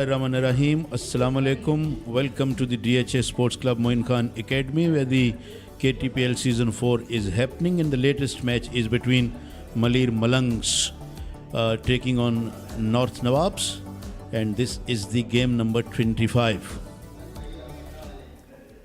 Bismillahirrahmanirrahim. Assalamu alaikum. Welcome to the DHA Sports Club Moin Khan Academy, where the KTPL Season 4 is happening, and the latest match is between Malir Malangs taking on North Nawabs, and this is the game number 25.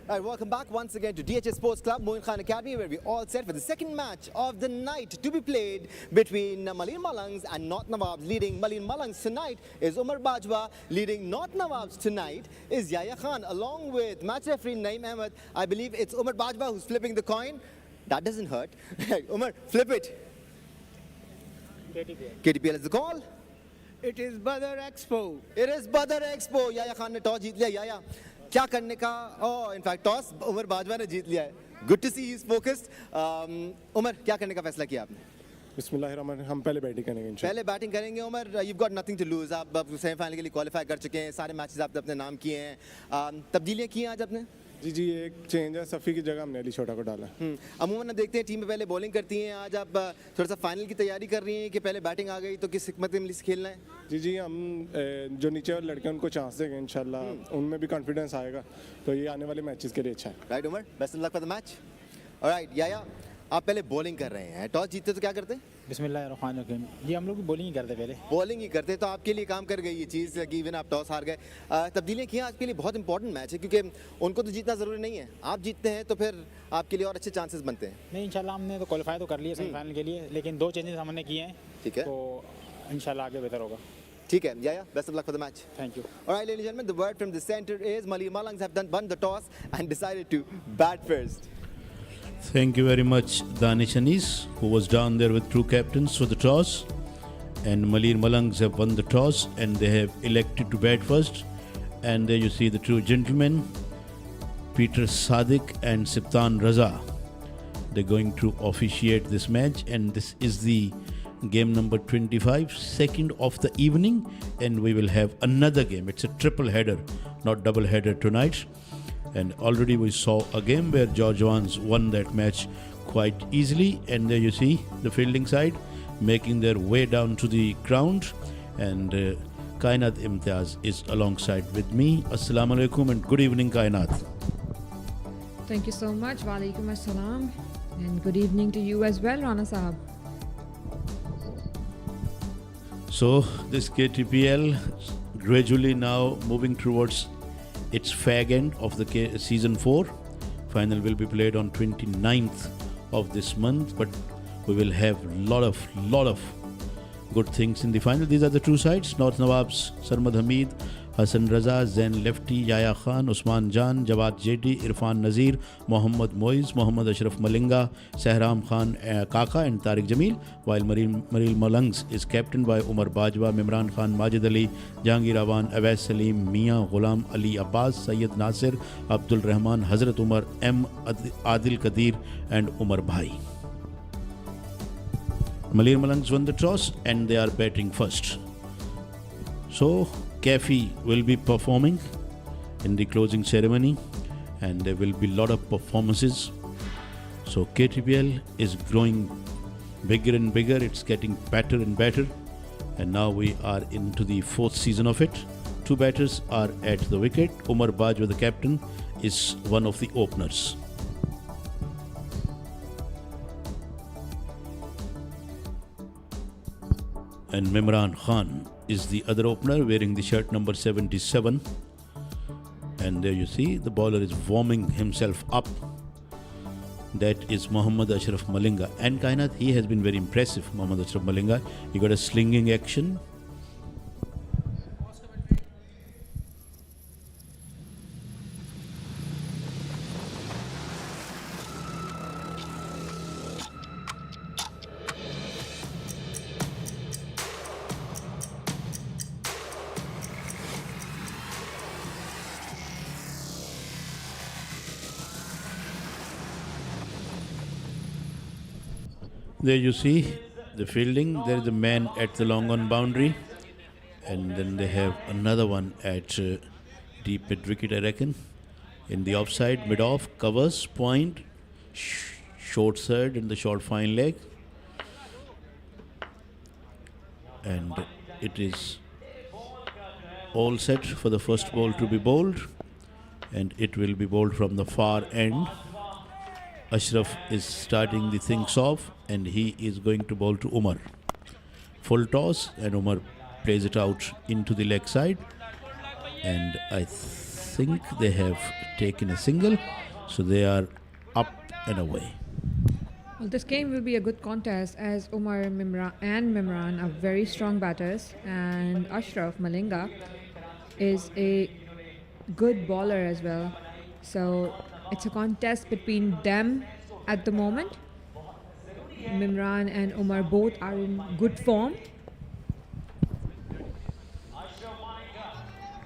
All right, welcome back once again to DHA Sports Club, Moin Khan Academy, where we all set for the second match of the night to be played between Malir Malangs and North Nawabs. Leading Malir Malangs tonight is Umar Bajwa. Leading North Nawabs tonight is Yahya Khan, along with match referee Naeem Ahmed. I believe it's Umar Bajwa who's flipping the coin. That doesn't hurt. Umar, flip it. KTPL. KTPL is the call. It is Badar Expo. It is Badar Expo. Yahya Khan ने toss जीत लिया. Yahya, क्या करने का? Oh, in fact, toss Umar Bajwa ने जीत लिया है. Good to see he's focused. Umar, क्या करने का फैसला किया आपने? बिस्मिल्लाहिर्रहमानिर्रहीम. हम पहले बैटिंग करेंगे इंशाल्लाह. पहले बैटिंग करेंगे Umar. You've got nothing to lose. आप सेमीफाइनल के लिए क्वालिफाई कर चुके हैं. सारे मैचेस आपने अपने नाम किए हैं. तब्दीलियां की हैं आज आपने? जी एक चेंज है. सफ़ी की जगह हमने अली छोटा को डाला. अमूमन देखते हैं टीम में पहले बॉलिंग करती हैं. आज आप थोड़ा सा फाइनल की तैयारी कर रही हैं कि पहले बैटिंग आ गई तो किस हिकमत अमली से खेलना है? जी हम जो नीचे वाले लड़के उनको चांस देंगे इंशाल्लाह. उनमें भी कॉन्फिडेंस आएगा तो ये आने वाले मैचेस के लिए अच्छा है. Right Umar, best of luck for the match. Alright याया, आप पहले बॉलिंग कर रहे हैं. टॉस जीतते तो क्या करते? बिस्मिल्लाहिर्रहमानिर्रहीम. जी हम लोग भी बॉलिंग ही करते पहले. बॉलिंग ही करते तो आपके लिए काम कर गई ये चीज़ कि इवन आप टॉस हार गए. तब्दीलियाँ की आपके लिए बहुत इंपॉर्टेंट मैच है क्योंकि उनको तो जीतना ज़रूरी नहीं है. आप जीतते हैं तो फिर आपके लिए और अच्छे चांसेस बनते हैं. नहीं, इंशाल्लाह हमने तो क्वालिफाई तो कर लिया सेमीफाइनल के लिए, लेकिन 2 चेंजेस हमने किए हैं. ठीक है, तो इंशाल्लाह आगे बेहतर होगा. ठीक है. Yeah, best of luck for the match. Thank you. All right, ladies and gentlemen, the word from the center is Malir Malangs have won the toss and decided to bat first. Thank you very much, Danish Anis, who was down there with 2 captains for the toss. And Malir Malangs have won the toss and they have elected to bat first. And there you see the 2 gentlemen, Peter Sadiq and Siptan Raza. They're going to officiate this match, and this is the game number 25, second of the evening, and we will have another game. It's a triple header, not double header tonight. And already we saw a game where Georgians won that match quite easily. And there you see the fielding side making their way down to the ground. And Kainat Imtiaz is alongside with me. Assalamu alaikum and good evening, Kainat. Thank you so much. Walaikum assalam. And good evening to you as well, Rana Sahab. So this KTPL gradually now moving towards its fag end of the season 4. Final will be played on 29th of this month, but we will have lot of good things in the final. These are the 2 sides: North Nawabs, Sarmad Hamid, Hassan Raza, Zain Lefty, Yahya Khan, Usman Jan, Jawad JD, Irfan Nazir, Mohammad Moiz, Mohammad Ashraf Malinga, Sehram Khan Kaka and Tariq Jamil, while Malir Malangs is captained by Umar Bajwa, Mimran Khan, Majid Ali, Jahangir Awan, Awais Salim, Mia Ghulam Ali Abbas, Sayyid Nasir, Abdul Rahman, Hazrat Umar, M. Adil Kadir and Umar Bhai. Malir Malangs won the toss and they are batting first. So Kafi will be performing in the closing ceremony, and there will be a lot of performances. So KTPL is growing bigger and bigger. It's getting better and better, and now we are into the 4th season of it. 2 batters are at the wicket. Umar Bajwa, the captain, is one of the openers. And Mimran Khan is the other opener, wearing the shirt number 77. And there you see the bowler is warming himself up. That is Mohammad Ashraf Malinga. And Kainat, he has been very impressive, Mohammad Ashraf Malinga. He got a slinging action. There you see the fielding. There is a man at the long on boundary, and then they have another one at deep mid wicket, I reckon. In the offside, mid off, covers, point, short third in the short fine leg. And it is all set for the first ball to be bowled, and it will be bowled from the far end. Ashraf is starting the things off, and he is going to bowl to Umar. Full toss, and Umar plays it out into the leg side, and I think they have taken a single, so they are up and away. Well, this game will be a good contest as Umar and Mimran are very strong batters, and Ashraf Malinga is a good bowler as well. So it's a contest between them at the moment. Mimran and Umar both are in good form.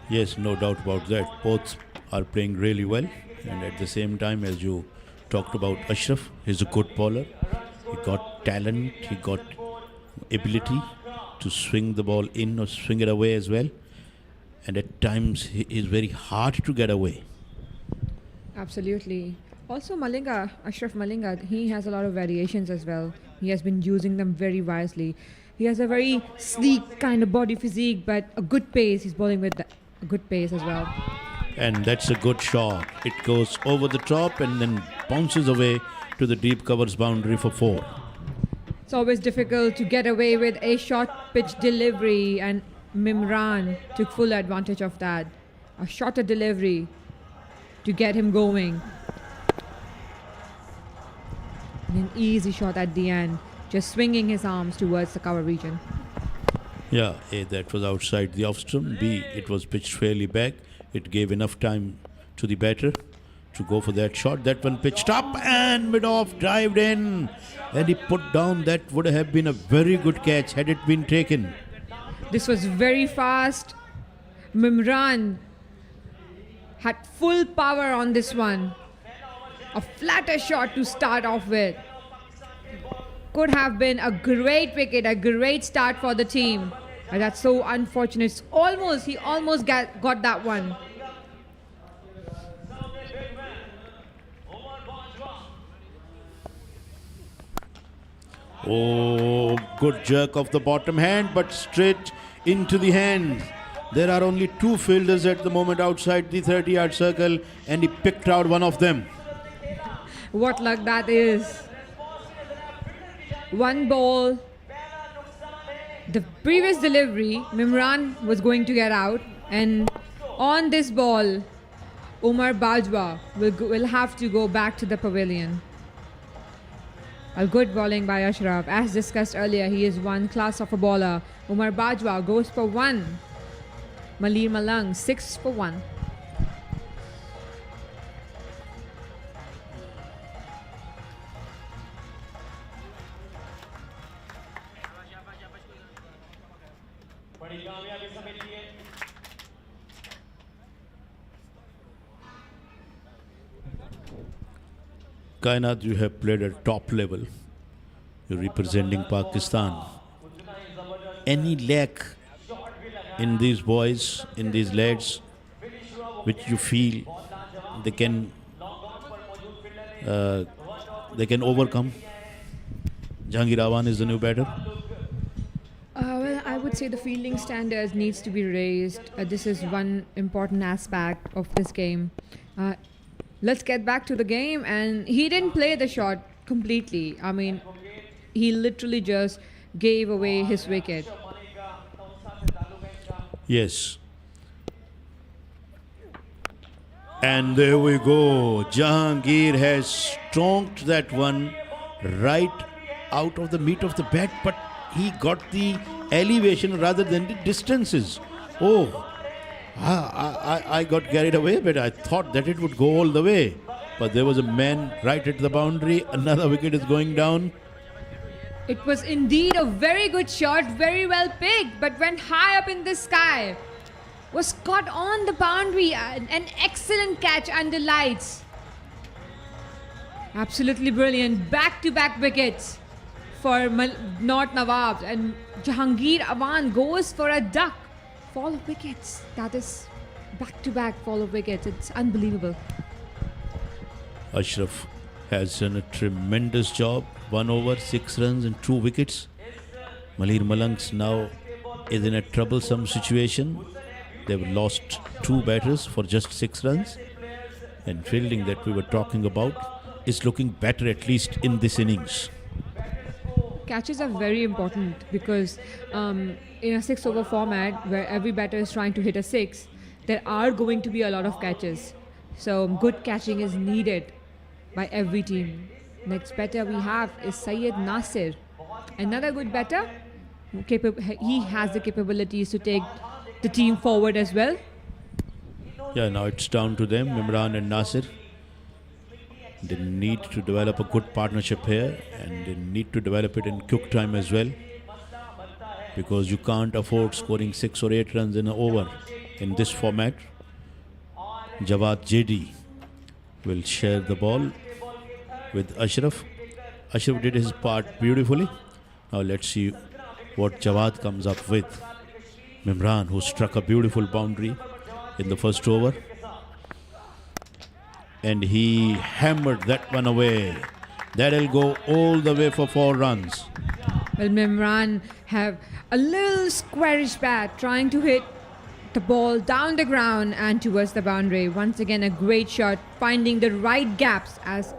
Yes, no doubt about that. Both are playing really well, and at the same time, as you talked about Ashraf, he's a good bowler. He got talent, he got ability to swing the ball in or swing it away as well. And at times, he is very hard to get away. Absolutely. Also, Malinga, Ashraf Malinga, he has a lot of variations as well. He has been using them very wisely. He has a very sleek kind of body physique, but a good pace. He's bowling with a good pace as well. And that's a good shot. It goes over the top and then bounces away to the deep covers boundary for 4. It's always difficult to get away with a short pitch delivery, and Mimran took full advantage of that. A shorter delivery to get him going. And an easy shot at the end, just swinging his arms towards the cover region. Yeah, A, that was outside the off stump. B, it was pitched fairly back. It gave enough time to the batter to go for that shot. That one pitched up and mid-off dived in. And he put down. That would have been a very good catch had it been taken. This was very fast. Mimran had full power on this one. A flatter shot to start off with. Could have been a great wicket, a great start for the team. But that's so unfortunate. He almost got that one. Oh, good jerk of the bottom hand, but straight into the hand. There are only 2 fielders at the moment outside the 30-yard circle, and he picked out one of them. What luck that is. One ball. The previous delivery, Mimran was going to get out, and on this ball, Umar Bajwa will have to go back to the pavilion. A good bowling by Ashraf. As discussed earlier, he is one class of a bowler. Umar Bajwa goes for 1. Malir Malangs 6 for 1. Kainat, you have played at top level. You're representing Pakistan. Any lack in these boys, in these lads, which you feel they can overcome? Jahangir Awan is the new batter. Well, I would say the fielding standards needs to be raised. This is one important aspect of this game. Let's get back to the game, and he didn't play the shot completely. I mean, he literally just gave away his wicket. Yes. And there we go. Jahangir has stonked that one right out of the meat of the bat, but he got the elevation rather than the distances. Oh, I got carried away, but I thought that it would go all the way. But there was a man right at the boundary. Another wicket is going down. It was indeed a very good shot, very well picked, but went high up in the sky. Was caught on the boundary. An excellent catch under lights. Absolutely brilliant. Back-to-back wickets for North Nawabs. And Jahangir Awan goes for a duck. Fall of wickets. That is back-to-back fall of wickets. It's unbelievable. Ashraf has done a tremendous job. 1 over, 6 runs and 2 wickets. Malir Malangs now is in a troublesome situation. They've lost 2 batters for just 6 runs. And fielding that we were talking about is looking better, at least in this innings. Catches are very important because in a 6-over format where every batter is trying to hit a 6, there are going to be a lot of catches. So good catching is needed by every team. Next batter we have is Syed Nasir. Another good batter. He has the capabilities to take the team forward as well. Yeah, now it's down to them, Imran and Nasir. They need to develop a good partnership here, and they need to develop it in quick time as well, because you can't afford scoring 6 or 8 runs in an over in this format. Jawad JD will share the ball with Ashraf. Ashraf did his part beautifully. Now let's see what Jawad comes up with. Mimran, who struck a beautiful boundary in the first over, and he hammered that one away. That'll go all the way for 4 runs. Well, Mimran have a little squarish bat trying to hit the ball down the ground and towards the boundary. Once again, a great shot, finding the right gaps as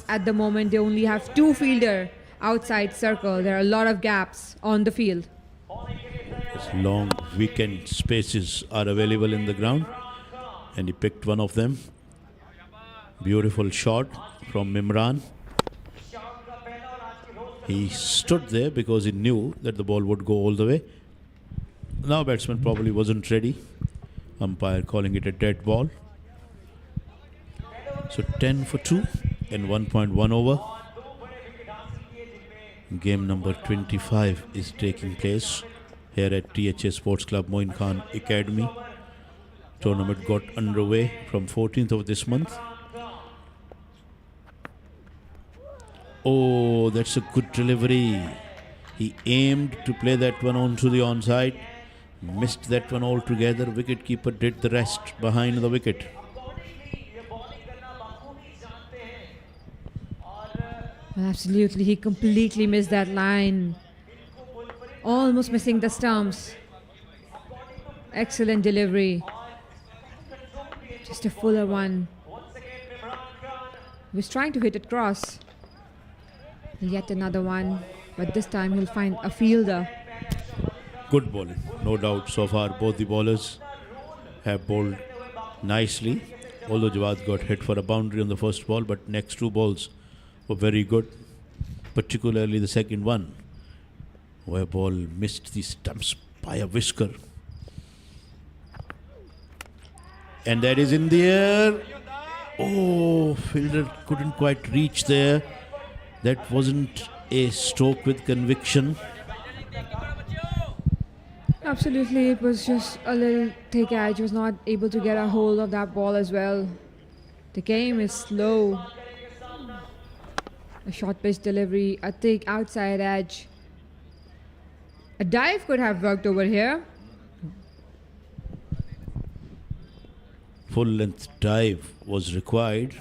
at the moment they only have 2 fielder outside circle. There are a lot of gaps on the field. As long weekend spaces are available in the ground, and he picked one of them. Beautiful shot from Mimran. He stood there because he knew that the ball would go all the way. Now batsman probably wasn't ready. Umpire calling it a dead ball. So 10 for 2 and 1.1 over. Game number 25 is taking place here at THA Sports Club Moin Khan Academy. Tournament got underway from 14th of this month. Oh, that's a good delivery. He aimed to play that one onto the onside. Missed that one altogether. Wicketkeeper did the rest behind the wicket. Absolutely, he completely missed that line. Almost missing the stumps. Excellent delivery. Just a fuller one. He was trying to hit it cross. Yet another one, but this time he'll find a fielder. Good bowling, no doubt. So far, both the bowlers have bowled nicely. Although Jawad got hit for a boundary on the first ball, but next 2 balls were very good, particularly the second one, where ball missed the stumps by a whisker. And that is in the air. Oh, fielder couldn't quite reach there. That wasn't a stroke with conviction. Absolutely, it was just a little thick edge. Was not able to get a hold of that ball as well. The game is slow. A short pitch delivery, a thick outside edge. A dive could have worked over here. Full length dive was required.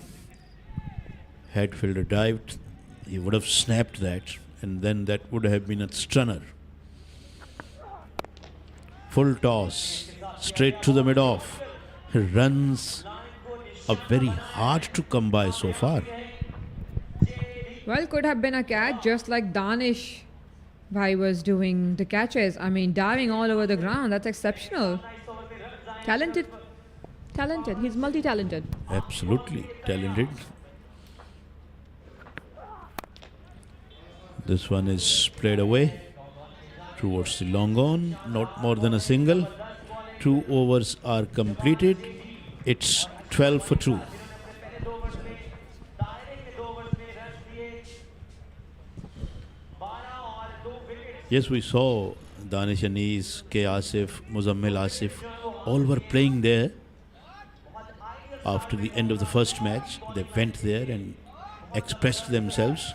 Had fielder dived, he would have snapped that, and then that would have been a stunner. Full toss, straight to the mid-off. Runs are very hard to come by so far. Well, could have been a catch, just like Danish Bhai was doing the catches. I mean, diving all over the ground. That's exceptional. Talented. He's multi-talented. Absolutely talented. This one is played away towards the long on. Not more than a single. 2 overs are completed. It's 12 for 2. Yes, we saw Danish Anis, K. Asif, Muzammil Asif, all were playing there. After the end of the first match, they went there and expressed themselves.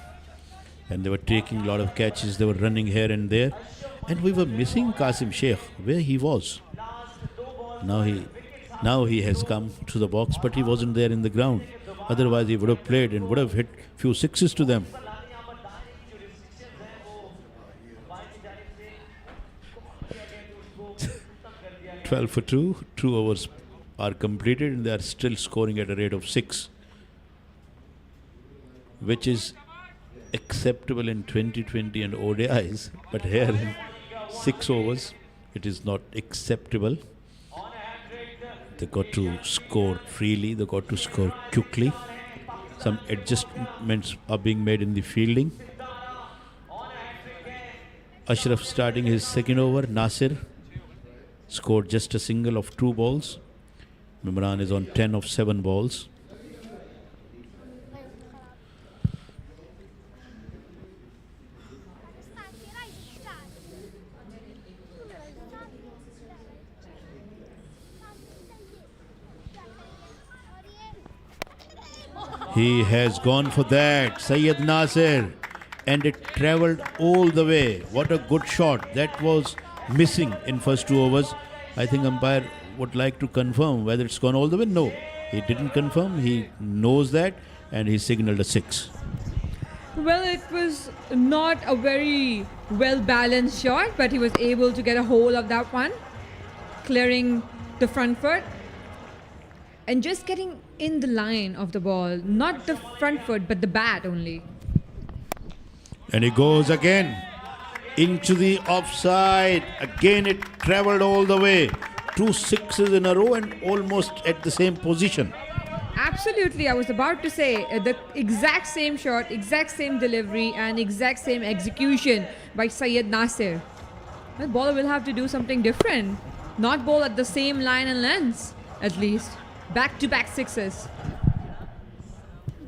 And they were taking a lot of catches. They were running here and there. And we were missing Qasim Sheikh, where he was. Now he has come to the box, but he wasn't there in the ground. Otherwise, he would have played and would have hit few sixes to them. 12 for 2. 2 overs are completed and they are still scoring at a rate of 6, which is acceptable in 2020 and ODIs, but here in 6 overs it is not acceptable. They got to score freely, they got to score quickly. Some adjustments are being made in the fielding. Ashraf starting his second over. Nasir scored just a single of 2 balls. Mimran is on 10 of 7 balls. He has gone for that, Syed Nasir, and it travelled all the way. What a good shot. That was missing in first 2 overs. I think umpire would like to confirm whether it's gone all the way. No, he didn't confirm. He knows that and he signalled a 6. Well, it was not a very well balanced shot, but he was able to get a hold of that one, clearing the front foot and just getting in the line of the ball, not the front foot but the bat only. And he goes again into the offside. Again it travelled all the way. 2 sixes in a row and almost at the same position. Absolutely, I was about to say the exact same shot, exact same delivery and exact same execution by Syed Nasir. The bowler will have to do something different, not bowl at the same line and lengths at least. Back-to-back 6s.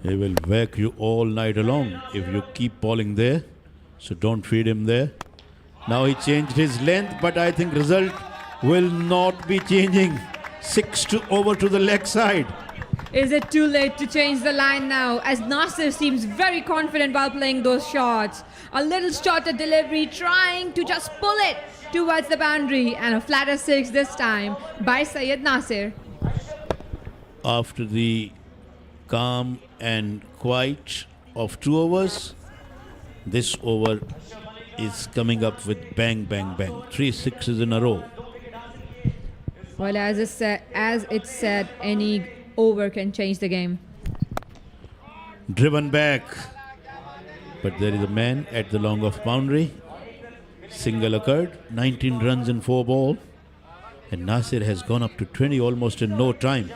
He will whack you all night along if you keep bowling there. So don't feed him there. Now he changed his length, but I think result will not be changing. 6 over to the leg side. Is it too late to change the line now, as Nasir seems very confident while playing those shots? A little shorter delivery, trying to just pull it towards the boundary, and a flatter 6 this time by Syed Nasir. After the calm and quiet of 2 overs, this over is coming up with bang, bang, bang. 3 sixes in a row. Well, as it said, any over can change the game. Driven back. But there is a man at the long off boundary. Single occurred. 19 runs in 4 ball. And Nasir has gone up to 20 almost in no time.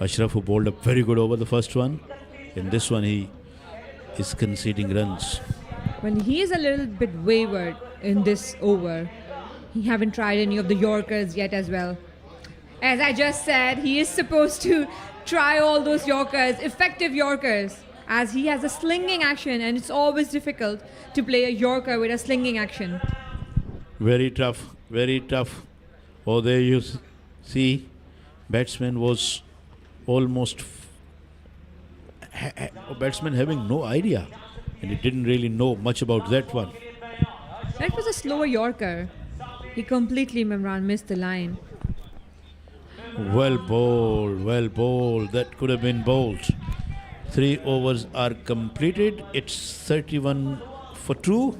Ashraf, who bowled up very good over the first one. In this one, he is conceding runs. When he is a little bit wayward in this over, he haven't tried any of the Yorkers yet as well. As I just said, he is supposed to try all those Yorkers, effective Yorkers, as he has a slinging action and it's always difficult to play a Yorker with a slinging action. Very tough, very tough. Oh, there you see, batsman was almost batsman having no idea, and he didn't really know much about that one. That was a slower Yorker. He completely, Mimran, missed the line. Well bowled. That could have been bowled. 3 overs are completed. It's 31 for 2.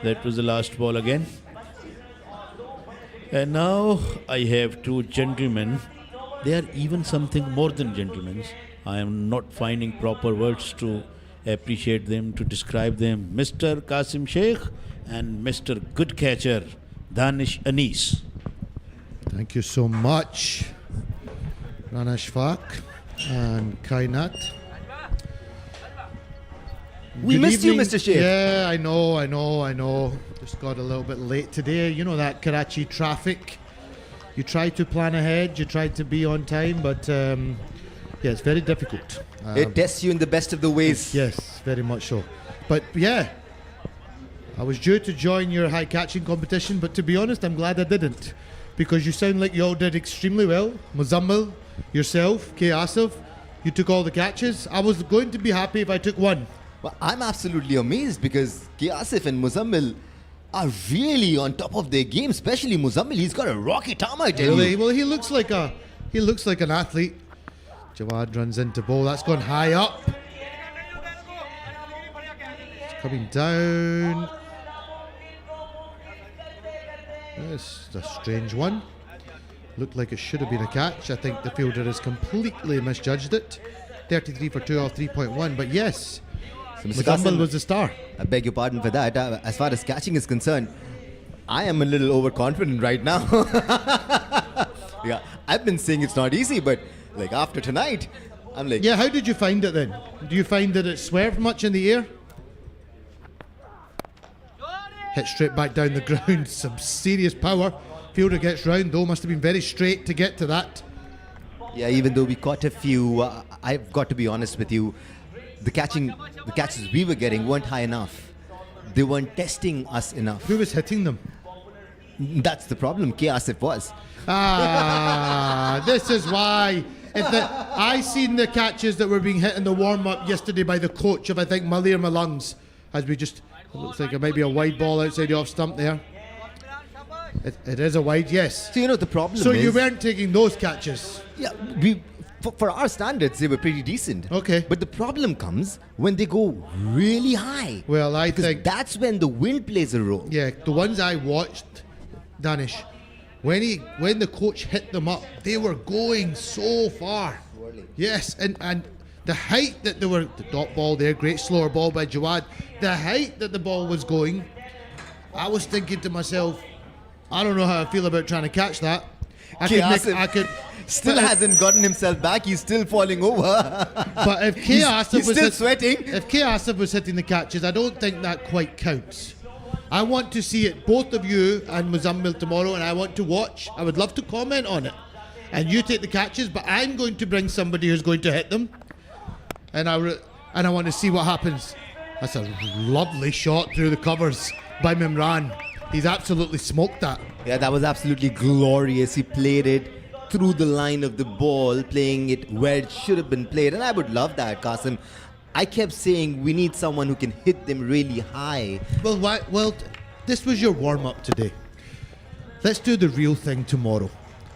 That was the last ball again. And now I have 2 gentlemen. They are even something more than gentlemen. I am not finding proper words to appreciate them, to describe them. Mr. Qasim Sheikh and Mr. Good Catcher, Danish Anis. Thank you so much, Rana Shfaq and Kainat. We Good missed you, evening. Mr. Sheikh. Yeah, I know. Just got a little bit late today. You know that Karachi traffic. You try to plan ahead, you try to be on time, but yeah, it's very difficult. It tests you in the best of the ways. Yes, very much so. But yeah, I was due to join your high catching competition, but to be honest, I'm glad I didn't. Because you sound like you all did extremely well. Muzammil, yourself, K. Asif, you took all the catches. I was going to be happy if I took one. Well, I'm absolutely amazed because K. Asif and Muzammil are really on top of their game, especially Muzammil. He's got a rocket arm, I tell Really? you. Well, he looks like an athlete. Jawad runs into ball. That's gone high up. It's coming down. It's a strange one. Looked like it should have been a catch. I think the fielder has completely misjudged it. 33 for 2 off 3.1. But yes, So, Mr. Muzammil Qasim, was the star. I beg your pardon for that. As far as catching is concerned, I am a little overconfident right now. Yeah, I've been saying it's not easy, but like after tonight, I'm like, Yeah, how did you find it then? Do you find that it swerved much in the air? Hit straight back down the ground. Some serious power. Fielder gets round though. Must have been very straight to get to that. yeah, even though we caught a few, I've got to be honest with you, the catches we were getting weren't high enough. They weren't testing us enough. Who was hitting them? That's the problem. K. Asif was. Ah, this is why. I seen the catches that were being hit in the warm-up yesterday by the coach of, I think, Malir Malangs. As we just, it looks like it might be a wide ball outside the off stump there. It is a wide, yes. So you know the problem So is, you weren't taking those catches. yeah, for our standards they were pretty decent. Okay. But the problem comes when they go really high. Well, I Because think, that's when the wind plays a role. yeah, the ones I watched, Danish, when the coach hit them up, they were going so far. Yes, and the height that they were, the dot ball there, great slower ball by Jawad, the height that the ball was going, I was thinking to myself, I don't know how I feel about trying to catch that. I could Still but hasn't gotten himself back. He's still falling over. But if K. Asif he's was still sweating. if K. Asif was hitting the catches, I don't think that quite counts. I want to see it, both of you and Muzammil tomorrow, and I want to watch. I would love to comment on it. And you take the catches, but I'm going to bring somebody who's going to hit them. And I want to see what happens. That's a lovely shot through the covers by Mimran. He's absolutely smoked that. Yeah, that was absolutely glorious. He played it through the line of the ball, playing it where it should have been played. And I would love that, Qasim. I kept saying we need someone who can hit them really high. Well, this was your warm-up today. Let's do the real thing tomorrow.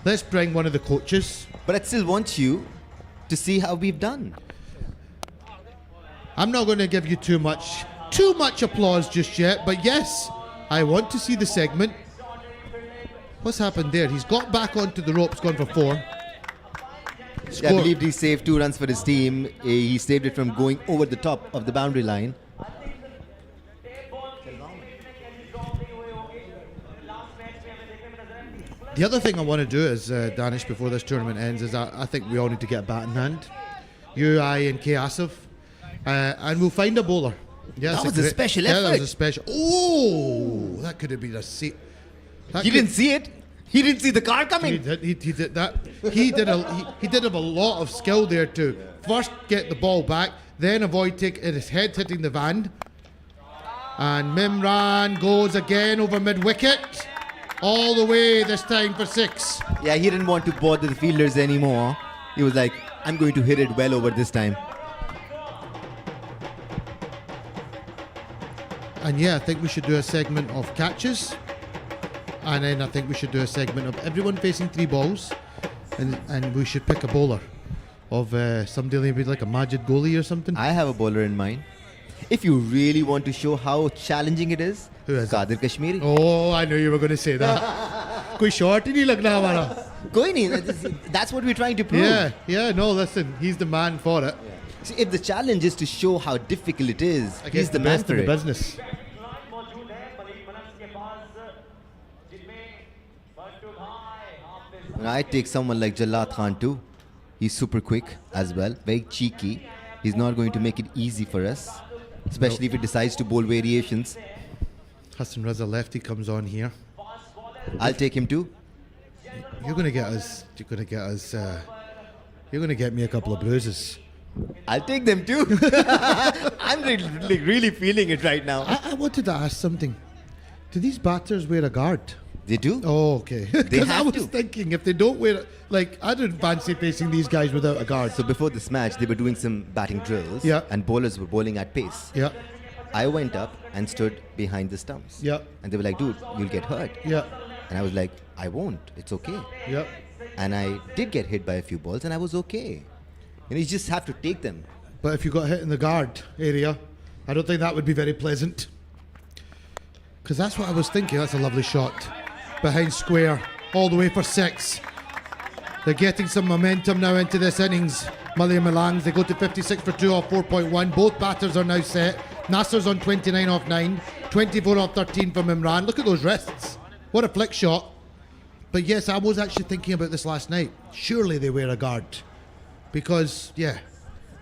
Let's bring one of the coaches. But I still want you to see how we've done. I'm not going to give you too much applause just yet, but yes, I want to see the segment. What's happened there? He's got back onto the ropes, gone for 4. Yeah, I believe he saved 2 runs for his team. He saved it from going over the top of the boundary line. The other thing I want to do is, Danish, before this tournament ends, is I think we all need to get a bat in hand. You, I, and K. Asif. And we'll find a bowler. Yeah, That was a special Yeah, that effort. was a special. Oh, that could have been a seat. He didn't see it. He didn't see the car He coming. did that. He did have a lot of skill there to first get the ball back, then avoid his head hitting the van. And Mimran goes again over mid-wicket, all the way this time for 6. Yeah, he didn't want to bother the fielders anymore. He was like, I'm going to hit it well over this time. And yeah, I think we should do a segment of catches. And then I think we should do a segment of everyone facing 3 balls. And we should pick a bowler of somebody maybe like a Majid Goli or something. I have a bowler in mind. If you really want to show how challenging it is, Who is it? Qadir Kashmiri. Oh, I knew you were going to say that. Koi short ही नहीं लगना हमारा. Koi nahi, that's what we're trying to prove. Yeah, no, listen, he's the man for it. See, if the challenge is to show how difficult it is, he's Against the man best for in the it. business. And I take someone like Jalad Khan too. He's super quick as well, very cheeky. He's not going to make it easy for us, especially if he decides to bowl variations. Hassan Raza lefty comes on here. I'll take him too. You're going to get us. You're going to get us. You're going to get me a couple of bruises. I'll take them too. I'm really feeling it right now. I wanted to ask something. Do these batters wear a guard? They do. Oh, okay. Because I have was to. thinking if they don't wear it, like I didn't fancy facing these guys without a guard. So before this match, they were doing some batting drills, Yeah. and bowlers were bowling at pace. Yeah, I went up and stood behind the stumps. Yeah. And they were like, dude, you'll get hurt. yeah, And I was like, I won't. It's okay. yeah. And I did get hit by a few balls, and I was okay. And you just have to take them. But if you got hit in the guard area, I don't think that would be very pleasant. Because that's what I was thinking. That's a lovely shot. behind square, all the way for 6. They're getting some momentum now into this innings. Malir Malangs, they go to 56 for 2 off 4.1. Both batters are now set. Nasser's on 29 off 9, 24 off 13 from Imran. Look at those wrists. What a flick shot. But yes, I was actually thinking about this last night. Surely they wear a guard. Because, yeah.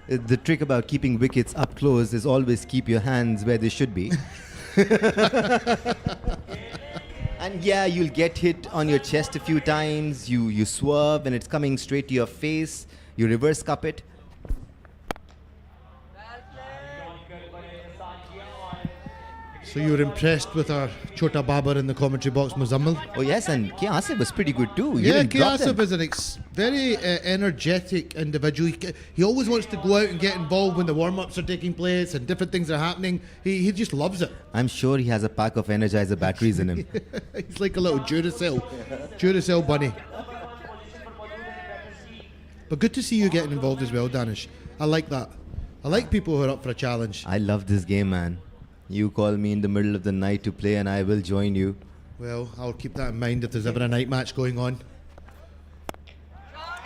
The trick about keeping wickets up close is always keep your hands where they should be. And yeah, you'll get hit on your chest a few times. You swerve and it's coming straight to your face. You reverse cup it. So you were impressed with our Chota Babar in the commentary box, Muzammil? Oh yes, and K. Asif was pretty good too. Yeah, K. Asif is an very energetic individual. He always wants to go out and get involved when the warm-ups are taking place and different things are happening. He just loves it. I'm sure he has a pack of Energizer batteries in him. He's like a little Duracell bunny. But good to see you getting involved as well, Danish. I like that. I like people who are up for a challenge. I love this game, man. You call me in the middle of the night to play and I will join you. Well, I'll keep that in mind if there's ever a night match going on.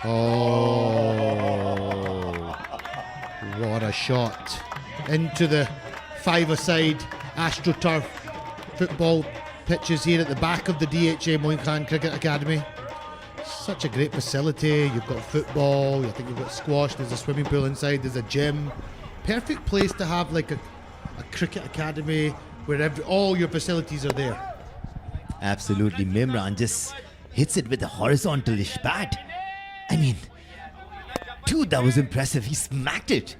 Oh, what a shot. Into the 5-a-side AstroTurf football pitches here at the back of the DHA Moin Cricket Academy. Such a great facility. You've got football, I think you've got squash, there's a swimming pool inside, there's a gym. Perfect place to have like a cricket academy where all your facilities are there. Absolutely. Mimran just hits it with a horizontal-ish bat. I mean, dude, that was impressive. He smacked it.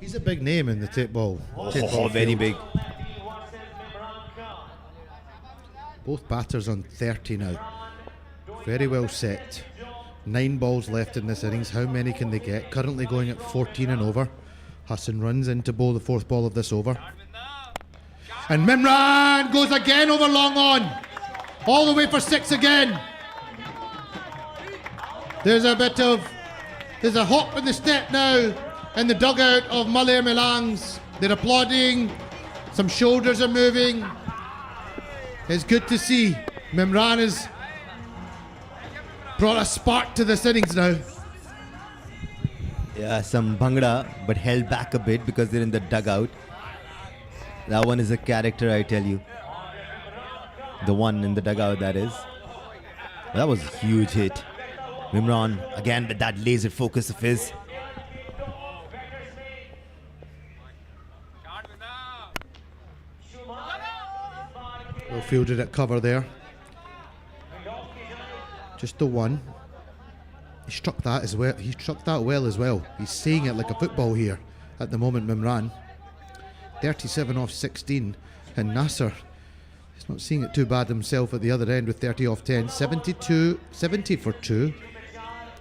He's a big name in the tape ball. Very big. Both batters on 30 now. Very well set. 9 balls left in this innings. How many can they get? Currently going at 14 and over. Hassan runs in to bowl the 4th ball of this over. And Mimran goes again over long on. All the way for 6 again. There's a hop in the step now in the dugout of Malir Malangs. They're applauding. Some shoulders are moving. It's good to see. Mimran has brought a spark to this innings now. Yeah, some bhangra, but held back a bit because they're in the dugout. That one is a character, I tell you. The one in the dugout, that is. That was a huge hit. Mimran, again with that laser focus of his. Well fielded at cover there. Just the one. He struck that as well. He struck that well as well. He's seeing it like a football here at the moment, Mimran. 37 off 16. And Nasser is not seeing it too bad himself at the other end with 30 off 10. 70 for 2.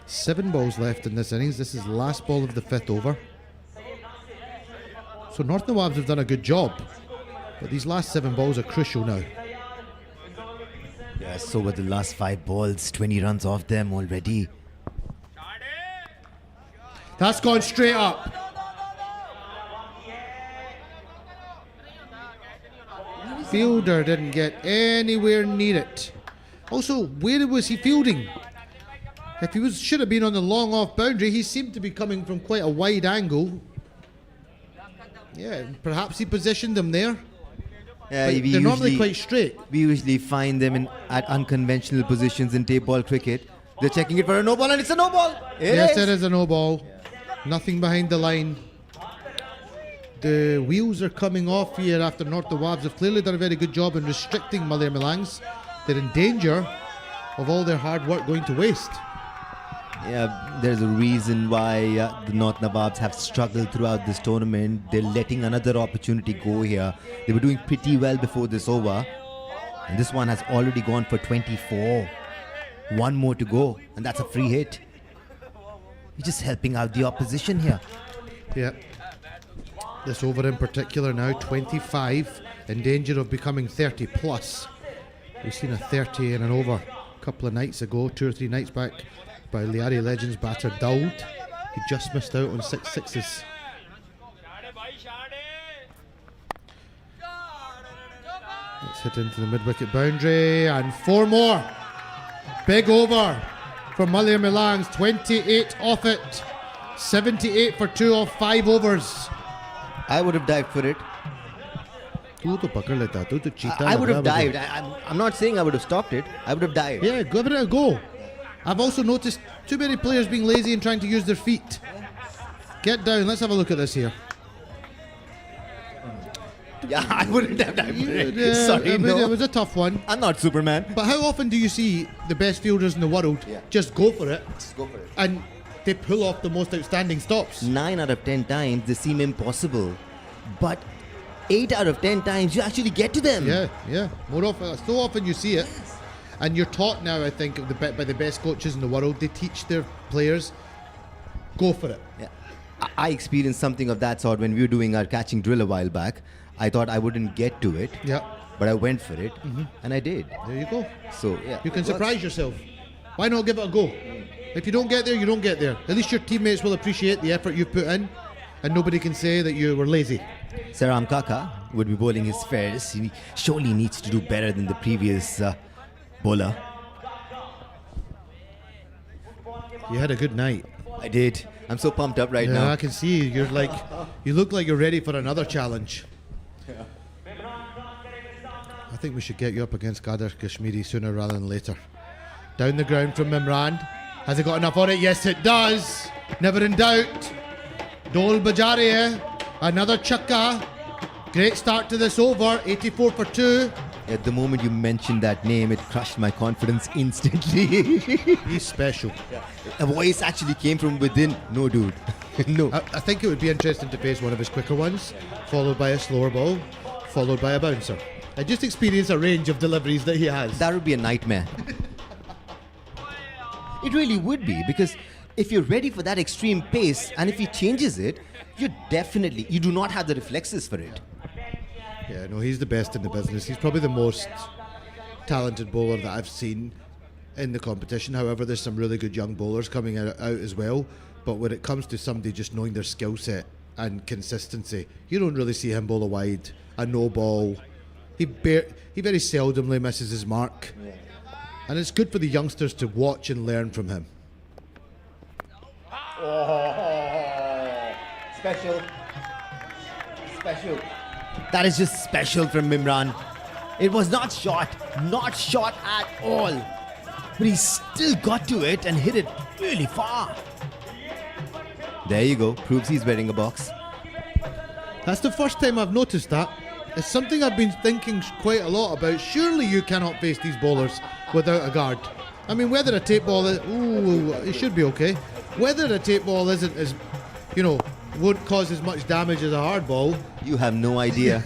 7 balls left in this innings. This is the last ball of the 5th over. So North Nawabs have done a good job. But these last 7 balls are crucial now. Yeah, so with the last 5 balls, 20 runs off them already. That's gone straight up. Fielder didn't get anywhere near it. Also, where was he fielding? If he should have been on the long off boundary, he seemed to be coming from quite a wide angle. Yeah, perhaps he positioned them there. Yeah, they're normally quite straight. We usually find them at unconventional positions in tape ball cricket. They're checking it for a no ball and it's a no ball. Yes, it is a no ball. Nothing behind the line. The wheels are coming off here after North Nawabs have clearly done a very good job in restricting Malir Malangs. They're in danger of all their hard work going to waste. Yeah, there's a reason why the North Nawabs have struggled throughout this tournament. They're letting another opportunity go here. They were doing pretty well before this over. And this one has already gone for 24. One more to go. And that's a free hit. He's just helping out the opposition here. Yeah. This over in particular now, 25. In danger of becoming 30 plus. We've seen a 30 in an over a couple of nights ago, 2 or 3 nights back, by Liari Legends batter Dawood. He just missed out on 6 sixes. It's hit into the mid-wicket boundary, and 4 more. Big over for Malir Malangs, 28 off it. 78 for 2 off 5 overs. I would have dived for it. तू तो पकड़ लेता, तू तो चीता I लग would रहा have है मुझे। dived. I'm not saying I would have stopped it. I would have dived. Yeah, give it a go. I've also noticed too many players being lazy and trying to use their feet. Get down, let's have a look at this here. Yeah, I wouldn't have dived for it. Yeah, Sorry, I mean, no. it was a tough one. I'm not Superman. But how often do you see the best fielders in the world just go for it Just go for it. and they pull off the most outstanding stops? 9 out of 10 times they seem impossible, but 8 out of 10 times you actually get to them. Yeah. More often, so often you see it. And you're taught now, I think, by the best coaches in the world. They teach their players, go for it. Yeah. I experienced something of that sort when we were doing our catching drill a while back. I thought I wouldn't get to it, Yeah, but I went for it, and I did. there you go. So yeah, You can it works. surprise yourself. Why not give it a go? If you don't get there, you don't get there. At least your teammates will appreciate the effort you put in, and nobody can say that you were lazy. Saram Kaka would be bowling his fares. He surely needs to do better than the previous bowler. You had a good night. I did. I'm so pumped up right Yeah, now. I can see you look like you're ready for another challenge. I think we should get you up against Badar Kashmiri sooner rather than later. Down the ground from Imran. Has it got enough on it? Yes, it does. Never in doubt. Dol Bajaria, another chakka. Great start to this over. 84 for 2. At the moment you mentioned that name, it crushed my confidence instantly. He's special. A voice actually came from within. No, dude. No. I think it would be interesting to face one of his quicker ones, followed by a slower ball, followed by a bouncer. And just experience a range of deliveries that he has. That would be a nightmare. It really would be, because if you're ready for that extreme pace and if he changes it, you do not have the reflexes for it. Yeah, no, he's the best in the business. He's probably the most talented bowler that I've seen in the competition. However, there's some really good young bowlers coming out as well. But when it comes to somebody just knowing their skill set and consistency, you don't really see him bowl a wide, a no ball. He very seldomly misses his mark. Yeah. And it's good for the youngsters to watch and learn from him. Special. That is just special from Imran. It was not short at all. But he still got to it and hit it really far. There you go, proves he's wearing a box. That's the first time I've noticed that. It's something I've been thinking quite a lot about. Surely you cannot face these bowlers without a guard. I mean, whether a tape ball is... Ooh, it should be okay. Whether a tape ball isn't as... won't cause as much damage as a hard ball. You have no idea.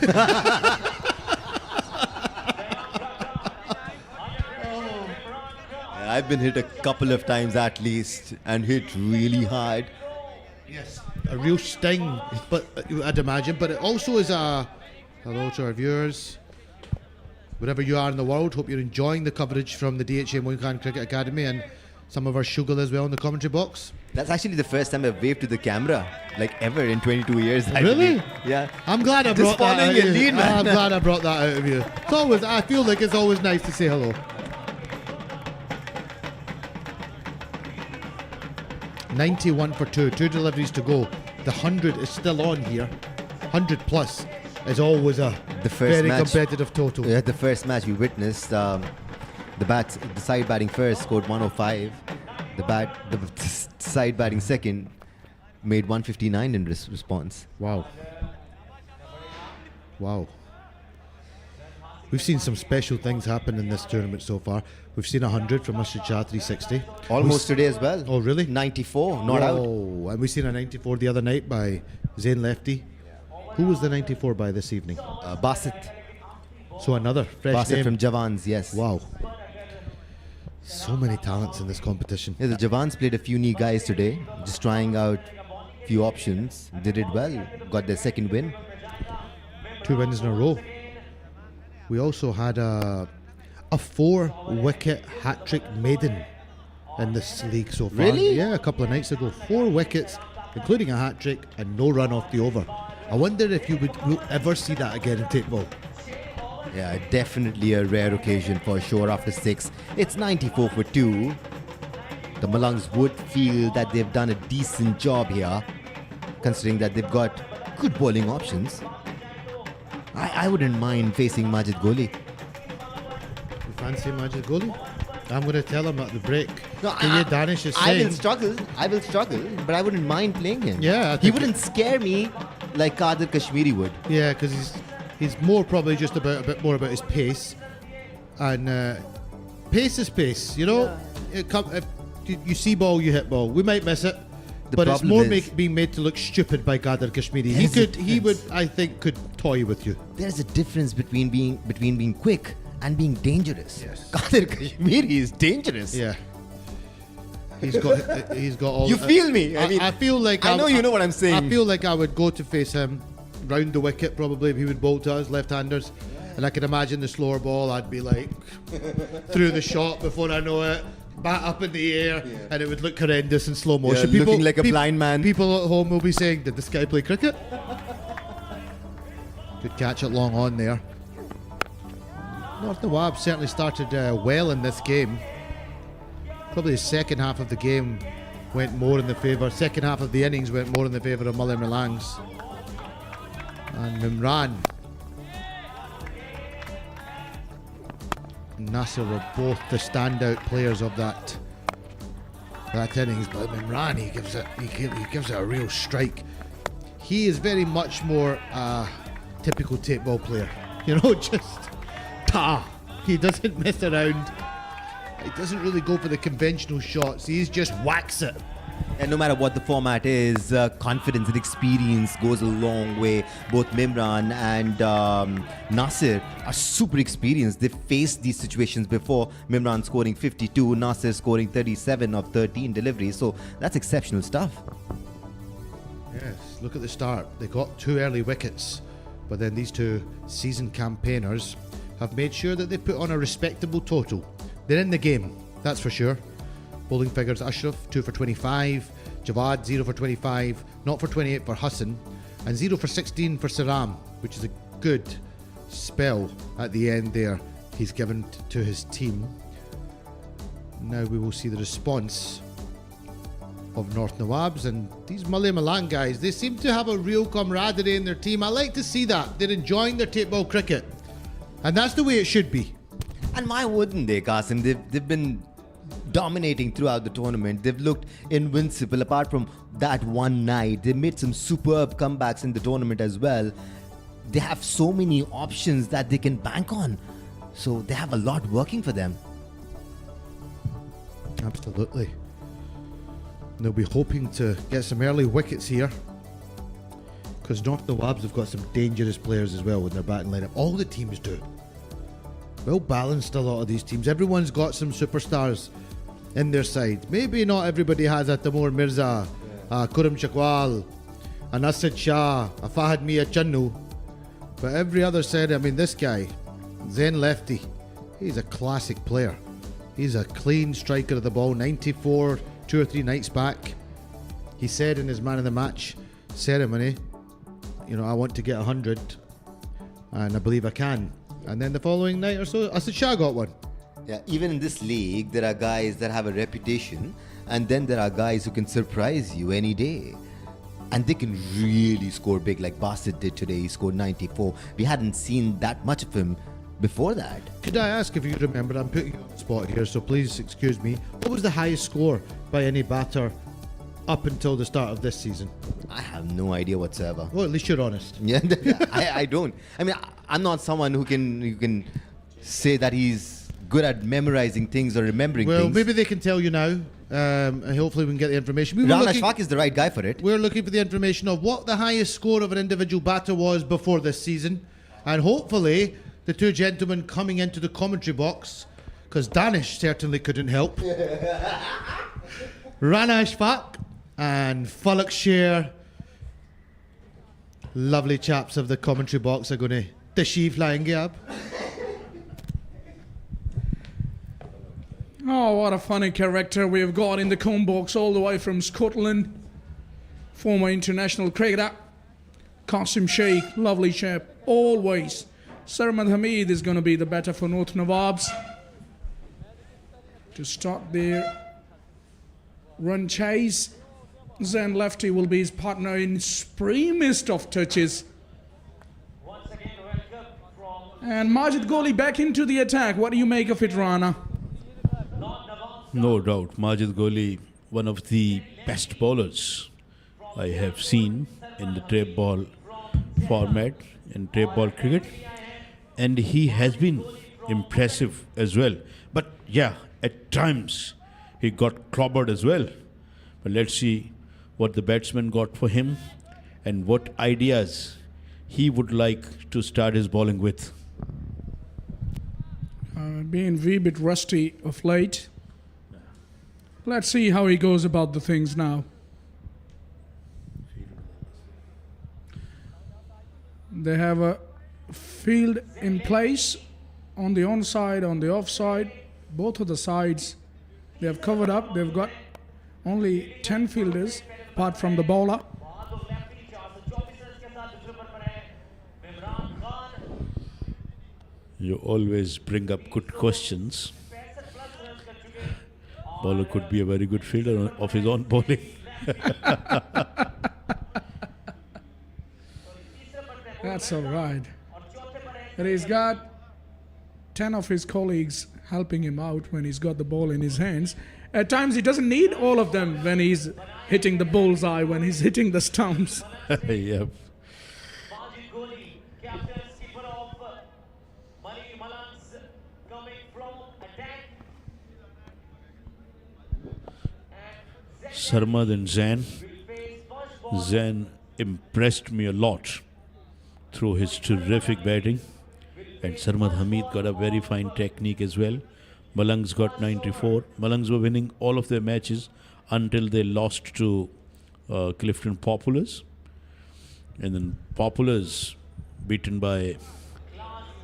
I've been hit a couple of times at least, and hit really hard. Yes. A real sting, but I'd imagine. But it also is a... Hello to our viewers. Wherever you are in the world, hope you're enjoying the coverage from the DHA Moin Cricket Academy and some of our shugal as well in the commentary box. That's actually the first time I've waved to the camera, like ever in 22 years. I Really? believe. Yeah. I'm glad I Just brought that following out your of you. lead, man. I'm glad I brought that out of you. It's always, I feel like it's always nice to say hello. 91 for 2 deliveries to go. The 100 is still on here. 100 plus is always a The first very match. competitive total. Yeah, the first match we witnessed, the side batting first scored 105. The side batting second made 159 in response. Wow. We've seen some special things happen in this tournament so far. We've seen 100 from Mashid Shah, 360. Almost today as well. Oh, really? 94, not out. Oh, and we've seen a 94 the other night by Zain Lefty. Who was the 94 by this evening? Basit. So another fresh Basit name. from Javans, yes. Wow. So many talents in this competition. Yeah, the Javans played a few new guys today, just trying out a few options. They did well, got their second win. 2 wins in a row. We also had a 4-wicket hat-trick maiden in this league so far. Really? Yeah, a couple of nights ago. 4 wickets, including a hat-trick, and no run off the over. I wonder if we'll ever see that again in tape ball. Yeah, definitely a rare occasion for sure after 6. It's 94 for 2. The Malangs would feel that they've done a decent job here, considering that they've got good bowling options. I wouldn't mind facing Majid Goli. You fancy Majid Goli? I'm going to tell him at the break. No, Danish is I saying... will struggle, but I wouldn't mind playing him. Yeah, I he think wouldn't scare me like Kadir Kashmiri would. Yeah, because he's more probably just about a bit more about his pace, and pace is pace. You know, if you see ball, you hit ball. We might miss it, but it's more being made to look stupid by Kadir Kashmiri. He would, I think, could toy with you. There's a difference between being quick and being dangerous. Yes. Kadir Kashmiri is dangerous. Yeah. He's got all. You feel me? I feel like I know you know what I'm saying. I feel like I would go to face him round the wicket probably if he would bowl to us left-handers, and I can imagine the slower ball. I'd be like through the shot before I know it, bat up in the air, and it would look horrendous in slow motion. Yeah, looking like a blind man. People at home will be saying, "Did this guy play cricket?" Good catch it long on there. North Nawabs certainly started well in this game. Probably the second half of the game went more in the favour. Second half of the innings went more in the favour of Malir Malangs and Mimran. Nasser were both the standout players of that innings, but Mimran, he gives it a real strike. He is very much more a typical tape ball player. You know, just he doesn't mess around. He doesn't really go for the conventional shots. He's just whacks it. And no matter what the format is, confidence and experience goes a long way. Both Mimran and Nasir are super experienced. They've faced these situations before. Mimran scoring 52, Nasir scoring 37 of 13 deliveries. So that's exceptional stuff. Yes, look at the start. They got 2 early wickets, but then these 2 seasoned campaigners have made sure that they put on a respectable total. They're in the game, that's for sure. Bowling figures: Ashraf 2 for 25, Jawad 0 for 25, not for 28 for Hassan, and 0 for 16 for Saram, which is a good spell at the end there he's given to his team. Now we will see the response of North Nawabs, and these Malir Malang guys, they seem to have a real camaraderie in their team. I like to see that. They're enjoying their tape ball cricket, and that's the way it should be. And why wouldn't they, Qasim? They've been dominating throughout the tournament. They've looked invincible apart from that one night. They made some superb comebacks in the tournament as well. They have so many options that they can bank on. So they have a lot working for them. Absolutely. They'll be hoping to get some early wickets here, because North Nawabs have got some dangerous players as well with their batting lineup. All the teams do. Well balanced, a lot of these teams. Everyone's got some superstars in their side. Maybe not everybody has a Tamoor Mirza, a Kuram Chakwal, a Nasir Shah, a Fahad Mia Channu. But every other side, I mean, this guy, Zain Lefty, he's a classic player. He's a clean striker of the ball. 94, 2 or 3 nights back. He said in his man of the match ceremony, you know, I want to get 100, and I believe I can. And then the following night or so, Asad Shah got one. Yeah, even in this league, there are guys that have a reputation, and then there are guys who can surprise you any day. And they can really score big, like Basit did today. He scored 94. We hadn't seen that much of him before that. Could I ask if you remember, I'm putting you on the spot here, so please excuse me, what was the highest score by any batter up until the start of this season? I have no idea whatsoever. Well, at least you're honest. Yeah, I don't. I mean, I'm not someone who can say that he's good at memorizing things or remembering things. Well, maybe they can tell you now, and hopefully we can get the information. Rana Ashfaq is the right guy for it. We're looking for the information of what the highest score of an individual batter was before this season, and hopefully the 2 gentlemen coming into the commentary box, because Danish certainly couldn't help. Rana Ashfaq and Falak Sher, lovely chaps of the commentary box, are going to tasheef layenge ab. Oh, what a funny character we've got in the comb box, all the way from Scotland. Former international cricketer, Qasim Sheikh, lovely chap, always Sarmad Hamid is going to be the batter for North Nawabs to start their run chase. Zen lefty will be his partner in supremest of touches. And Majid Goli back into the attack. What do you make of it, Rana? No doubt, Majid Goli, one of the best bowlers I have seen in the trap ball format, in trap ball cricket. And he has been impressive as well. But yeah, at times he got clobbered as well. But let's see what the batsman got for him and what ideas he would like to start his bowling with. Being a wee bit rusty of late. Let's see how he goes about the things now. They have a field in place on the onside, on the offside. Both of the sides they have covered up. They've got only 10 fielders apart from the bowler. You always bring up good questions. Bowler could be a very good fielder of his own bowling. That's all right. But he's got 10 of his colleagues helping him out when he's got the ball in his hands. At times he doesn't need all of them when he's hitting the bullseye, when he's hitting the stumps. Yep. Sarmad and Zain. Zain impressed me a lot through his terrific batting. And Sarmad Hamid got a very fine technique as well. Malangs got 94. Malangs were winning all of their matches until they lost to Clifton Populars. And then Populars beaten by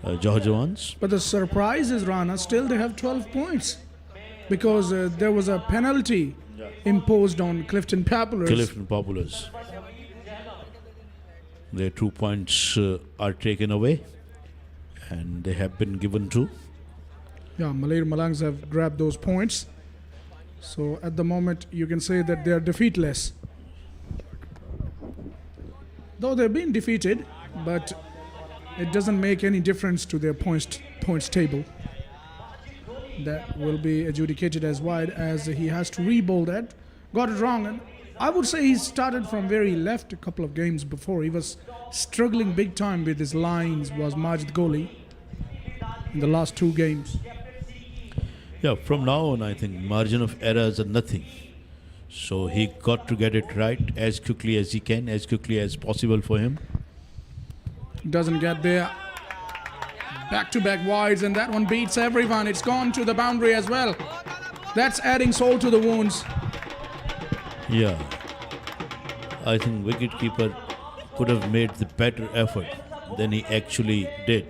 Johor Jawans. But the surprise is, Rana, still they have 12 points. Because there was a penalty imposed on Clifton Populars. Clifton Populars. Their 2 points are taken away. And they have been given to. Yeah, Malir Malangs have grabbed those points. So at the moment, you can say that they are defeatless. Though they've been defeated, but it doesn't make any difference to their points table. That will be adjudicated as wide as he has to re-bowl that. Got it wrong. And I would say he started from where he left a couple of games before. He was struggling big time with his lines, was Majid Goli, in the last 2 games. Yeah, from now on, I think margin of errors are nothing. So he got to get it right as quickly as he can, as quickly as possible for him. Doesn't get there. Back-to-back wides, and that one beats everyone. It's gone to the boundary as well. That's adding salt to the wounds. Yeah. I think wicketkeeper could have made the better effort than he actually did.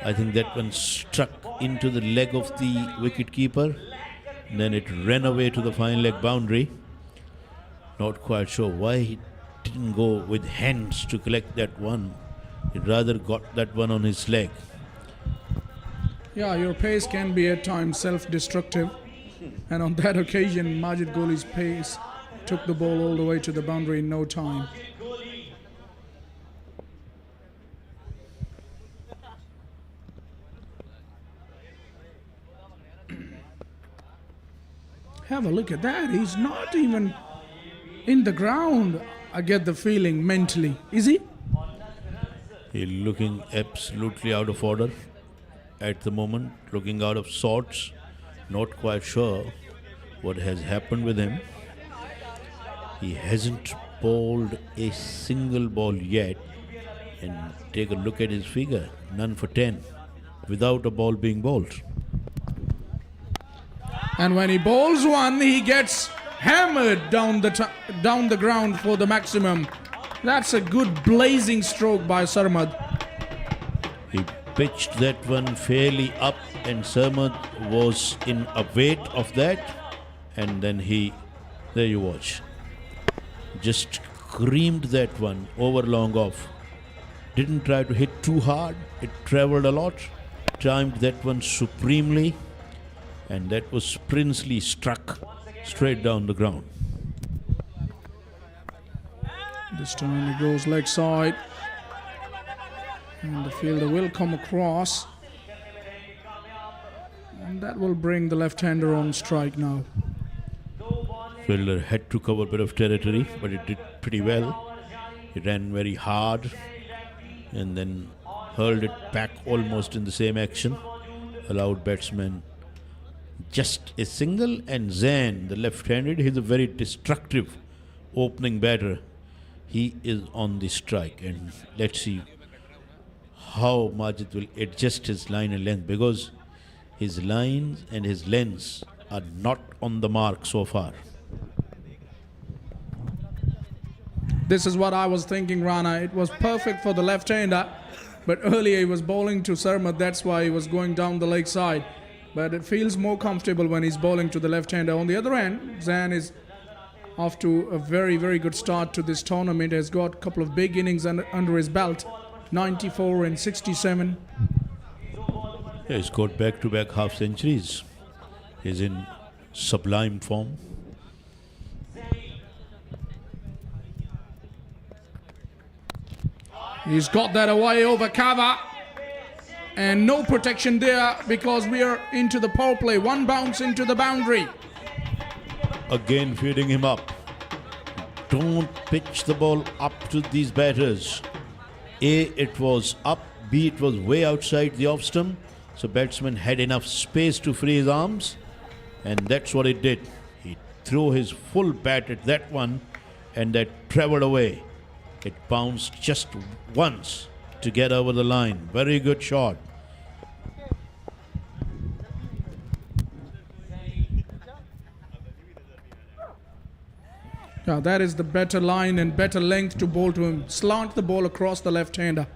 I think that one struck into the leg of the wicketkeeper. Then it ran away to the fine leg boundary. Not quite sure why he didn't go with hands to collect that one. He rather got that one on his leg. Yeah, your pace can be at times self-destructive. And on that occasion, Majid Goli's pace took the ball all the way to the boundary in no time. Have a look at that. He's not even in the ground, I get the feeling mentally. Is he? He's looking absolutely out of order at the moment, looking out of sorts. Not quite sure what has happened with him. He hasn't bowled a single ball yet. And take a look at his figure, none for 10, without a ball being bowled. And when he bowls one, he gets hammered down the ground for the maximum. That's a good blazing stroke by Sarmad. He pitched that one fairly up, and Sarmad was in a weight of that. And then there you watch, just creamed that one over long off. Didn't try to hit too hard. It traveled a lot. Timed that one supremely. And that was princely struck straight down the ground. This time he goes leg side. And the fielder will come across. And that will bring the left-hander on strike now. Fielder had to cover a bit of territory, but it did pretty well. He ran very hard and then hurled it back almost in the same action. Allowed batsman just a single, and Zain, the left-handed, he's a very destructive opening batter. He is on the strike, and let's see how Majid will adjust his line and length, because his lines and his lengths are not on the mark so far. This is what I was thinking, Rana. It was perfect for the left-hander, but earlier he was bowling to Sarmat. That's why he was going down the leg side. But it feels more comfortable when he's bowling to the left-hander. On the other hand, Zain is off to a very, very good start to this tournament. Has got a couple of big innings under his belt, 94 and 67. Yeah, he's got back-to-back half centuries. He's in sublime form. He's got that away over cover. And no protection there because we are into the power play. One bounce into the boundary. Again feeding him up. Don't pitch the ball up to these batters. A, it was up. B, it was way outside the off stump. So batsman had enough space to free his arms. And that's what it did. He threw his full bat at that one, and that travelled away. It bounced just once to get over the line. Very good shot. Yeah, that is the better line and better length to bowl to him. Slant the ball across the left-hander.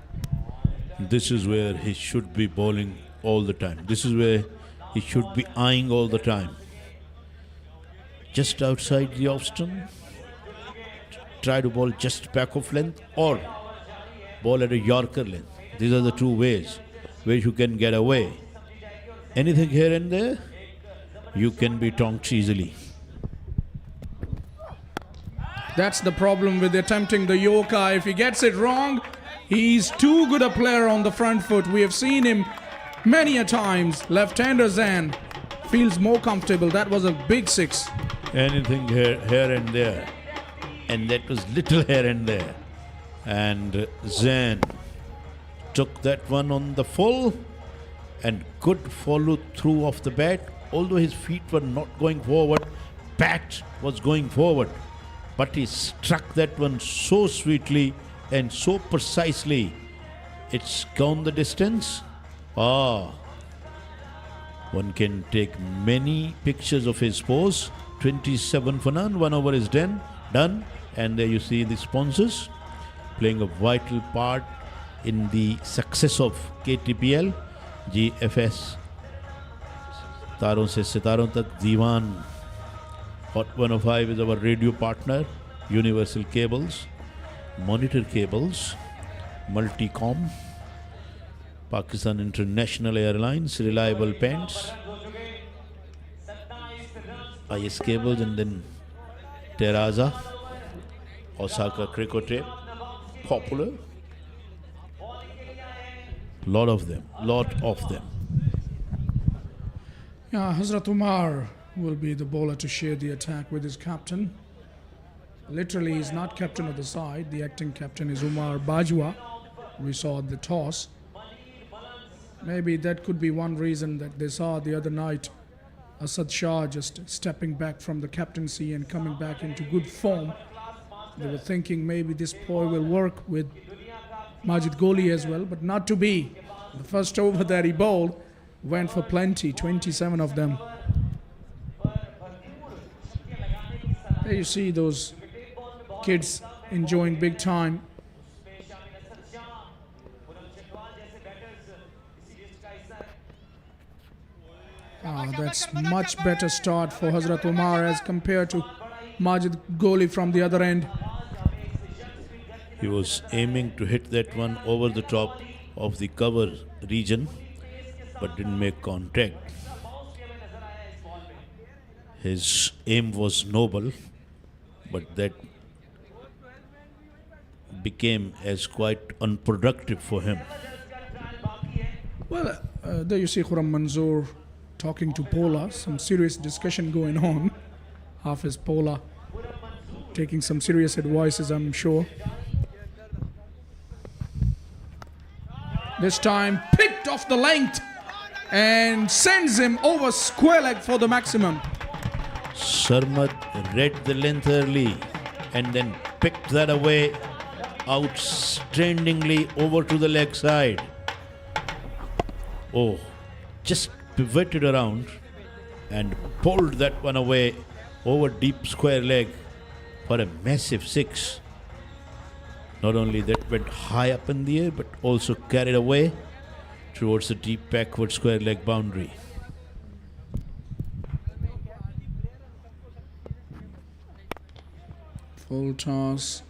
This is where he should be bowling all the time. This is where he should be eyeing all the time. Just outside the off stump. Try to bowl just back of length or ball at a Yorker length. These are the two ways where you can get away. Anything here and there, you can be tonked easily. That's the problem with attempting the Yorker. If he gets it wrong, he's too good a player on the front foot. We have seen him many a times. Left-hander Zain feels more comfortable. That was a big six. Anything here and there. And that was little here and there. And Zain took that one on the full and good follow through of the bat. Although his feet were not going forward, bat was going forward. But he struck that one so sweetly and so precisely. It's gone the distance. One can take many pictures of his pose. 27 for none, 1 over is done. And there you see the sponsors playing a vital part in the success of KTPL. GFS, Taron se Sitaron tak, Diwan. Hot 105 is our radio partner. Universal Cables, Monitor Cables, Multicom, Pakistan International Airlines, Reliable Pens, IS Cables, and then Terraza, Osaka Cricket, Popular. Lot of them. Yeah, Hazrat Umar will be the bowler to share the attack with his captain. Literally, he's not captain of the side. The acting captain is Umar Bajwa. We saw the toss. Maybe that could be one reason that they saw the other night Asad Shah just stepping back from the captaincy and coming back into good form. They were thinking maybe this boy will work with Majid Goli as well, but not to be. The first over that he bowled went for plenty, 27 of them. There you see those kids enjoying big time. That's much better start for Hazrat Umar as compared to Majid Goli from the other end. He was aiming to hit that one over the top of the cover region, but didn't make contact. His aim was noble, but that became as quite unproductive for him. Well, there you see Khurram Manzoor talking to Pola, some serious discussion going on. Hafiz Pola taking some serious advices, I'm sure. This time picked off the length and sends him over square leg for the maximum. Sarmat read the length early and then picked that away outstandingly over to the leg side. Oh, just pivoted around and pulled that one away over deep square leg for a massive 6. Not only that went high up in the air, but also carried away towards the deep backward square leg boundary. Full toss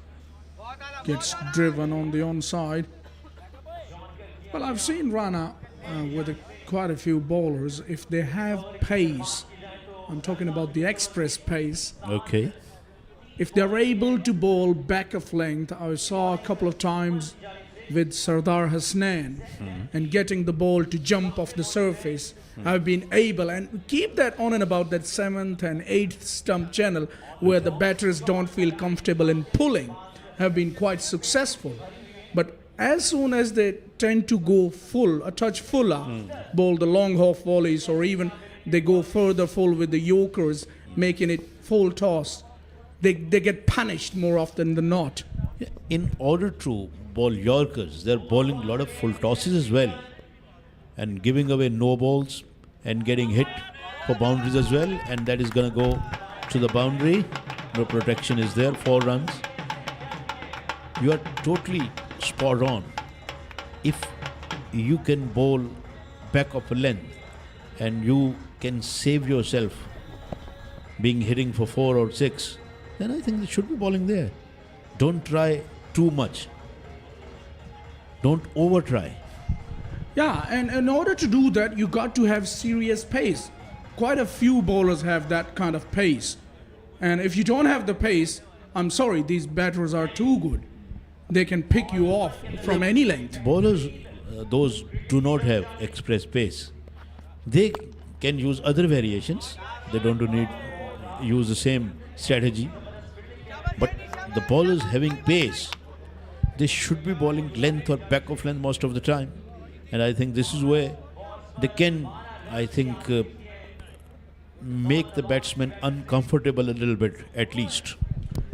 gets driven on the onside. Well, I've seen Rana with quite a few bowlers. If they have pace, I'm talking about the express pace. Okay. If they're able to bowl back of length, I saw a couple of times with Sardar Hasnan and getting the ball to jump off the surface. I've been able and keep that on and about that 7th and 8th stump channel where the batters don't feel comfortable in pulling, have been quite successful. But as soon as they tend to go full, a touch fuller, bowl the long half volleys, or even they go further full with the Yorkers, making it full toss, they get punished more often than not. In order to bowl Yorkers, they're bowling a lot of full tosses as well and giving away no balls and getting hit for boundaries as well, and that is going to go to the boundary. No protection is there, 4 runs. You are totally spot on. If you can bowl back of a length and you can save yourself being hitting for 4 or 6, then I think they should be bowling there. Don't try too much. Don't over try. Yeah, and in order to do that, you got to have serious pace. Quite a few bowlers have that kind of pace. And if you don't have the pace, I'm sorry, these batters are too good. They can pick you off from any length. Bowlers, those do not have express pace. They can use other variations. They don't need use the same strategy. But the bowlers having pace, they should be bowling length or back of length most of the time. And I think this is where they can, I think, make the batsman uncomfortable a little bit at least.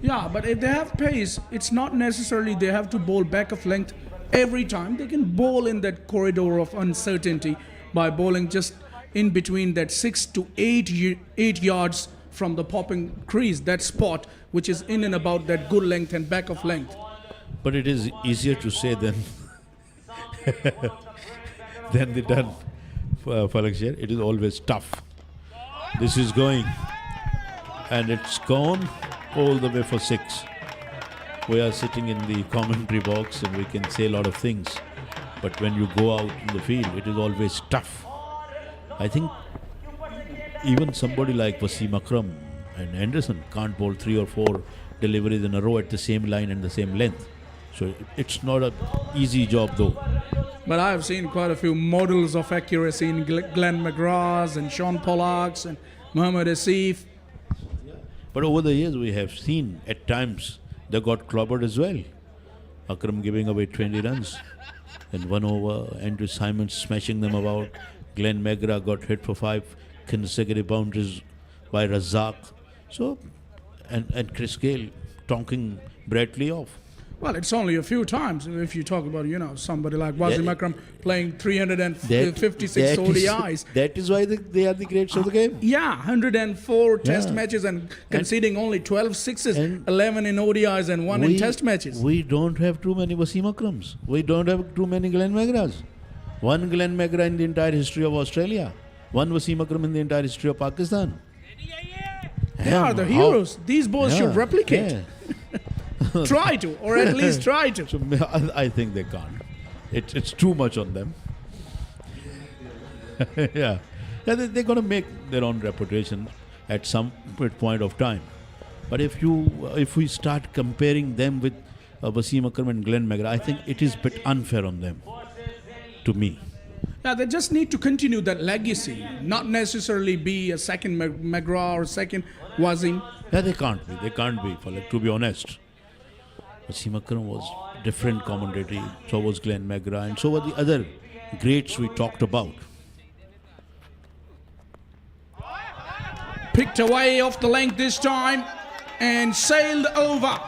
Yeah, but if they have pace, it's not necessarily they have to bowl back of length every time. They can bowl in that corridor of uncertainty by bowling just in between that 6 to 8 yards from the popping crease, that spot which is in and about that good length and back of length. But it is easier to say than than the done, Falakshir. It is always tough. This is going, and it's gone all the way for 6. We are sitting in the commentary box and we can say a lot of things, but when you go out in the field, it is always tough. I think even somebody like Wasim Akram and Anderson can't bowl 3 or 4 deliveries in a row at the same line and the same length. So it's not an easy job though. But I have seen quite a few models of accuracy in Glenn McGrath's and Sean Pollack's and Muhammad Asif. But over the years we have seen at times they got clobbered as well. Akram giving away 20 runs and 1 over, Andrew Simon smashing them about. Glenn McGrath got hit for 5 consecutive boundaries by Razak. So, and Chris Gale tonking Bradley off. Well, it's only a few times. If you talk about, somebody like Wasim Akram playing 356 ODIs. That is why they are the greats of the game. Yeah, 104 test matches and conceding only 12 sixes, 11 in ODIs and 1 in test matches. We don't have too many Wasim Akrams. We don't have too many Glenn McGraths. 1 Glenn McGrath in the entire history of Australia. 1 Wasim Akram in the entire history of Pakistan. They are the heroes. These boys should replicate. Try to, or at least try to. So I think they can't. It's too much on them. Yeah, they're going to make their own reputation at some point of time. But if we start comparing them with Wasim Akram and Glenn McGrath, I think it is a bit unfair on them, to me. Yeah, they just need to continue that legacy, not necessarily be a second McGrath or second Wasim. Yeah, they can't be. They can't be, to be honest. Wasim Akram was different commentator, so was Glenn McGrath, and so were the other greats we talked about. Picked away off the length this time and sailed over.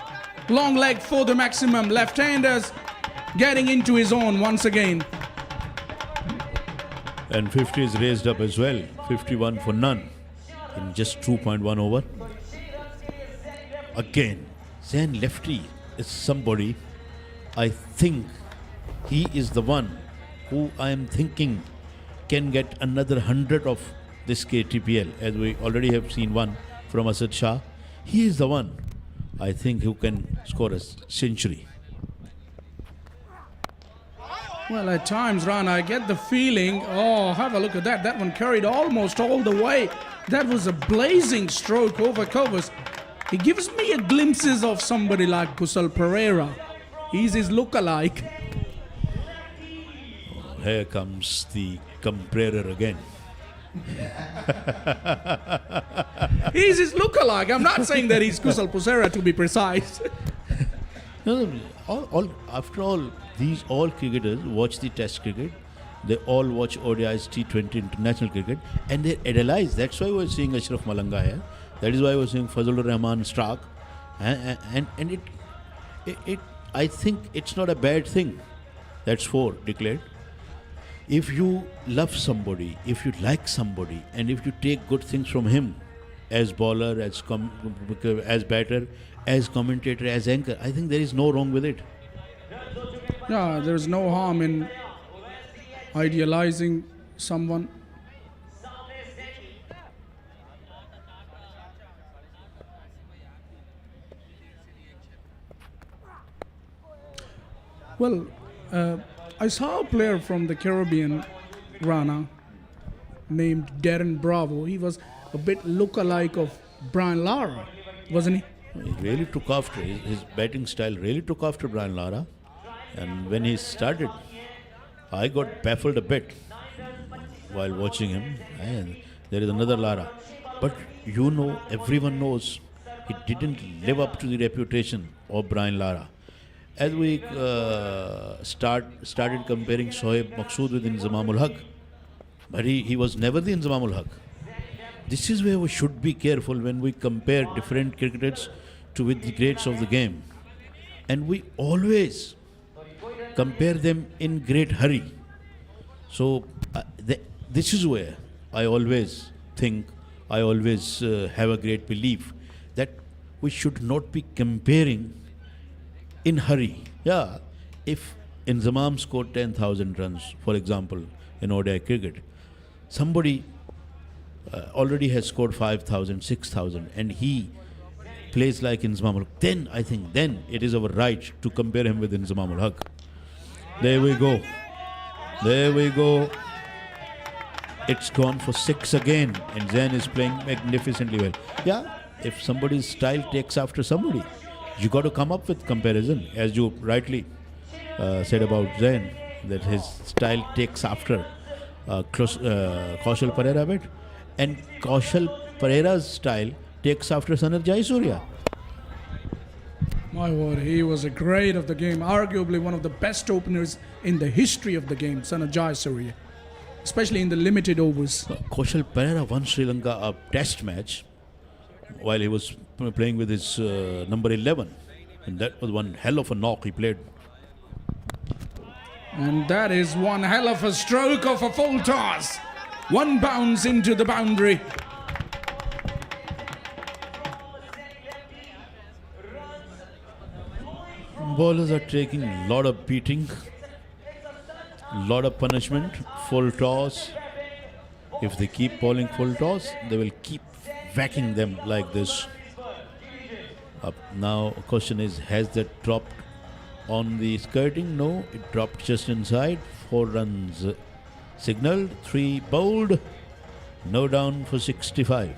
Long leg for the maximum. Left-handers getting into his own once again. And 50 is raised up as well. 51 for none in just 2.1 over. Again, Zain Lefty is somebody. I think he is the one who I am thinking can get another 100 of this KTPL, as we already have seen one from Asad Shah. He is the one, I think, who can score a century. Well, at times, Ran, I get the feeling, have a look at that. That one carried almost all the way. That was a blazing stroke over covers. He gives me a glimpses of somebody like Kusal Pereira. He's his look-alike. Here comes the comparer again. He's his look-alike. I'm not saying that he's Kusal Pereira, to be precise. No, after all, these all cricketers watch the Test cricket. They all watch ODI's T20 international cricket, and they idolize. That's why we're seeing Ashraf Malanga here. That is why we're seeing Fazlur Rahman Stark, and it. I think it's not a bad thing. That's 4 declared. If you love somebody, if you like somebody, and if you take good things from him, as bowler, as batter, as commentator, as anchor, I think there is no wrong with it. Yeah, there's no harm in idealizing someone. Well, I saw a player from the Caribbean, Rana, named Darren Bravo. He was a bit look-alike of Brian Lara, wasn't he? He really took after, his batting style really took after Brian Lara. And when he started, I got baffled a bit while watching him. And there is another Lara. But everyone knows he didn't live up to the reputation of Brian Lara. As we started comparing Shoaib Maqsood with Inzamam ul Haq, but he was never the Inzamam ul Haq. This is where we should be careful when we compare different cricketers with the greats of the game. And we always compare them in great hurry. So this is where I always think, I always have a great belief that we should not be comparing in hurry. Yeah, if Inzamam scored 10,000 runs, for example, in ODI cricket, somebody already has scored 5,000, 6,000, and he plays like Inzamam ul Haq, then I think it is our right to compare him with Inzamam ul Haq. There we go. It's gone for 6 again, and Zain is playing magnificently well. Yeah, if somebody's style takes after somebody, you got to come up with comparison, as you rightly said about Zain, that his style takes after Kaushal Pereira a bit, and Kaushal Pereira's style takes after Sanar Jayasuriya. My word, he was a great of the game, arguably one of the best openers in the history of the game, Sanar Jayasuriya, especially in the limited overs. Kaushal Pereira won Sri Lanka a test match while he was playing with his number 11, and that was one hell of a knock he played. And that is one hell of a stroke of a full toss. One bounce into the boundary. Bowlers are taking a lot of beating, a lot of punishment, full toss. If they keep bowling full toss, they will keep whacking them like this. Now, question is, has that dropped on the skirting? No, it dropped just inside. 4 runs signaled, 3 bowled, no down for 65.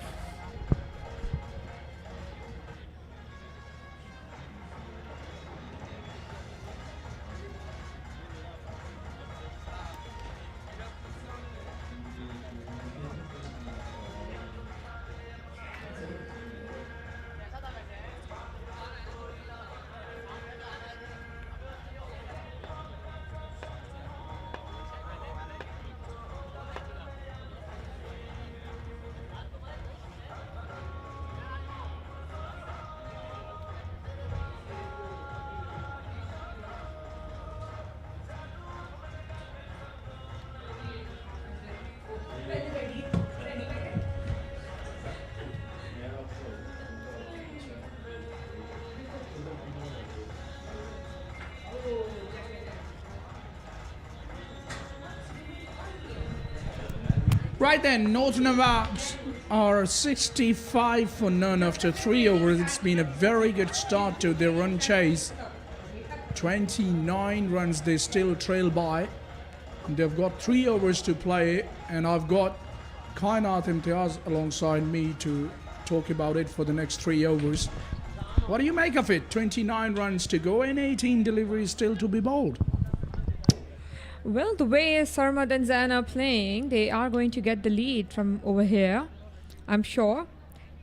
Right then, North Nawabs are 65 for none after 3 overs. It's been a very good start to their run chase. 29 runs they still trail by. They've got 3 overs to play, and I've got Kainat Imtiaz alongside me to talk about it for the next 3 overs. What do you make of it? 29 runs to go and 18 deliveries still to be bowled. Well, the way Sarmad and Zain are playing, they are going to get the lead from over here, I'm sure.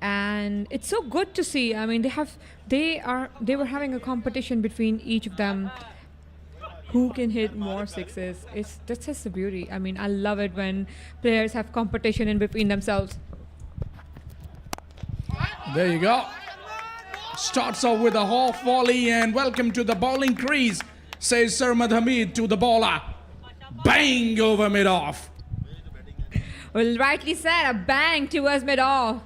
And it's so good to see. I mean, they were having a competition between each of them. Who can hit more sixes? That's just the beauty. I mean, I love it when players have competition in between themselves. There you go. Starts off with a half volley, and welcome to the bowling crease, says Sarmad Hamid to the bowler. Bang over mid-off. Well, rightly said, a bang towards mid-off.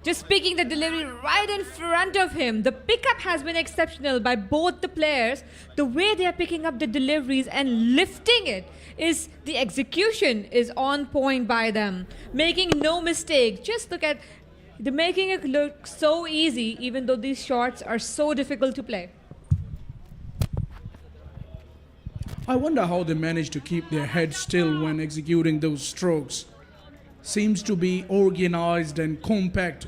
Just picking the delivery right in front of him. The pickup has been exceptional by both the players. The way they are picking up the deliveries and lifting it is, the execution is on point by them. Making no mistake. Just look at, they're making it look so easy, even though these shots are so difficult to play. I wonder how they manage to keep their head still when executing those strokes. Seems to be organized and compact.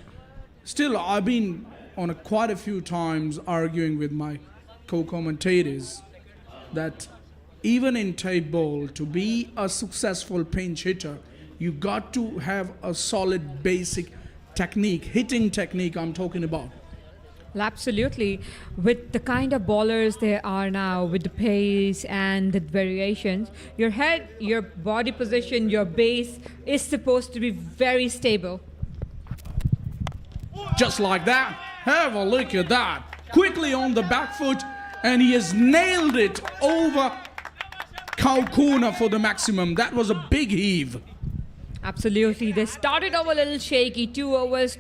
Still, I've been on quite a few times arguing with my co-commentators that even in tight ball, to be a successful pinch hitter, you got to have a solid basic technique, hitting technique I'm talking about. Well, absolutely. With the kind of bowlers there are now, with the pace and the variations, your head, your body position, your base is supposed to be very stable. Just like that. Have a look at that. Quickly on the back foot, and he has nailed it over cow corner for the maximum. That was a big heave. Absolutely. They started off a little shaky, 2 overs,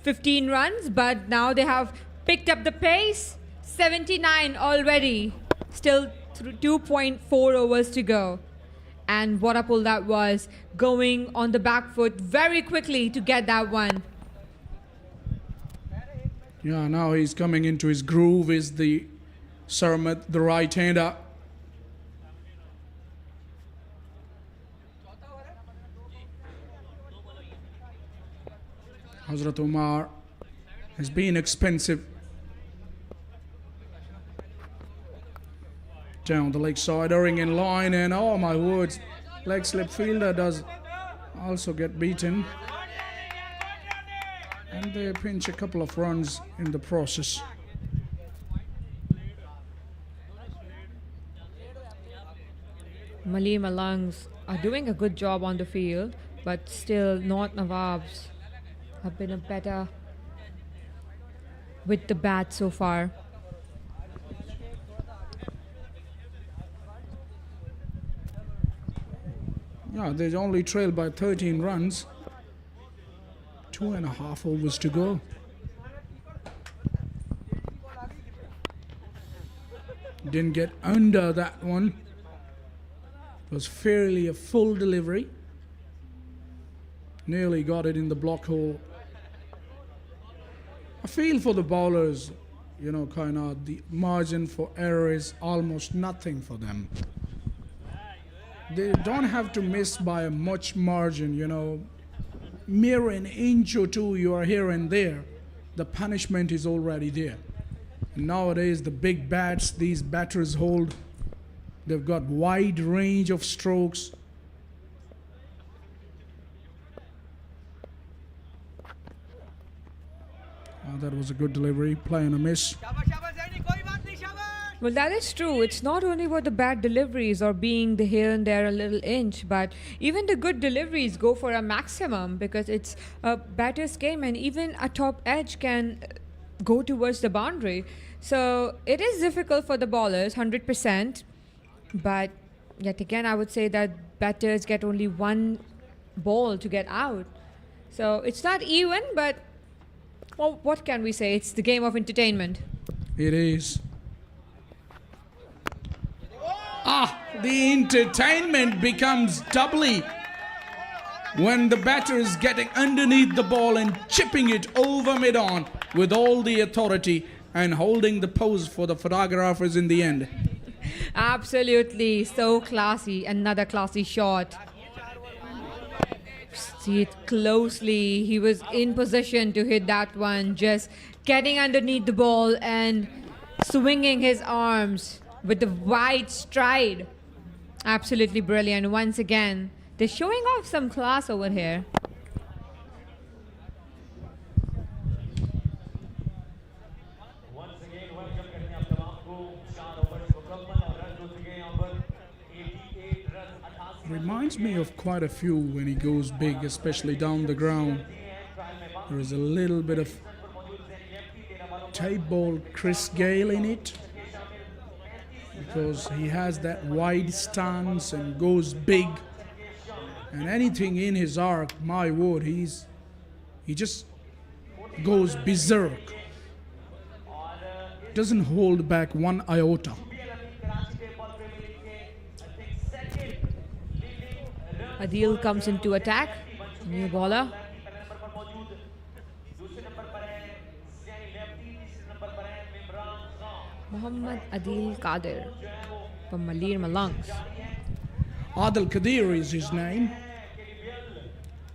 15 runs, but now they have picked up the pace. 79 already. Still 2.4 overs to go. And what a pull that was, going on the back foot very quickly to get that one. Yeah, now he's coming into his groove, is the Sarmad, the right-hander. Hazrat Umar has been expensive. Down the leg side, Erring in line, and oh my words, leg slip fielder does also get beaten. And they pinch a couple of runs in the process. Malir Malangs are doing a good job on the field, but still not Nawabs have been a better with the bat so far. Yeah, they only trailed by 13 runs. 2.5 overs to go. Didn't get under that one. It was fairly a full delivery. Nearly got it in the block hole. I feel for the bowlers, kind of the margin for error is almost nothing for them. They don't have to miss by a much margin, mere an inch or two you are here and there. The punishment is already there. And nowadays, the big bats these batters hold, they've got wide range of strokes. That was a good delivery, play and a miss. Well, that is true. It's not only about the bad deliveries or being the here and there a little inch, but even the good deliveries go for a maximum because it's a batter's game, and even a top edge can go towards the boundary. So it is difficult for the bowlers, 100%. But yet again, I would say that batters get only one ball to get out. So it's not even, but well, what can we say? It's the game of entertainment. It is. The entertainment becomes doubly when the batter is getting underneath the ball and chipping it over mid-on with all the authority and holding the pose for the photographers in the end. Absolutely, so classy. Another classy shot. See it closely. He was in position to hit that one, just getting underneath the ball and swinging his arms with the wide stride. Absolutely brilliant. Once again, they're showing off some class over here. Reminds me of quite a few when he goes big, especially down the ground. There is a little bit of type ball Chris Gale in it, because he has that wide stance and goes big, and anything in his arc, my word, he just goes berserk, doesn't hold back one iota. Adil comes into attack, new bowler. Muhammad Adil Kadir from Malir Malangs. Adil Kadir is his name,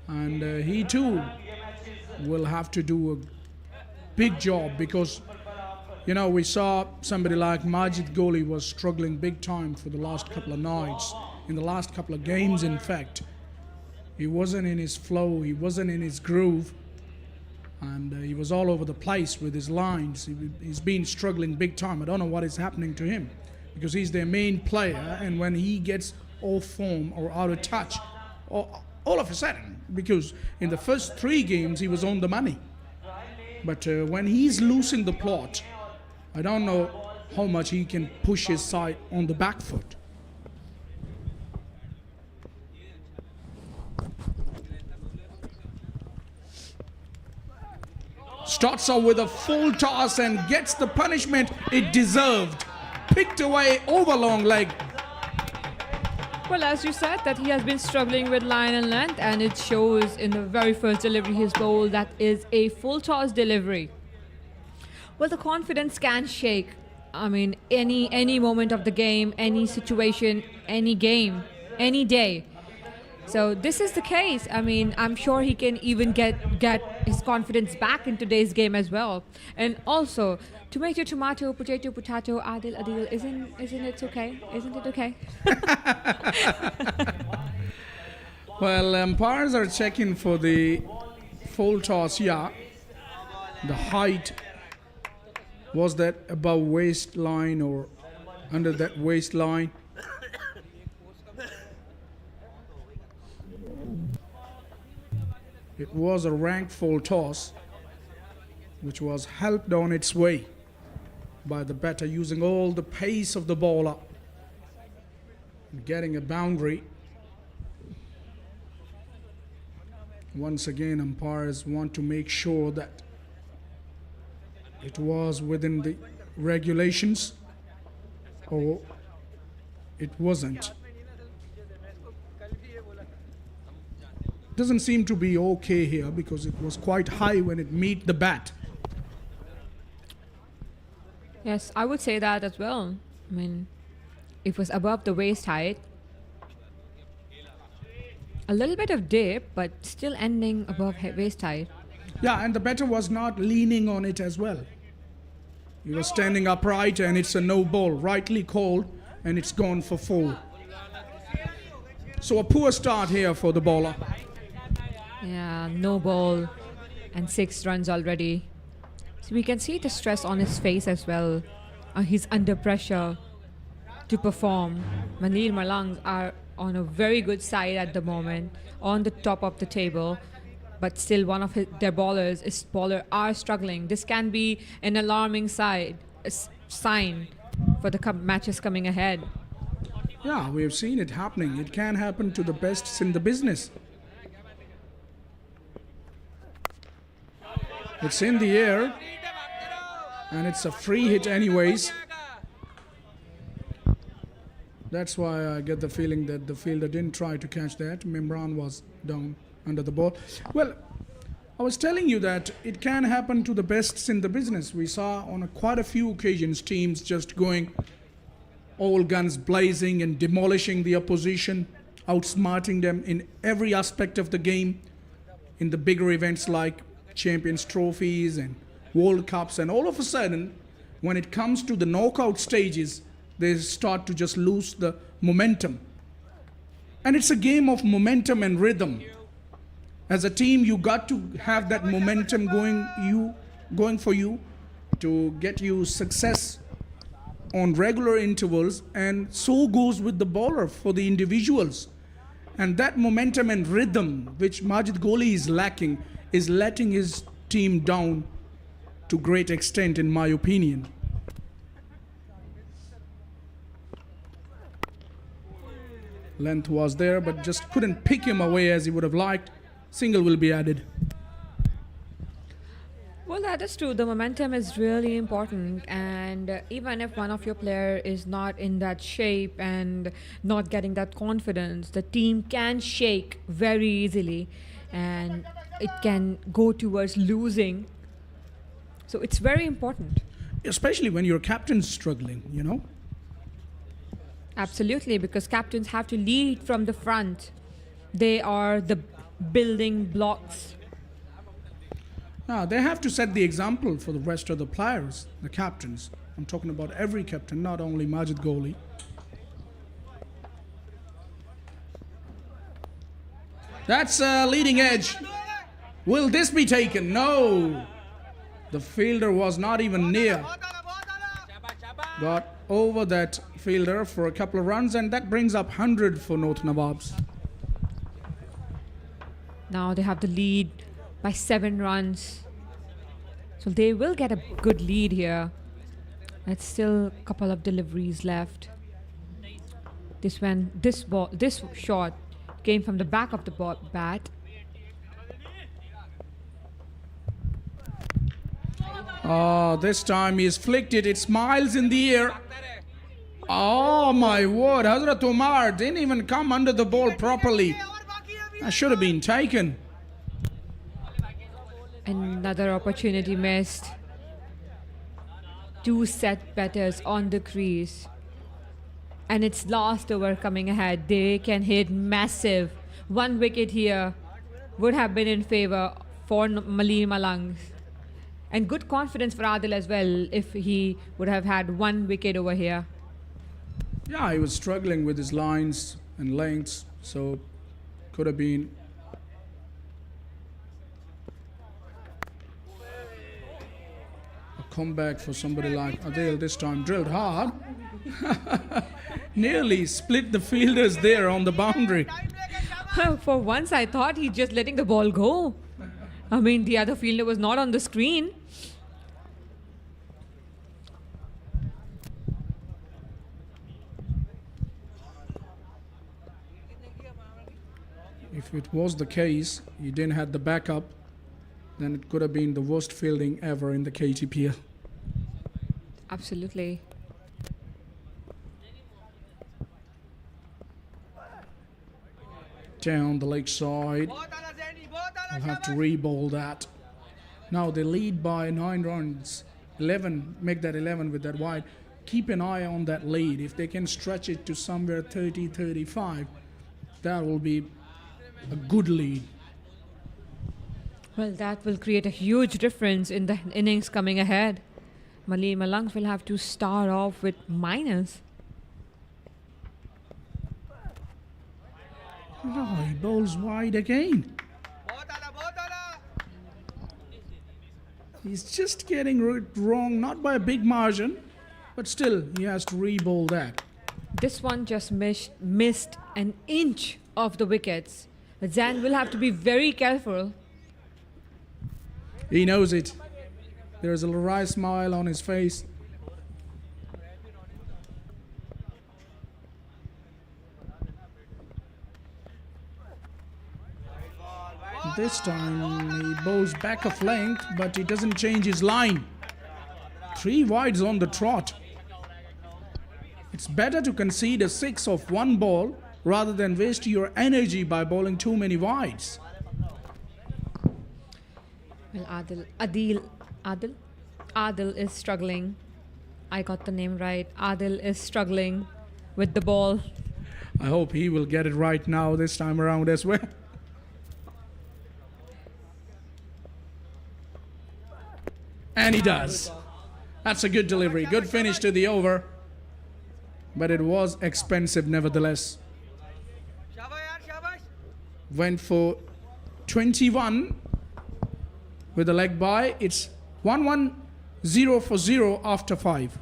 and he too will have to do a big job because, we saw somebody like Majid Gholi was struggling big time for the last couple of nights, in the last couple of games in fact. He wasn't in his flow, he wasn't in his groove, and he was all over the place with his lines. He's been struggling big time. I don't know what is happening to him because he's their main player, and when he gets off form or out of touch, all of a sudden, because in the first 3 games he was on the money, but when he's losing the plot, I don't know how much he can push his side on the back foot. Starts out with a full toss and gets the punishment it deserved. Picked away over long leg. Well, as you said, that he has been struggling with line and length, and it shows in the very first delivery he's bowled. That is a full toss delivery. Well, the confidence can shake. I mean, any moment of the game, any situation, any game, any day. So this is the case. I mean, I'm sure he can even get his confidence back in today's game as well. And also, tomato, tomato, potato, potato, Adil, isn't it okay? Isn't it okay? Well, umpires are checking for the full toss. Yeah, the height, was that above waistline or under that waistline? It was a rank full toss, which was helped on its way by the batter using all the pace of the bowler and getting a boundary. Once again, umpires want to make sure that it was within the regulations or it wasn't. Doesn't seem to be okay here because it was quite high when it meet the bat. Yes, I would say that as well. I mean, it was above the waist height. A little bit of dip, but still ending above waist height. Yeah, and the batter was not leaning on it as well. He was standing upright, and it's a no ball, rightly called, and it's gone for 4. So a poor start here for the bowler. Yeah, no ball and 6 runs already. So we can see the stress on his face as well. He's under pressure to perform. Malir Malangs are on a very good side at the moment, on the top of the table. But still one of their bowlers are struggling. This can be an alarming sign for the matches coming ahead. Yeah, we have seen it happening. It can happen to the best in the business. It's in the air, and it's a free hit anyways. That's why I get the feeling that the fielder didn't try to catch that. Mimran was down under the ball. Well, I was telling you that it can happen to the best in the business. We saw on quite a few occasions teams just going all guns blazing and demolishing the opposition, outsmarting them in every aspect of the game, in the bigger events like Champions Trophies and World Cups. And all of a sudden, when it comes to the knockout stages, they start to just lose the momentum. And it's a game of momentum and rhythm. As a team, you got to have that momentum going for you to get you success on regular intervals, and so goes with the bowler for the individuals. And that momentum and rhythm, which Majid Gholi is lacking, is letting his team down to great extent, in my opinion. Length was there, but just couldn't pick him away as he would have liked. Single will be added. Well, that is true. The momentum is really important, and even if one of your player is not in that shape and not getting that confidence, the team can shake very easily, and it can go towards losing. So it's very important. Especially when your captain's struggling, you know. Absolutely, because captains have to lead from the front. They are the building blocks. Now, they have to set the example for the rest of the players, the captains. I'm talking about every captain, not only Majid Gholi. That's a leading edge. Will this be taken? No. The fielder was not even near. Got over that fielder for a couple of runs, and that brings up 100 for North Nawabs. Now they have the lead by 7 runs. So they will get a good lead here. It's still a couple of deliveries left. This shot came from the back of the bat. Oh, this time he's flicked it. It smiles in the air. Oh my word, Hazrat Umar didn't even come under the ball properly. That should have been taken. Another opportunity missed. 2 set batters on the crease. And it's last over coming ahead. They can hit massive. 1 wicket here would have been in favor for Malir Malangs. And good confidence for Adil as well if he would have had 1 wicket over here. Yeah, he was struggling with his lines and lengths, so could have been. A comeback for somebody like Adil this time. Drilled hard. Nearly split the fielders there on the boundary. For once I thought he's just letting the ball go. I mean, the other fielder was not on the screen. If it was the case, he didn't have the backup, then it could have been the worst fielding ever in the KTPL. Absolutely. Down the leg side. I'll have to re-bowl that. Now they lead by 9 runs 11, make that 11 with that wide. Keep an eye on that lead. If they can stretch it to somewhere 30, 35, that will be a good lead. Well, that will create a huge difference in the innings coming ahead. Malir Malangs will have to start off with minus. No, he bowls wide again. He's just getting it wrong, not by a big margin, but still he has to re-bowl that. This one just missed an inch of the wickets. Zan will have to be very careful. He knows it. There's a wry smile on his face. This time he bowls back of length, but he doesn't change his line. 3 wides on the trot. It's better to concede a 6 of 1 ball rather than waste your energy by bowling too many wides. Well, Adil is struggling. I got the name right. Adil is struggling with the ball. I hope he will get it right now this time around as well. And he does. That's a good delivery. Good finish to the over. But it was expensive nevertheless. Went for 21 with a leg bye. It's 1-1-0 for 0 after 5.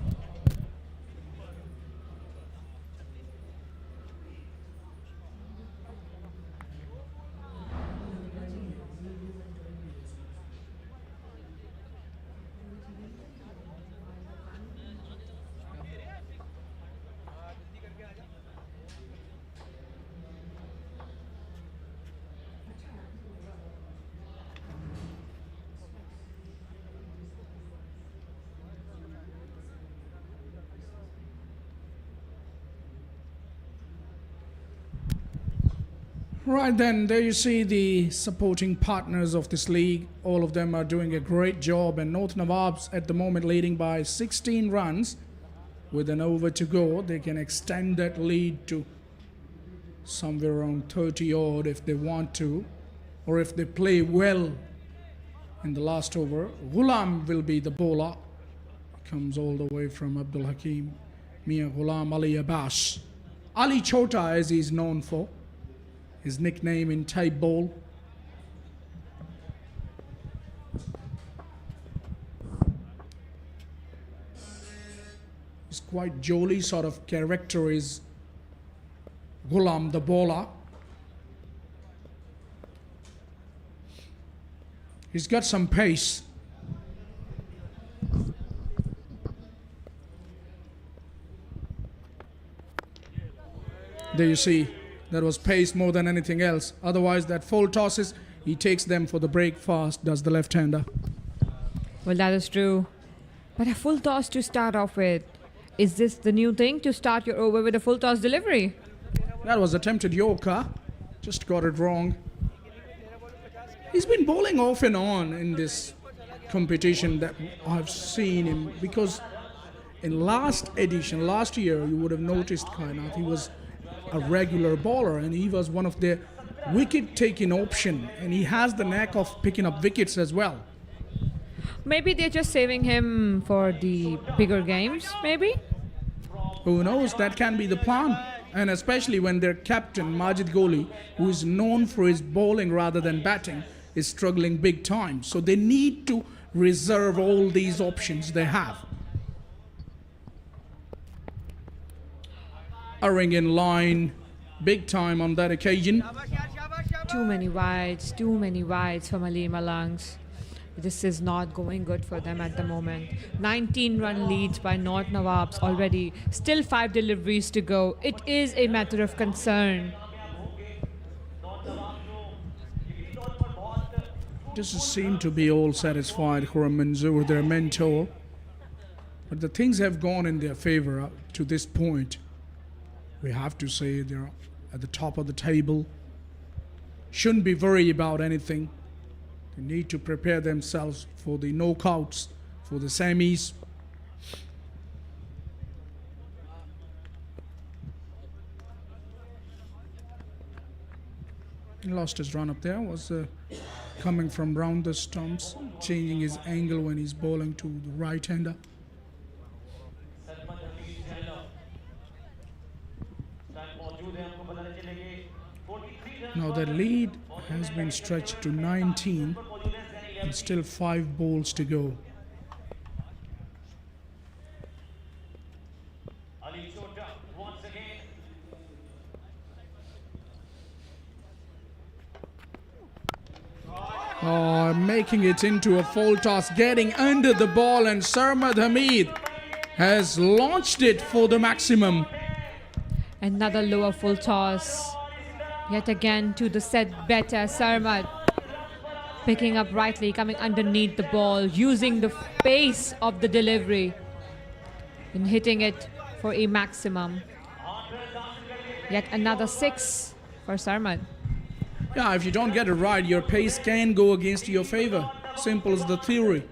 Right then, there you see the supporting partners of this league. All of them are doing a great job, and North Nawabs at the moment leading by 16 runs. With an over to go, they can extend that lead to somewhere around 30 odd if they want to, or if they play well in the last over. Ghulam will be the bowler. Comes all the way from Abdul Hakim. Mia Ghulam Ali Abbas. Ali Chota, as he's known for. His nickname in type bowl. He's quite jolly sort of character is Ghulam the bowler. He's got some pace. There you see. That was pace more than anything else. Otherwise, that full tosses, he takes them for the break fast, does the left-hander. Well, that is true. But a full toss to start off with. Is this the new thing, to start your over with a full toss delivery? That was attempted Yorker. Just got it wrong. He's been bowling off and on in this competition that I've seen him. Because in last edition, last year, you would have noticed Kainat, he was a regular bowler, and he was one of the wicket-taking option, and he has the knack of picking up wickets as well. Maybe they're just saving him for the bigger games, maybe? Who knows? That can be the plan. And especially when their captain, Majid Gholi, who is known for his bowling rather than batting, is struggling big time. So they need to reserve all these options they have. Erring in line, big time on that occasion. Too many wides for Malir Malangs. This is not going good for them at the moment. 19-run leads by North Nawabs already. Still 5 deliveries to go. It is a matter of concern. Doesn't seem to be all satisfied, Khurram Manzoor, their mentor. But the things have gone in their favor up to this point. We have to say they're at the top of the table. Shouldn't be worried about anything. They need to prepare themselves for the knockouts for the semis. He lost his run up there, was coming from round the stumps, changing his angle when he's bowling to the right-hander. Now the lead has been stretched to 19 and still 5 balls to go. Oh, making it into a full toss, getting under the ball, and Sarmad Hamid has launched it for the maximum. Another lower full toss. Yet again to the set better Sarmad. Picking up rightly, coming underneath the ball, using the pace of the delivery and hitting it for a maximum. Yet another 6 for Sarmad. Yeah, if you don't get it right, your pace can go against your favor. Simple as the theory.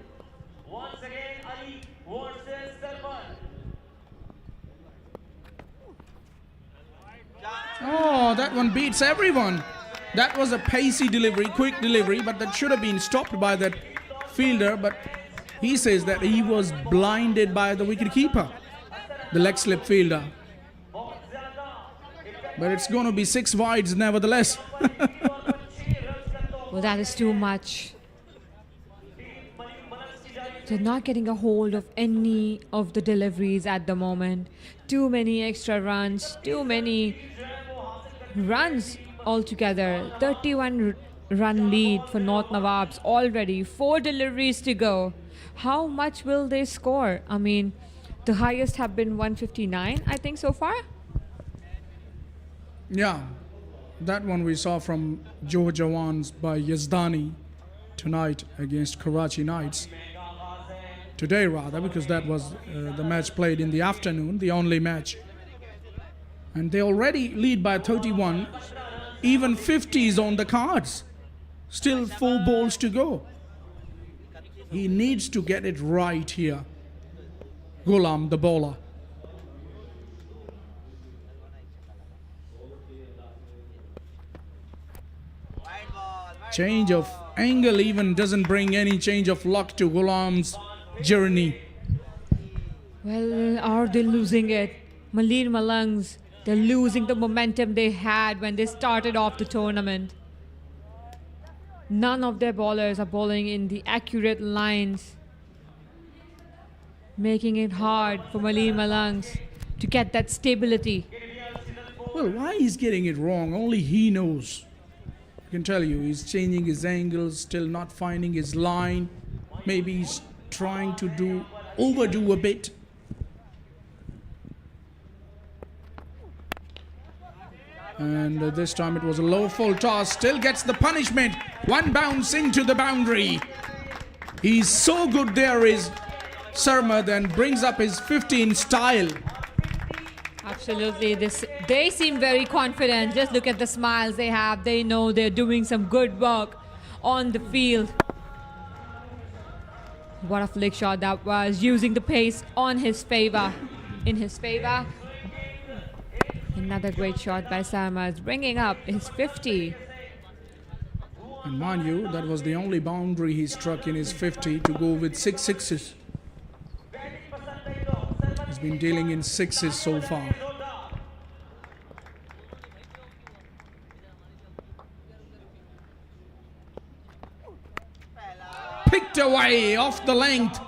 Oh, that one beats everyone. That was a pacey delivery, quick delivery, but that should have been stopped by that fielder. But he says that he was blinded by the wicketkeeper, the leg slip fielder. But it's going to be 6 wides nevertheless. Well, that is too much. They're not getting a hold of any of the deliveries at the moment. Too many extra runs, too many runs altogether. 31 run lead for North Nawabs already. 4 deliveries to go. How much will they score? I mean, the highest have been 159, I think, so far. Yeah, that one we saw from Joe Jawans by Yazdani tonight against Karachi Knights. Today rather, because that was the match played in the afternoon, the only match. And they already lead by 31. Even 50 is on the cards. Still 4 balls to go. He needs to get it right here. Ghulam, the bowler. Change of angle even doesn't bring any change of luck to Ghulam's journey. Well, are they losing it? Malir Malangs, they're losing the momentum they had when they started off the tournament. None of their bowlers are bowling in the accurate lines, making it hard for Malir Malangs to get that stability. Well, why he's getting it wrong, only he knows. I can tell you, he's changing his angles, still not finding his line. Maybe he's trying to overdo a bit. And this time it was a low full toss, still gets the punishment. 1 bounce into the boundary. He's so good there is Sarmad, and brings up his 15 style. Absolutely. They seem very confident. Just look at the smiles they have. They know they're doing some good work on the field. What a flick shot that was, using the pace on his favor. In his favor. Another great shot by Sarmad, bringing up his 50. And mind you, that was the only boundary he struck in his 50 to go with 6 sixes. He's been dealing in 6s so far. Picked away off the length.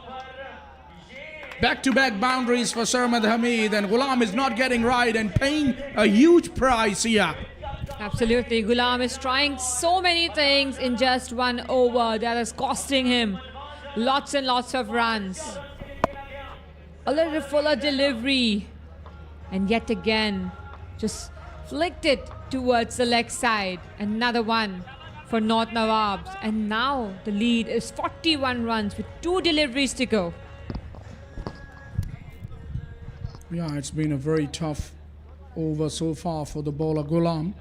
Back-to-back boundaries for Sarmad Hamid, and Ghulam is not getting right and paying a huge price here. Absolutely. Ghulam is trying so many things in just 1 over that is costing him lots and lots of runs. A little fuller delivery, and yet again just flicked it towards the leg side. Another one for North Nawabs, and now the lead is 41 runs with 2 deliveries to go. Yeah, it's been a very tough over so far for the bowler Ghulam.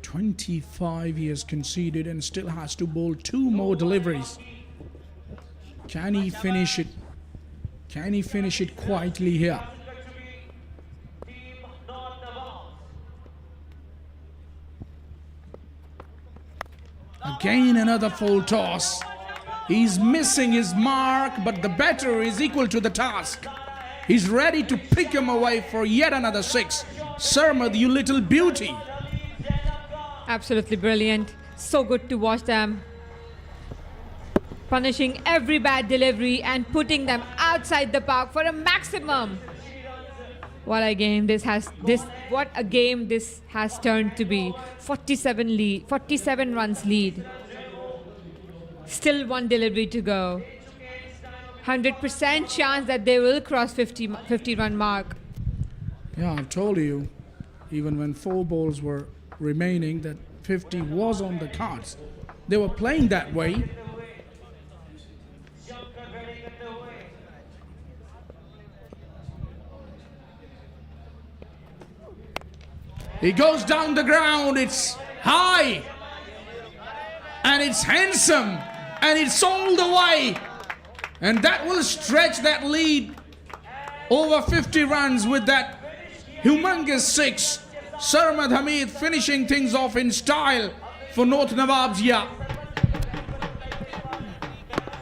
25 he has conceded and still has to bowl 2 more deliveries. Can he finish it? Can he finish it quietly here? Again another full toss. He's missing his mark, but the batter is equal to the task. He's ready to pick him away for yet another 6. Sarmad, you little beauty. Absolutely brilliant. So good to watch them. Punishing every bad delivery and putting them outside the park for a maximum. What a game this has turned to be. 47 runs lead. Still one delivery to go. 100% chance that they will cross 50 run mark. Yeah, I told you, even when 4 balls were remaining, that 50 was on the cards. They were playing that way. He goes down the ground, it's high, and it's handsome, and it's all the way. And that will stretch that lead over 50 runs with that humongous 6. Sarmad Hamid finishing things off in style for North Nawabs. Yeah.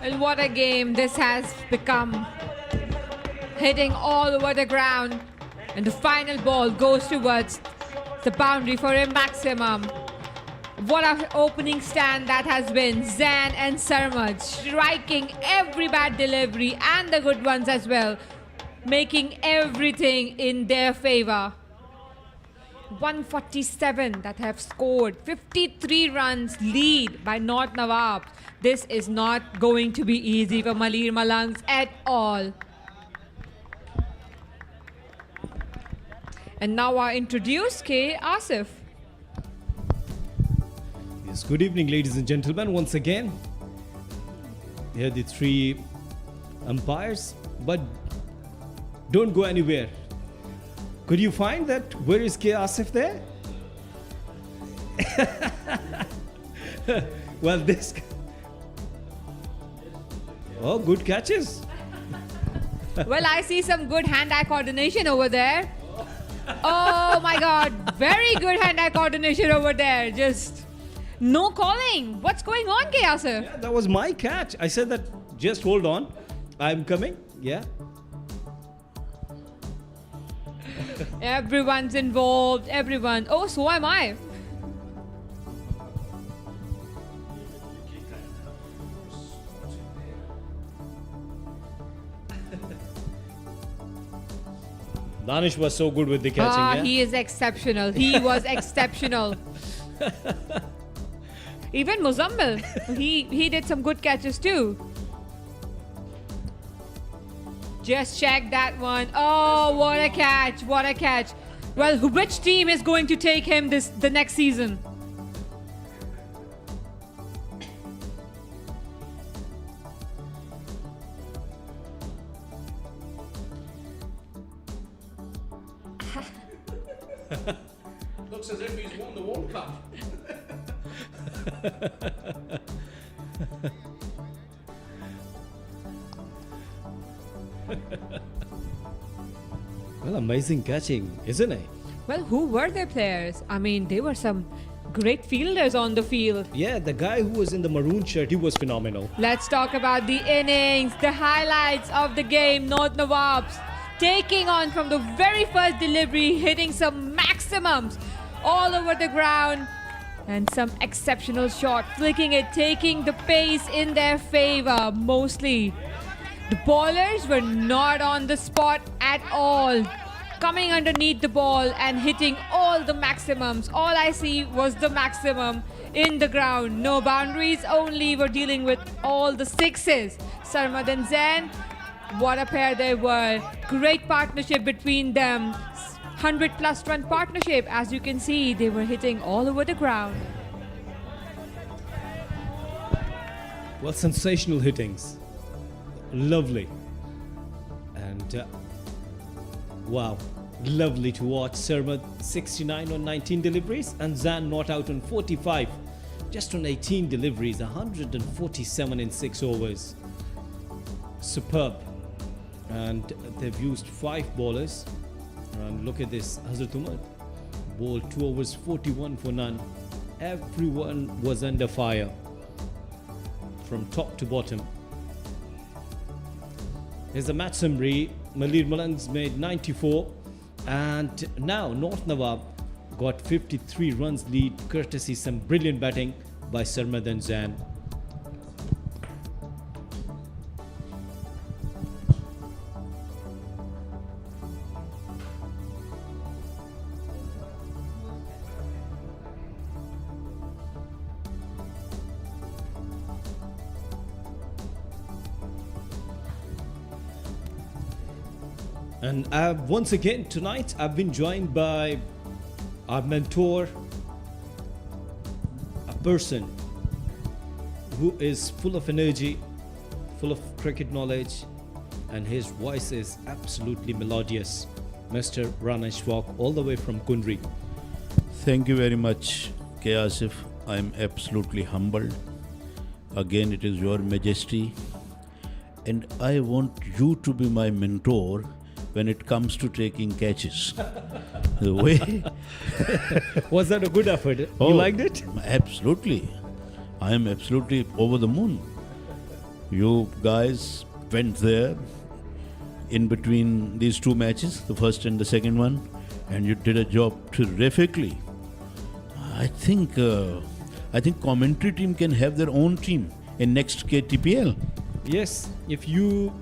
And what a game this has become. Hitting all over the ground. And the final ball goes towards the boundary for a maximum. What an opening stand that has been. Zan and Sarmad striking every bad delivery and the good ones as well, making everything in their favor. 147 that have scored, 53 runs lead by North Nawabs. This is not going to be easy for Malir Malangs at all. And now I introduce K. Asif. Yes, good evening, ladies and gentlemen. Once again, here are the 3 umpires, but don't go anywhere. Could you find that? Where is K. Asif there? Well, this. Oh, good catches. Well, I see some good hand-eye coordination over there. Oh my God, very good hand-eye coordination over there. Just no calling. What's going on, K. Asif? Yeah, that was my catch. I said that, just hold on. I'm coming. Yeah. Everyone's involved. Everyone. Oh, so am I. Danish was so good with the catching. Yeah? He is exceptional. He was exceptional. Even Muzammil, he did some good catches too. Just check that one. Oh, what a catch. What a catch. Well, which team is going to take him the next season? Looks as if he's won the World Cup. Well, amazing catching, isn't it? Well, who were their players? I mean, they were some great fielders on the field. Yeah, the guy who was in the maroon shirt, he was phenomenal. Let's talk about the innings, the highlights of the game. North Nawabs taking on from the very first delivery, hitting some maximums all over the ground. And some exceptional shot, flicking it, taking the pace in their favor mostly. The bowlers were not on the spot at all, coming underneath the ball and hitting all the maximums. All I see was the maximum in the ground. No boundaries, only were dealing with all the 6s. Sarmad and Zain, what a pair they were. Great partnership between them. 100+ run partnership. As you can see, they were hitting all over the ground. Well, sensational hittings. Lovely. And wow, lovely to watch. Sarmad 69 on 19 deliveries and Zan not out on 45. Just on 18 deliveries, 147 in 6 overs. superb. And they've used 5 bowlers. And look at this, Hazrat Umar bowled 2 overs, 41 for none. Everyone was under fire from top to bottom. Here's the match summary. Malir Malangs made 94, and now North Nawab got 53 runs lead, courtesy some brilliant batting by Sarmad and Zain. And once again tonight I've been joined by our mentor, a person who is full of energy, full of cricket knowledge, and his voice is absolutely melodious. Mr. Rana Ishwaq, all the way from Kundri. Thank you very much, K. Asif. I am absolutely humbled. Again, it is your majesty. And I want you to be my mentor when it comes to taking catches. The way... Was that a good effort? You liked it? Absolutely. I am absolutely over the moon. You guys went there in between these 2 matches, the first and the second one, and you did a job terrifically. I think commentary team can have their own team in next KTPL. Yes, if you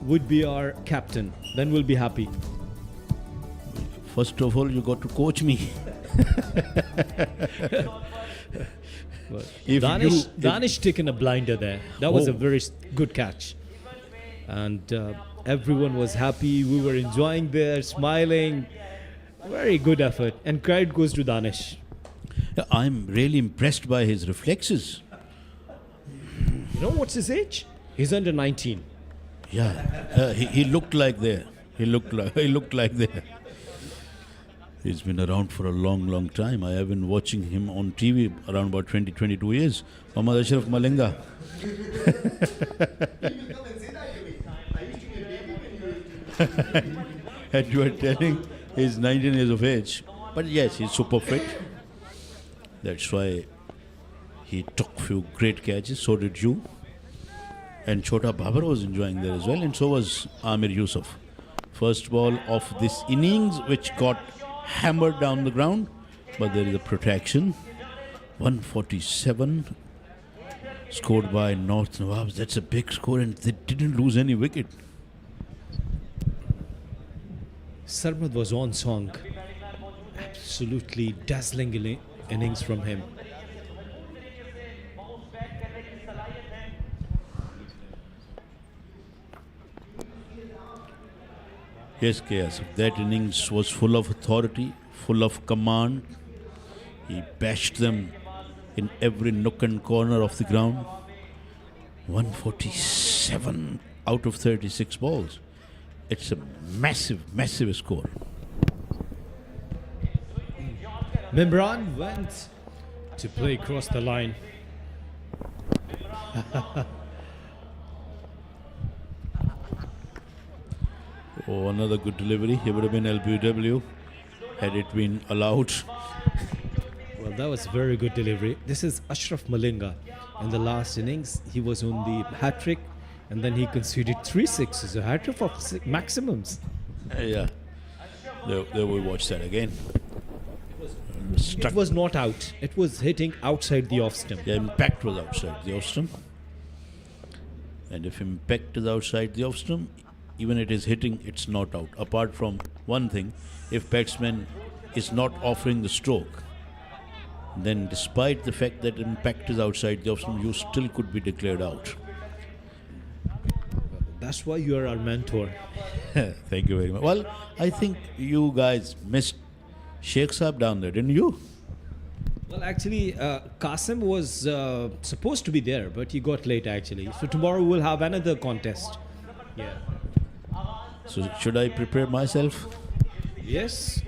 would be our captain, then we'll be happy. First of all, you got to coach me. Danish taken a blinder there. That was a very good catch. And everyone was happy. We were enjoying there, smiling. Very good effort. And credit goes to Danish. I'm really impressed by his reflexes. You know what's his age? He's under 19. Yeah, he looked like there. He looked like there. He's been around for a long, long time. I have been watching him on TV around about 20, 22 years. Muhammad Ashraf Malinga. And you are telling he's 19 years of age. But yes, he's super fit. That's why he took few great catches. So did you. And Chota Babar was enjoying there as well, and so was Amir Yusuf. First ball of this innings, which got hammered down the ground, but there is a protection. 147 scored by North Nawabs. That's a big score, and they didn't lose any wicket. Sarmad was on song. Absolutely dazzling innings from him. Yes, KS. That innings was full of authority, full of command. He bashed them in every nook and corner of the ground. 147 out of 36 balls. It's a massive, massive score. Mimran went to play across the line. Oh, another good delivery. He would have been LBW had it been allowed. Well, that was very good delivery. This is Ashraf Malinga. In the last innings, he was on the hat-trick, and then he conceded 3 sixes, a hat-trick of maximums. Yeah. There we watch that again. It was not out. It was hitting outside the off-stump. The impact was outside the off-stump. And if impact is outside the off-stump, even it is hitting, it's not out. Apart from one thing, if batsman is not offering the stroke, then despite the fact that impact is outside the off-stump, you still could be declared out. That's why you are our mentor. Thank you very much. Well, I think you guys missed Sheikh Saab down there, didn't you? Well, actually, Qasim was supposed to be there, but he got late actually. So tomorrow we'll have another contest. Yeah. So should I prepare myself? Yes.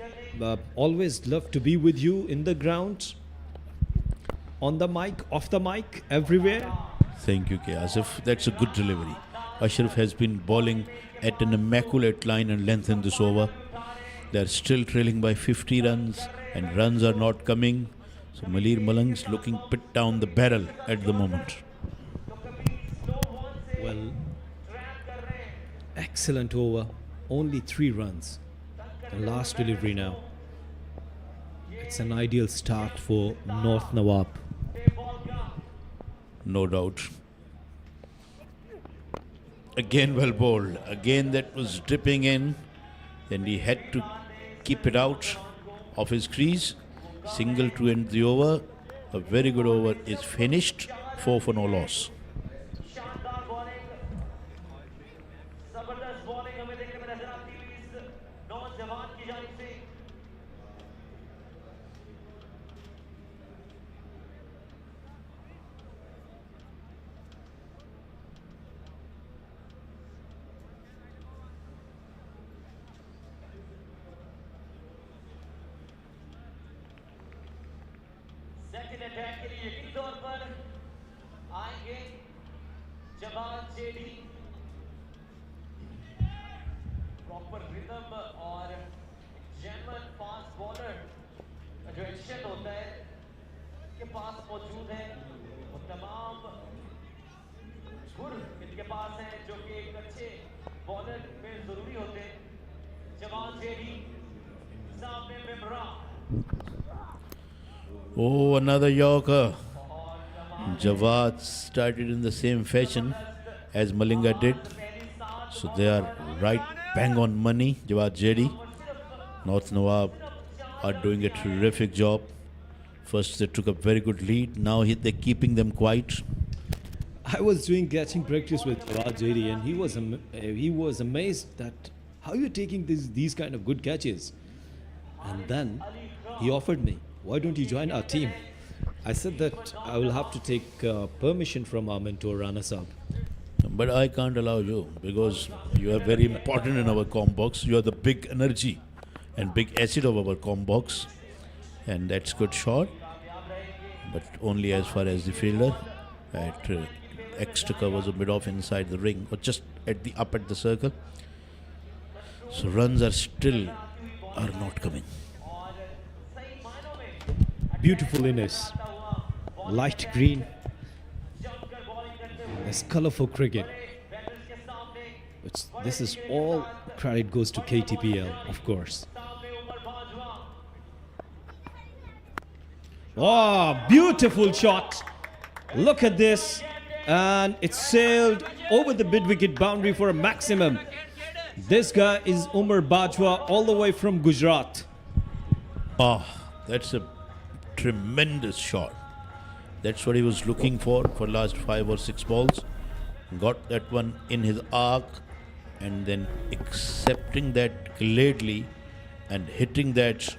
Always love to be with you in the ground, on the mic, off the mic, everywhere. Thank you, K. Asif. That's a good delivery. Ashraf has been bowling at an immaculate line and length in this over. They're still trailing by 50 runs and runs are not coming. So Malir Malangs looking bit down the barrel at the moment. Well, excellent over. Only 3 runs. The last delivery now. It's an ideal start for North Nawab. No doubt. Again well bowled. Again that was dripping in. Then he had to keep it out of his crease. Single to end the over. A very good over is finished. 4 for no loss. Second attack के लिए यकीनी तौर पर आएंगे जवान JD proper rhythm और genuine fast bowler जो action होता है के पास मौजूद है वो तमाम गुण इनके पास हैं जो कि एक अच्छे बॉलर में जरूरी होते हैं जवान जेडी सामने मिमरान Oh, another Yorker. Jawad started in the same fashion as Malinga did. So they are right bang on money. Jawad JD. North Nawab are doing a terrific job. First they took a very good lead. Now they're keeping them quiet. I was doing catching practice with Jawad JD and he was amazed that how you're taking these kind of good catches. And then he offered me, why don't you join our team? I said that I will have to take permission from our mentor Rana Saab. But I can't allow you because you are very important in our com box. You are the big energy and big acid of our com box. And that's good shot. But only as far as the fielder at extra covers a bit off inside the ring or just at the up at the circle. So runs are not coming. Beautiful innings. Light green. This colourful cricket. This is all credit goes to KTPL, of course. Oh, beautiful shot. Look at this. And it sailed over the mid-wicket boundary for a maximum. This guy is Umar Bajwa, all the way from Gujarat. That's a tremendous shot. That's what he was looking for last 5 or 6 balls. Got that one in his arc and then accepting that gladly and hitting that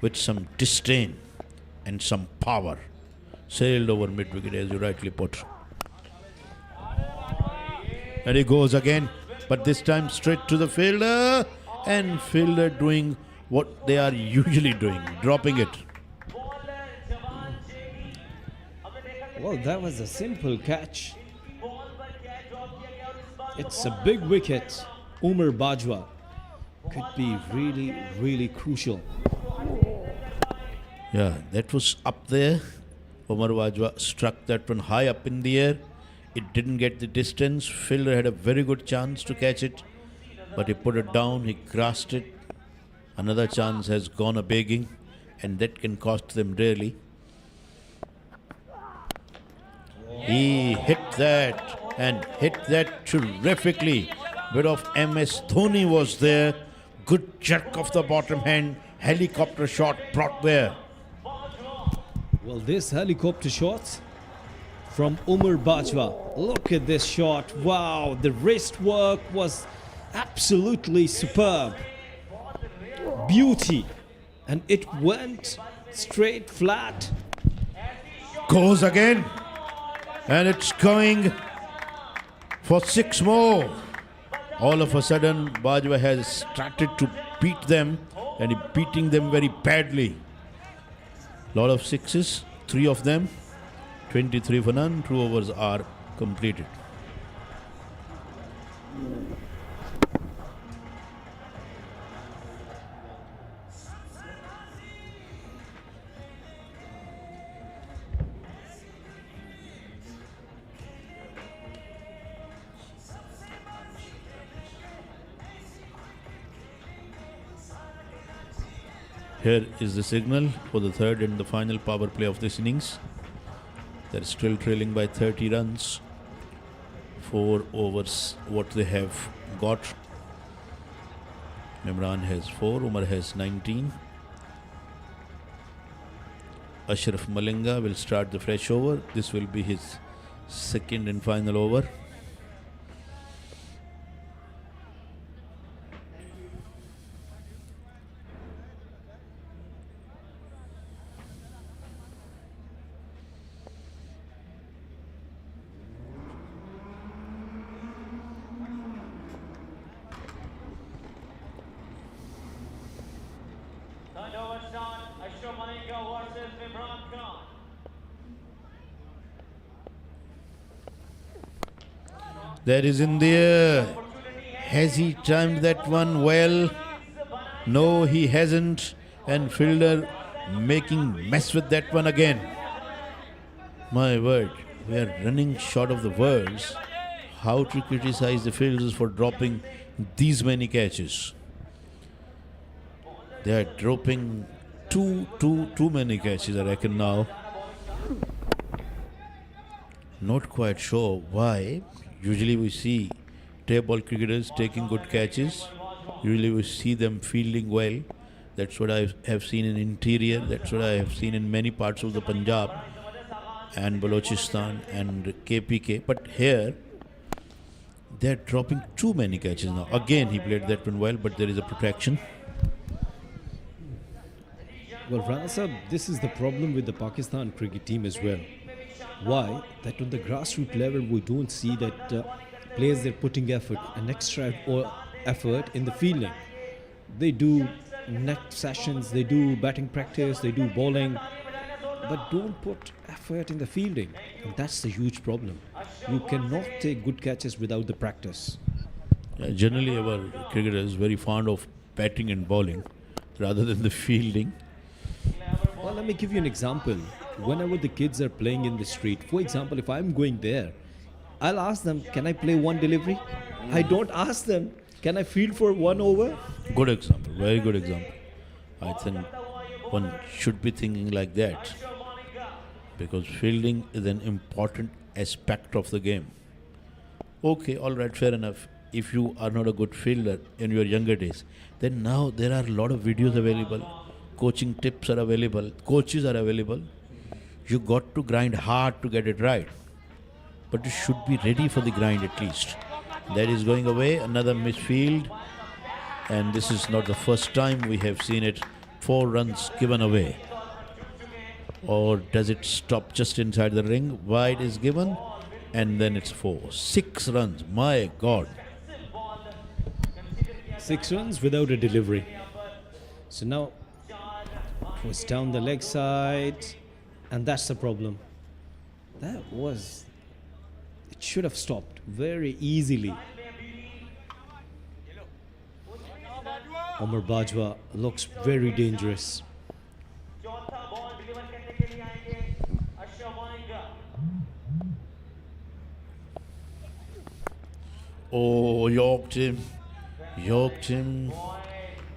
with some disdain and some power. Sailed over mid-wicket as you rightly put. And he goes again, but this time straight to the fielder, and fielder doing what they are usually doing, dropping it. Well, that was a simple catch. It's a big wicket. Umar Bajwa could be really, really crucial. Yeah, that was up there. Umar Bajwa struck that one high up in the air. It didn't get the distance. Fielder had a very good chance to catch it, but he put it down, he grasped it. Another chance has gone a begging, and that can cost them dearly. He hit that and hit that terrifically. Bit of MS Dhoni was there. Good jerk of the bottom hand. Helicopter shot brought there. Well, this helicopter shot from Umar Bajwa. Look at this shot. Wow, the wrist work was absolutely superb. Beauty. And it went straight flat. Goes again. And it's going for 6 more. All of a sudden, Bajwa has started to beat them, and he's beating them very badly. Lot of 6s, 3 of them, 23 for none, 2 overs are completed. Here is the signal for the third and the final power play of this innings. They're still trailing by 30 runs. 4 overs what they have got. Imran has 4, Umar has 19. Ashraf Malinga will start the fresh over. This will be his second and final over. Third over start, Ashraf Malinga versus Imran Khan. That is in there. Has he timed that one well? No, he hasn't. And fielder making mess with that one again. My word, we are running short of the words how to criticize the fielders for dropping these many catches. They are dropping too many catches, I reckon now. Not quite sure why. Usually we see tape ball cricketers taking good catches. Usually we see them fielding well. That's what I have seen in interior. That's what I have seen in many parts of the Punjab and Balochistan and KPK. But here, they're dropping too many catches now. Again, he played that one well, but there is a protection. Well, Rana Sahab, this is the problem with the Pakistan cricket team as well. Why? That on the grassroots level, we don't see that players are putting effort, an extra effort in the fielding. They do net sessions, they do batting practice, they do bowling, but don't put effort in the fielding. And that's the huge problem. You cannot take good catches without the practice. Generally, our cricketers very fond of batting and bowling rather than the fielding. Well, let me give you an example. Whenever the kids are playing in the street, for example, if I'm going there, I'll ask them, can I play one delivery? I don't ask them, can I field for one over? Good example, very good example. I think one should be thinking like that because fielding is an important aspect of the game. Okay, all right, fair enough. If you are not a good fielder in your younger days, then now there are a lot of videos available, coaching tips are available, coaches are available. You got to grind hard to get it right. But you should be ready for the grind at least. That is going away, another misfield. And this is not the first time we have seen it. 4 runs given away. Or does it stop just inside the ring? Wide is given. And then it's 4. 6 runs, my God. 6 runs without a delivery. So now it was down the leg side. And that's the problem. It should have stopped very easily. Umar Bajwa looks very dangerous. Oh, yorked him.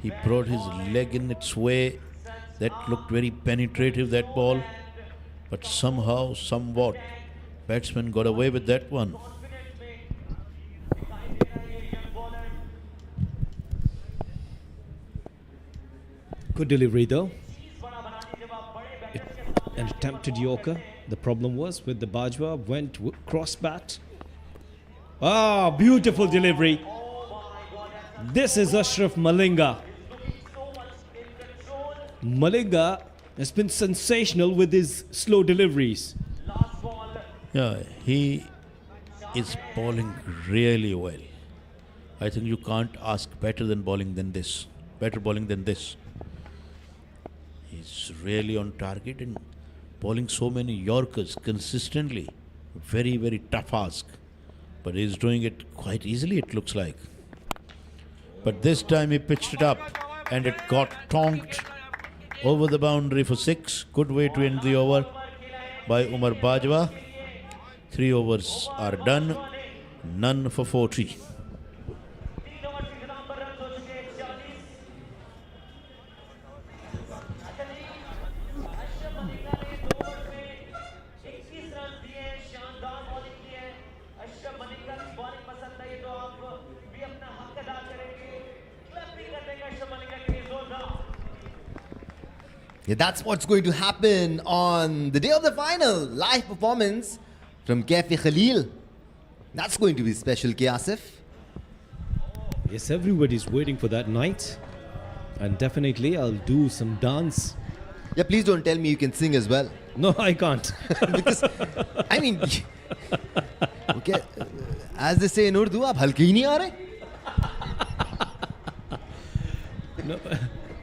He brought his leg in its way. That looked very penetrative, that ball. But somehow, somewhat, batsman got away with that one. Good delivery though. An attempted Yorker. The problem was with the Bajwa, went cross bat. Ah, beautiful delivery. This is Ashraf Malinga. Malinga has been sensational with his slow deliveries. Yeah, he is bowling really well. I think you can't ask better bowling than this. He's really on target and bowling so many Yorkers consistently. Very, very tough ask. But he's doing it quite easily, it looks like. But this time he pitched it up and it got tonked over the boundary for 6. Good way to end the over by Umar Bajwa. 3 overs are done, none for 40. Yeah, that's what's going to happen on the day of the final. Live performance from Cafe Khalil. That's going to be special, Asif. Yes, everybody's waiting for that night. And definitely I'll do some dance. Yeah, please don't tell me you can sing as well. No, I can't. Because, I mean, okay, as they say in Urdu, aap halke hi nahi aa rahe. No,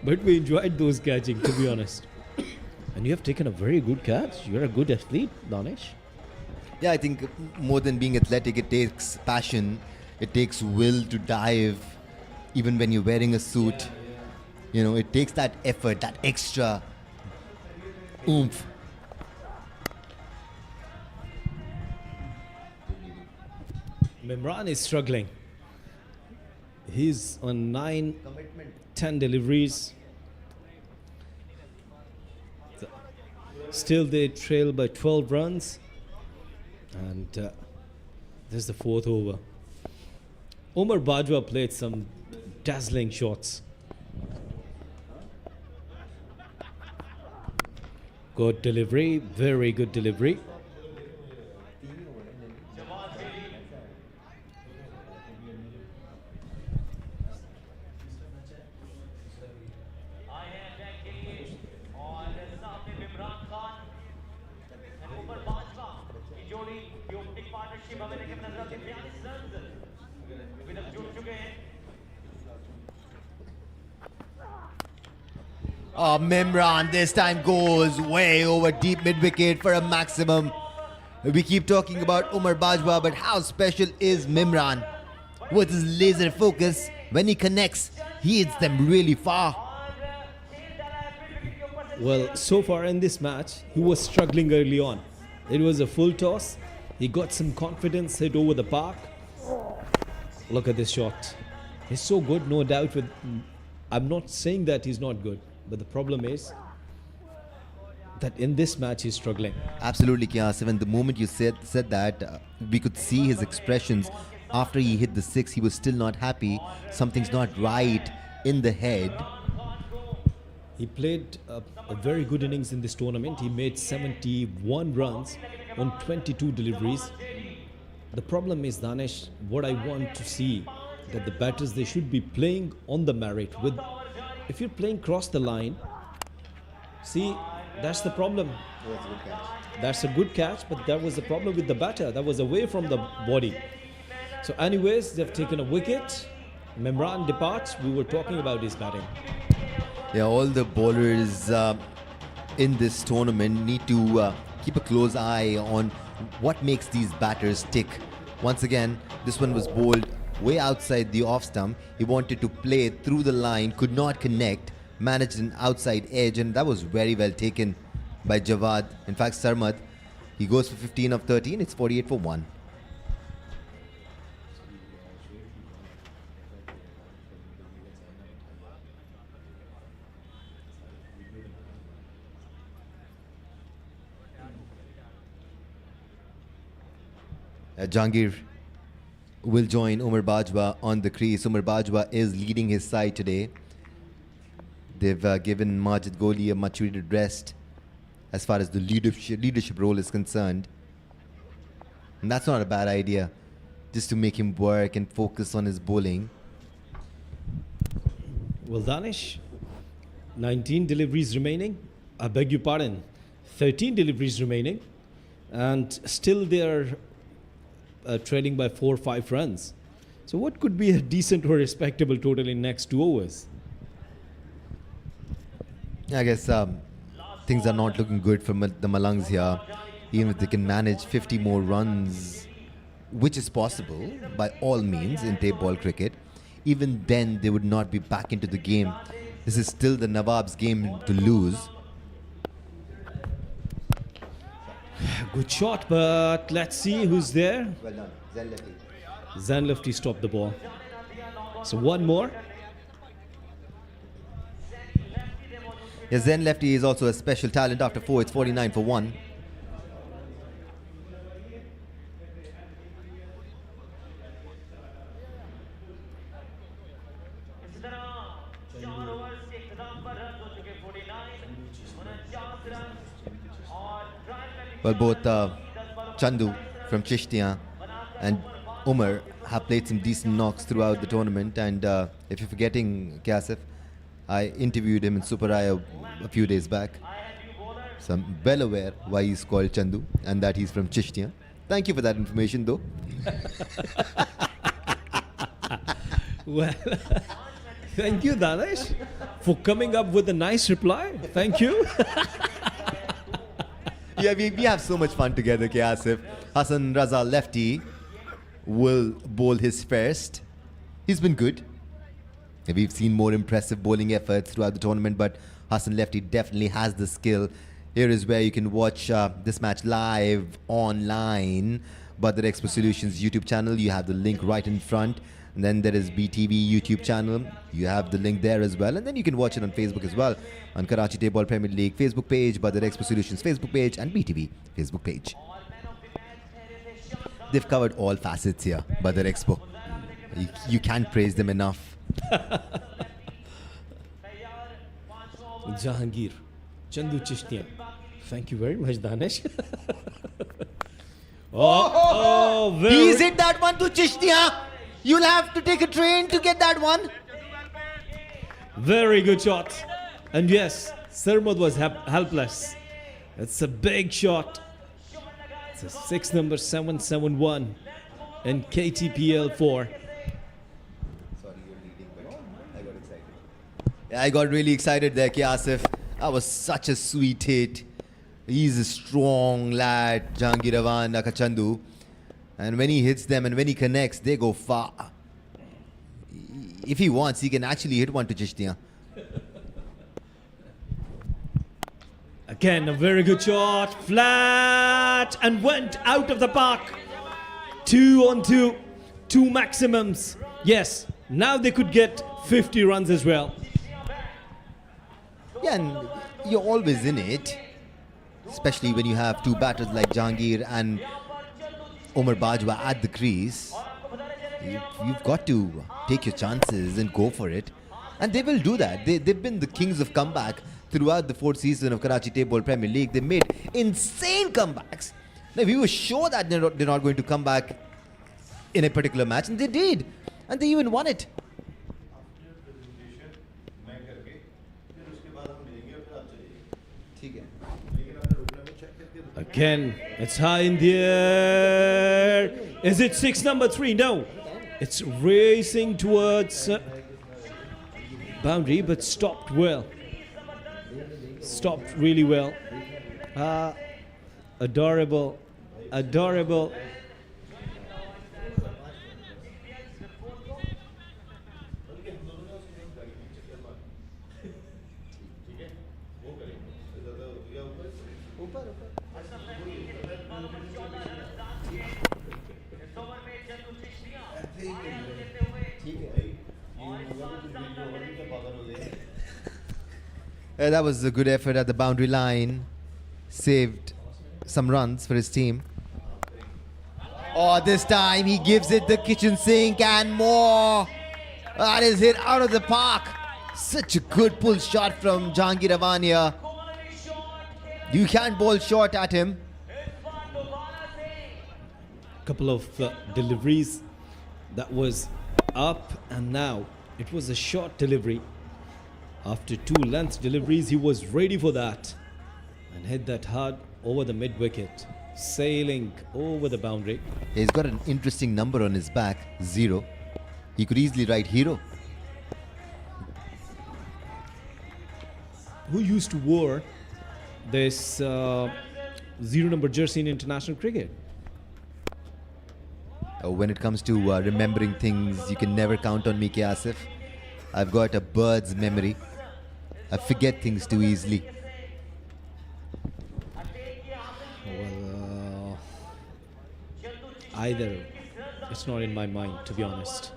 but we enjoyed those catching, to be honest. And you have taken a very good catch. You're a good athlete, Danish. Yeah, I think more than being athletic, it takes passion. It takes will to dive, even when you're wearing a suit. You know, it takes that effort, that extra oomph. Mimran is struggling. He's on 10 deliveries. Still they trail by 12 runs. And this is the 4th over. Umar Bajwa played some dazzling shots. Good delivery, very good delivery. Oh, Mimran this time goes way over deep mid-wicket for a maximum. We keep talking about Umar Bajwa, but how special is Mimran? With his laser focus, when he connects, he hits them really far. Well, so far in this match, he was struggling early on. It was a full toss. He got some confidence, hit over the park. Look at this shot. He's so good, no doubt. I'm not saying that he's not good, but the problem is that in this match he's struggling. Absolutely, Kiasif. And the moment you said that, we could see his expressions after he hit the 6. He was still not happy. Something's not right in the head. He played a very good innings in this tournament. He made 71 runs on 22 deliveries. The problem is, Danish, what I want to see, that the batters, they should be playing on the merit. If you're playing cross the line, see, that's the problem. That's a good catch, but that was the problem with the batter. That was away from the body. So anyways, they've taken a wicket. Mimran departs. We were talking about his batting. Yeah, all the bowlers in this tournament need to keep a close eye on what makes these batters tick. Once again, this one was bowled way outside the off stump. He wanted to play through the line, could not connect, managed an outside edge, and that was very well taken by Jawad. In fact, Sarmad, he goes for 15 of 13. It's 48 for 1. Jahangir will join Umar Bajwa on the crease. Umar Bajwa is leading his side today. They've given Majid Goli a much needed rest as far as the leadership role is concerned. And that's not a bad idea, just to make him work and focus on his bowling. Well, Danish, 19 deliveries remaining. I beg your pardon, 13 deliveries remaining. And still they're trailing by 4 or 5 runs. So what could be a decent or respectable total in next 2 overs? I guess things are not looking good for the Malangs here. Even if they can manage 50 more runs, which is possible by all means in tape ball cricket, even then they would not be back into the game. This is still the Nawabs' game to lose. Good shot, but let's see who's there. Well done, Zen Lefty. Zan Lefty stopped the ball. So one more. Yes, Zen Lefty is also a special talent. After 4, it's 49 for 1. इस तरह 4 overs के इख्तिताम पर run हो चुके 49, 49 run और trial में Well, both Chandu from Chishtiya and Umar have played some decent knocks throughout the tournament. And if you're forgetting Kasif, I interviewed him in Super I a few days back. So I'm well aware why he's called Chandu and that he's from Chishtiya. Thank you for that information, though. Well, thank you, Danish, for coming up with a nice reply. Thank you. Yeah, we have so much fun together, Asif. Hassan Raza Lefty will bowl his first. He's been good. We've seen more impressive bowling efforts throughout the tournament, but Hassan Lefty definitely has the skill. Here is where you can watch this match live online. Badar Expo Solutions YouTube channel. You have the link right in front. And then there is BTV YouTube channel. You have the link there as well. And then you can watch it on Facebook as well. On Karachi Table Premier League Facebook page, Badar Expo Solutions Facebook page, and BTV Facebook page. They've covered all facets here, Badar Expo. You can't praise them enough. Jahangir, Chandu Chishtiya. Thank you very much, Danish. He's hit that one to Chishtiya. You'll have to take a train to get that one. Very good shot. And yes, Sarmad was helpless. It's a big shot. It's a 6 number 771 in KTPL 4. Yeah, I got really excited there, Asif. That was such a sweet hit. He's a strong lad, Jahangir Ravan Nakachandu. And when he hits them and when he connects, they go far. If he wants, he can actually hit one to Chishtiya. Again, a very good shot. Flat and went out of the park. 2 on 2. 2 maximums. Yes, now they could get 50 runs as well. Yeah, and you're always in it. Especially when you have 2 batters like Jahangir and Umar Bajwa at the crease. You've got to take your chances and go for it. And they will do that. They've been the kings of comeback throughout the 4th season of Karachi Table Premier League. They made insane comebacks. Now, we were sure that they're not going to come back in a particular match, and they did. And they even won it. Again, it's high in the air. Is it 6 number 3? No. It's racing towards boundary, but stopped well. Stopped really well. Adorable. Adorable. That was a good effort at the boundary line. Saved some runs for his team. Oh, this time he gives it the kitchen sink and more. That is hit out of the park. Such a good pull shot from Jahangir Avania. You can't bowl short at him. Couple of deliveries that was up, and now it was a short delivery. After 2 length deliveries, he was ready for that and hit that hard over the mid wicket, sailing over the boundary. He's got an interesting number on his back, 0. He could easily write hero. Who used to wear this 0 number jersey in international cricket? When it comes to remembering things, you can never count on me, K. Asif. I've got a bird's memory. I forget things too easily. Well, either. It's not in my mind, to be honest.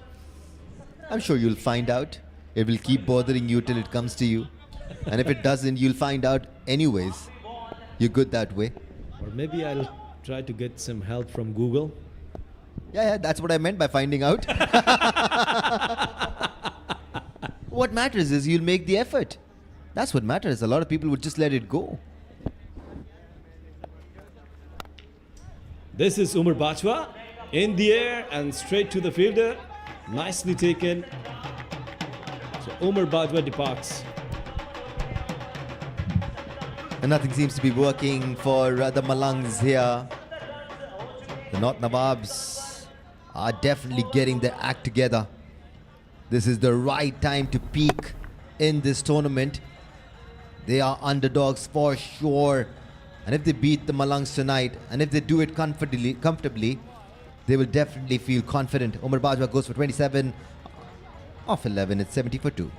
I'm sure you'll find out. It will keep bothering you till it comes to you. And if it doesn't, you'll find out anyways. You're good that way. Or maybe I'll try to get some help from Google. Yeah, that's what I meant by finding out. What matters is you'll make the effort. That's what matters. A lot of people would just let it go. This is Umar Bajwa in the air and straight to the fielder. Nicely taken. So Umar Bajwa departs. And nothing seems to be working for the Malangs here. The North Nawabs are definitely getting their act together. This is the right time to peak in this tournament. They are underdogs for sure. And if they beat the Malangs tonight, and if they do it comfortably, they will definitely feel confident. Umar Bajwa goes for 27 off 11. It's 70 for 2.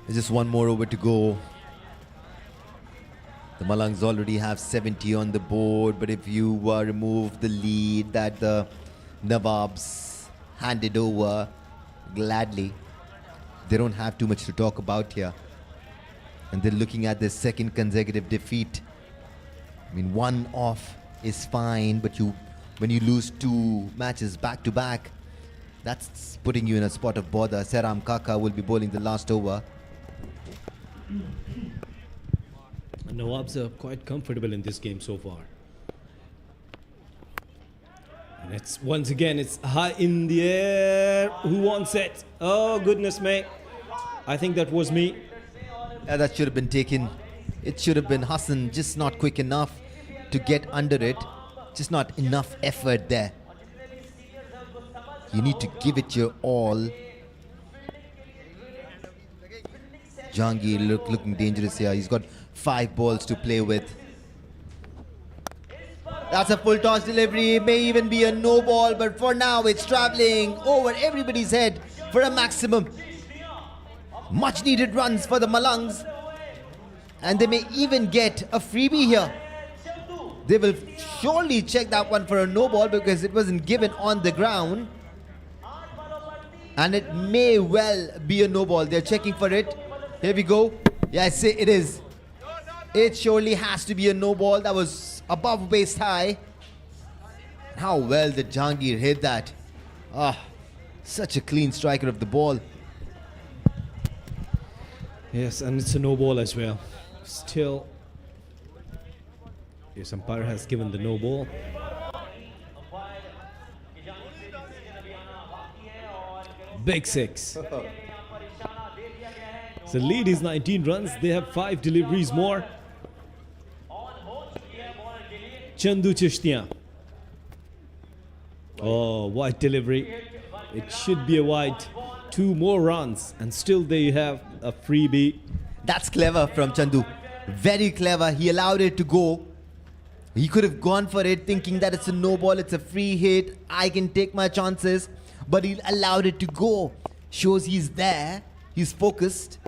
There's just one more over to go. The Malangs already have 70 on the board, but if you remove the lead that the Nawabs handed over gladly, they don't have too much to talk about here. And they're looking at their second consecutive defeat. I mean, one off is fine, but when you lose 2 matches back to back, that's putting you in a spot of bother. Seram Kaka will be bowling the last over. The Nawabs are quite comfortable in this game so far. And it's once again, it's high in the air. Who wants it? Oh, goodness me. I think that was me. Yeah, that should have been taken. It should have been Hassan, just not quick enough to get under it. Just not enough effort there. You need to give it your all. Jahangir looking dangerous here. He's got 5 balls to play with. That's a full toss delivery. It may even be a no ball, but for now it's traveling over everybody's head for a maximum. Much needed runs for the Malangs. And they may even get a freebie here. They will surely check that one for a no ball because it wasn't given on the ground. And it may well be a no ball. They're checking for it. Here we go. Yeah, I say it is. It surely has to be a no ball. That was above waist high. How well did Jahangir hit that? Such a clean striker of the ball. Yes, and it's a no ball as well. Still, yes, umpire has given the no ball. Big 6. The lead is 19 runs. They have 5 deliveries more. Chandu Chishtiyan. Oh, wide delivery. It should be a wide. 2 more runs, and still they have a freebie. That's clever from Chandu. Very clever. He allowed it to go. He could have gone for it thinking that it's a no ball, it's a free hit, I can take my chances. But he allowed it to go. Shows he's there. He's focused.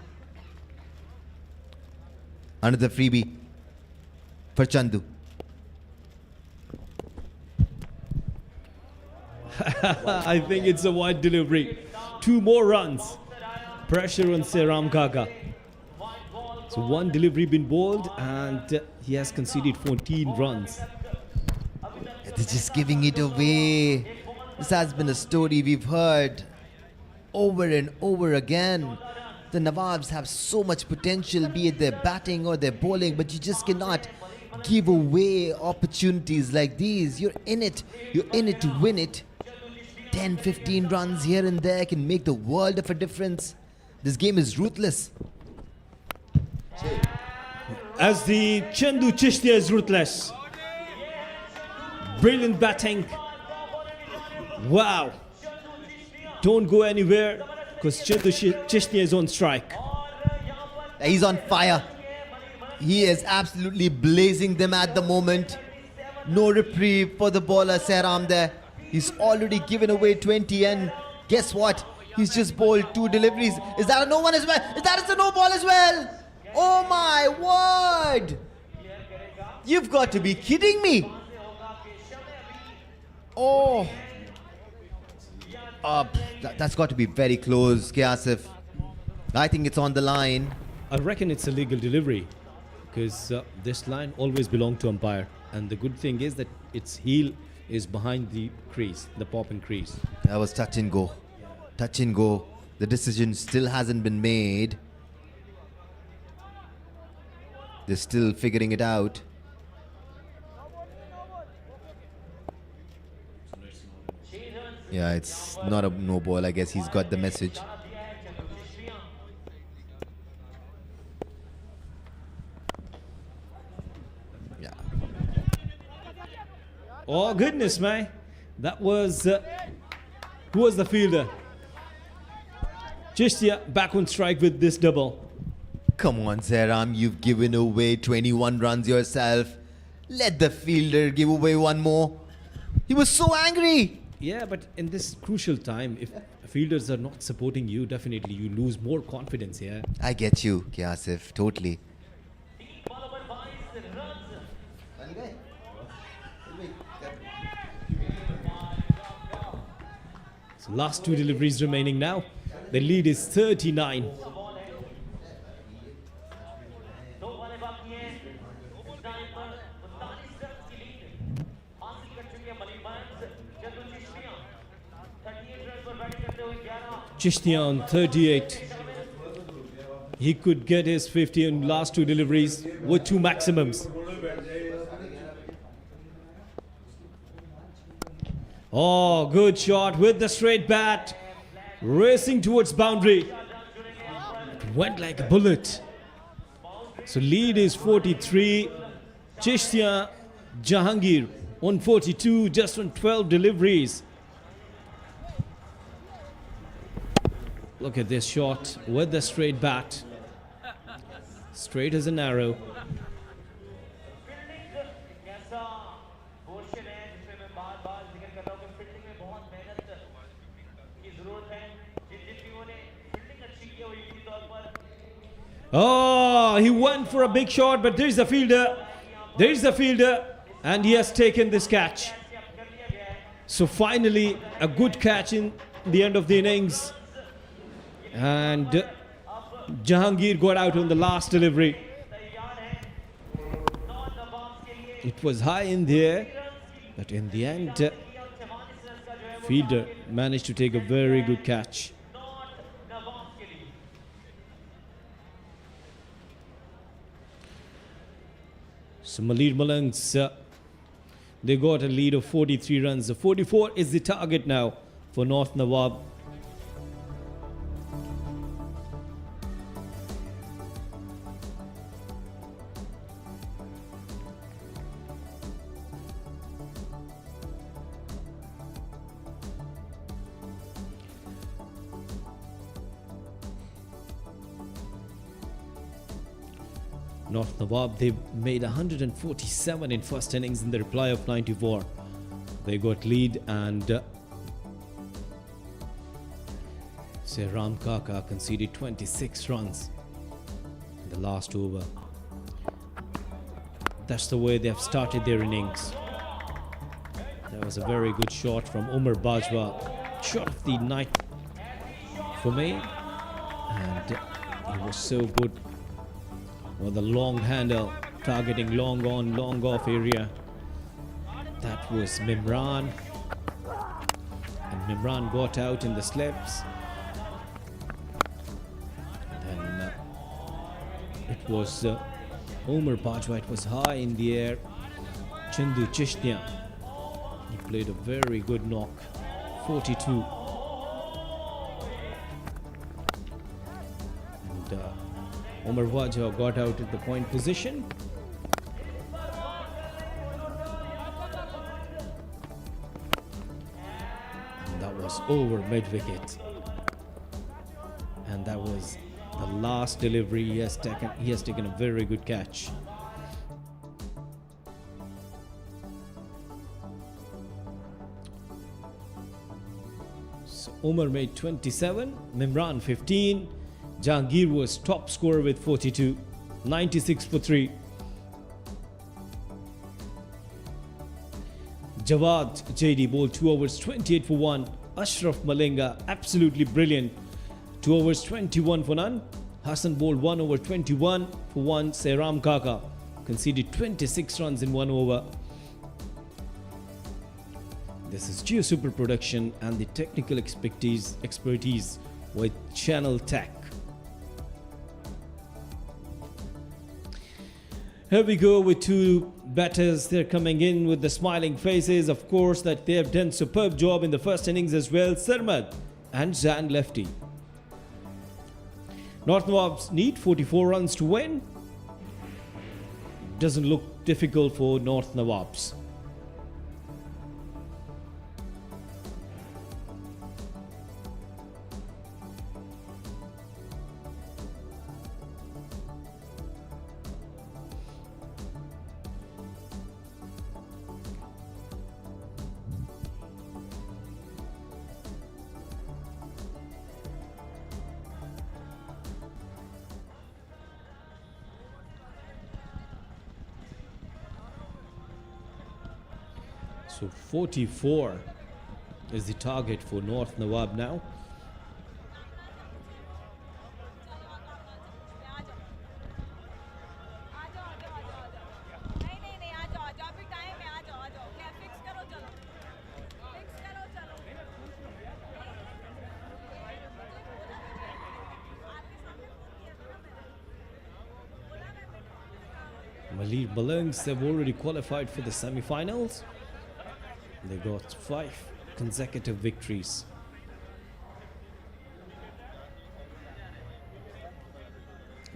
Another freebie for Chandu. I think it's a wide delivery. 2 more runs. Pressure on Seram Kaka. So 1 delivery been bowled and he has conceded 14 runs. They're just giving it away. This has been a story we've heard over and over again. The Nawabs have so much potential, be it their batting or their bowling, but you just cannot give away opportunities like these. You're in it. You're in it to win it. 10, 15 runs here and there can make the world of a difference. This game is ruthless. as the Chandu Chishtia is ruthless. Brilliant batting. Wow. Don't go anywhere because Chandu Chishtia is on strike. He's on fire. He is absolutely blazing them at the moment. No reprieve for the bowler Sehram there. He's already given away 20 and guess what? He's just bowled 2 deliveries. Is that a no one as well? That is a no ball as well. Oh my word. You've got to be kidding me. Oh. That's got to be very close, Kiasif. I think it's on the line. I reckon it's a legal delivery because this line always belonged to umpire. And the good thing is that its heel is behind the crease, the popping crease. That was touch and go. Touch and go. The decision still hasn't been made. They're still figuring it out. Yeah, it's not a no ball. I guess he's got the message. Yeah. Oh goodness, man. That was... who was the fielder? Chishtia back on strike with this double. Come on, Sehram. You've given away 21 runs yourself. Let the fielder give away one more. He was so angry. Yeah, but in this crucial time, if fielders are not supporting you, definitely you lose more confidence, yeah? I get you, Kiasif. Totally. So last 2 deliveries remaining now. The lead is 39. Chishtia on 38. He could get his 50 in last 2 deliveries with 2 maximums. Oh, good shot with the straight bat. Racing towards boundary. It went like a bullet. So lead is 43. Chishtia Jahangir on 42, just on 12 deliveries. Look at this shot with the straight bat. Straight as an arrow. Oh, he went for a big shot, but there's the fielder. There's the fielder, and he has taken this catch. So finally, a good catch in the end of the innings. And Jahangir got out on the last delivery. It was high in the air, but in the end, fielder managed to take a very good catch. So Malir Malangs, they got a lead of 43 runs. The 44 is the target now for North Nawab. North Nawab, they made 147 in first innings in the reply of 94. They got lead and Sehram Kaka conceded 26 runs in the last over. That's the way they have started their innings. That was a very good shot from Umar Bajwa. Shot of the night for me. And it was so good. With a long handle targeting long on, long off area. That was Mimran. And Mimran got out in the slips. And then it was Umar Bajwa. It was high in the air. Chandu Chishtia. He played a very good knock. 42. And Umar Bajwa got out at the point position. And that was over mid-wicket. And that was the last delivery. He has taken a very good catch. So Umar made 27, Mimran 15, Jahangir was top scorer with 42, 96 for 3. Jawad JD bowled 2 overs 28 for 1. Ashraf Malinga absolutely brilliant, 2 overs 21 for none. Hassan bowled 1 over 21 for 1. Sairam Kaka conceded 26 runs in 1 over. This is Geo Super production and the technical expertise with Channel Tech. Here we go with 2 batters. They're coming in with the smiling faces. Of course, that they have done superb job in the first innings as well. Sarmad and Zan lefty. North Nawabs need 44 runs to win. Doesn't look difficult for North Nawabs. So 44 is the target for North Nawab now. Malir Malangs have already qualified for the semi-finals. They got 5 consecutive victories.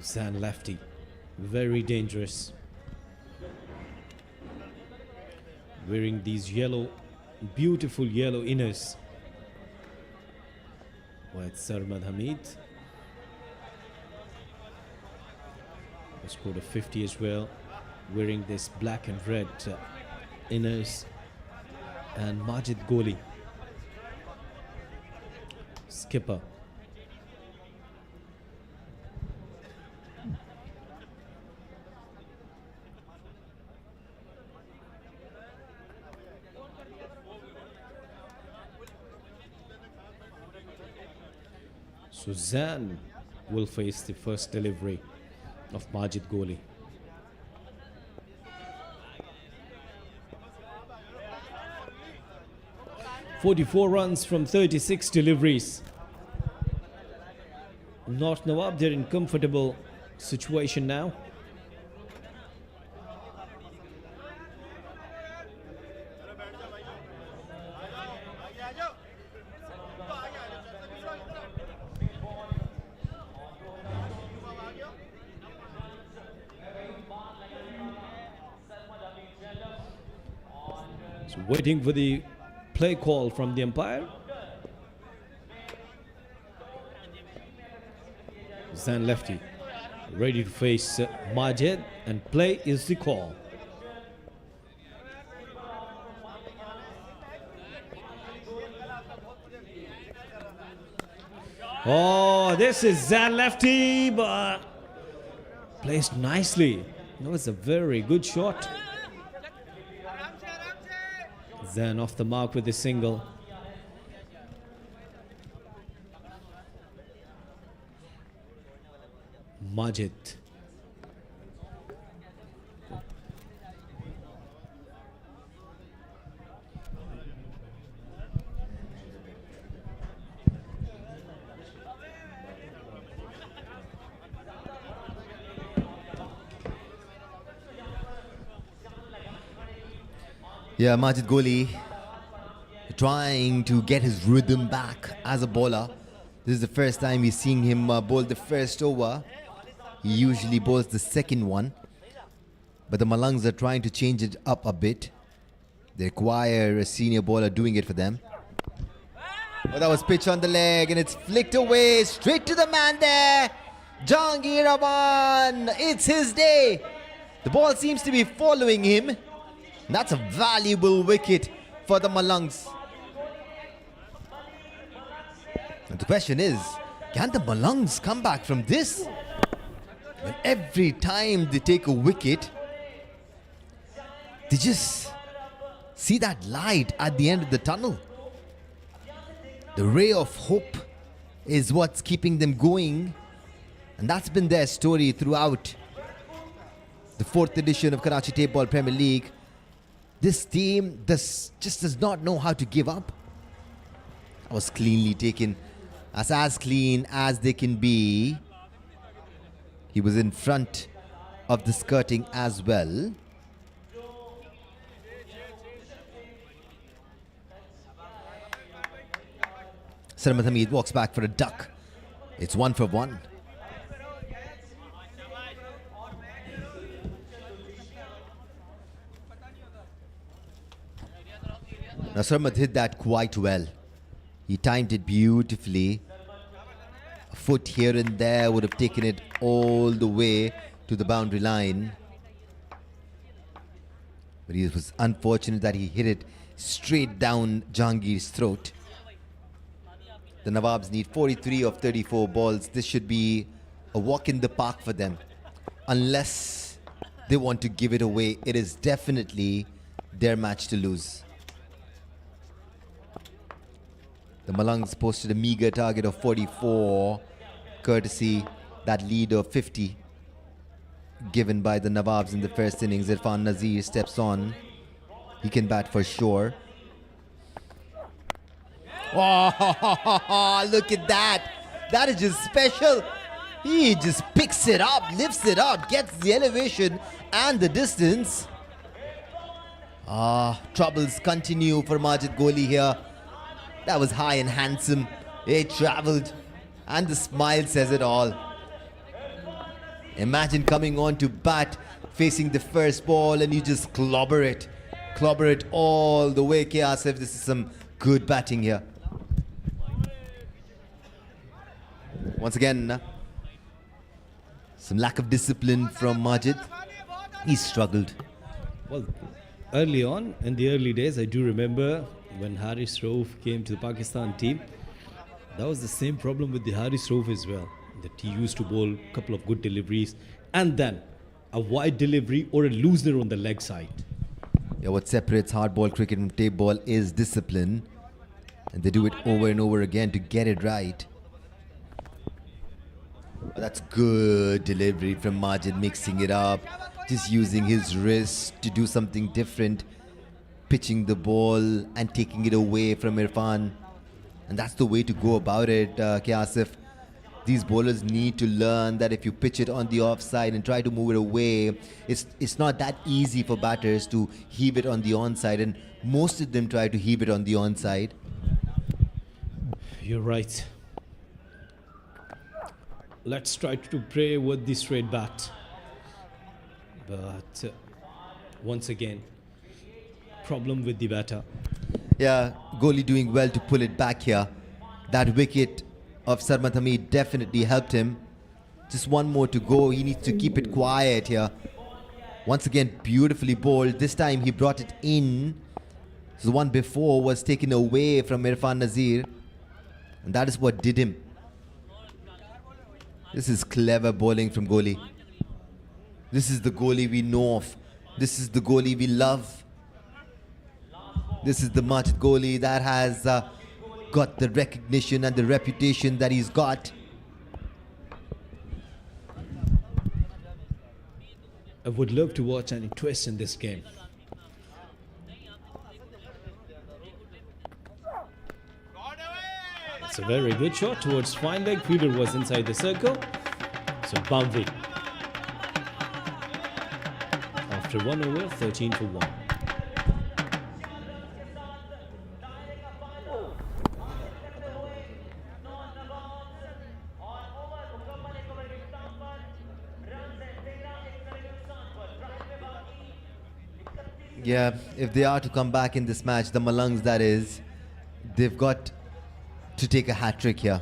Zan lefty, very dangerous. Wearing these yellow, beautiful yellow inners. With Sarmad Hamid. He scored a 50 as well, wearing this black and red inners. And Majid Goli, skipper. So Zan will face the first delivery of Majid Goli. "44 runs from 36 deliveries. North Nawab, they're in comfortable situation now. So waiting for the play call from the umpire. Zan lefty, ready to face Majid, and play is the call. Oh, this is Zan lefty, but placed nicely. That was a very good shot. Zan off the mark with a single. Majid. Yeah, Majid Goli trying to get his rhythm back as a bowler. This is the first time we're seeing him bowl the first over. He usually bowls the second one. But the Malangs are trying to change it up a bit. They require a senior bowler doing it for them. Oh, that was pitch on the leg and it's flicked away straight to the man there. Jahangir Rahman, it's his day. The ball seems to be following him. That's a valuable wicket for the Malangs. And the question is, can the Malangs come back from this? When every time they take a wicket, they just see that light at the end of the tunnel. The ray of hope is what's keeping them going. And that's been their story throughout the 4th edition of Karachi Tape Ball Premier League. This team just does not know how to give up. That was cleanly taken. As clean as they can be. He was in front of the skirting as well. Sarmat Hamid walks back for a duck. It's 1 for 1. Now Sarmat hit that quite well. He timed it beautifully. A foot here and there would have taken it all the way to the boundary line. But it was unfortunate that he hit it straight down Jahangir's throat. The Nawabs need 43 of 34 balls. This should be a walk in the park for them. Unless they want to give it away, it is definitely their match to lose. The Malangs posted a meager target of 44, courtesy that lead of 50 given by the Nawabs in the first innings. Irfan Nazir steps on. He can bat for sure. Oh, look at that. That is just special. He just picks it up, lifts it up, gets the elevation and the distance. Troubles continue for Majid Kohli here. That was high and handsome. It travelled. And the smile says it all. Imagine coming on to bat, facing the first ball, and you just clobber it. Clobber it all the way. Asif, this is some good batting here. Once again, some lack of discipline from Majid. He struggled. Well, early on, in the early days, I do remember when Haris Rauf came to the Pakistan team. That was the same problem with the Haris Rauf as well. That he used to bowl a couple of good deliveries and then a wide delivery or a loosener on the leg side. Yeah, what separates hardball cricket from tape ball is discipline. And they do it over and over again to get it right. But that's good delivery from Majid, mixing it up. Just using his wrist to do something different. Pitching the ball and taking it away from Irfan. And that's the way to go about it, Asif. These bowlers need to learn that if you pitch it on the offside and try to move it away, it's not that easy for batters to heave it on the onside, and most of them try to heave it on the onside. You're right. Let's try to pray with the straight bat. But once again, problem with the batter. Yeah, Kohli doing well to pull it back here. That wicket of Sarmat Hamid definitely helped him. Just one more to go. He needs to keep it quiet here. Once again, beautifully bowled. This time he brought it in. So the one before was taken away from Irfan Nazir. And that is what did him. This is clever bowling from Kohli. This is the Kohli we know of. This is the Kohli we love. This is the Majid Kohli that has got the recognition and the reputation that he's got. I would love to watch any twist in this game. It's a very good shot towards fine leg. Fielder was inside the circle. So boundary. After 1 over, 13 for 1. Yeah, if they are to come back in this match, the Malangs that is, they've got to take a hat-trick here.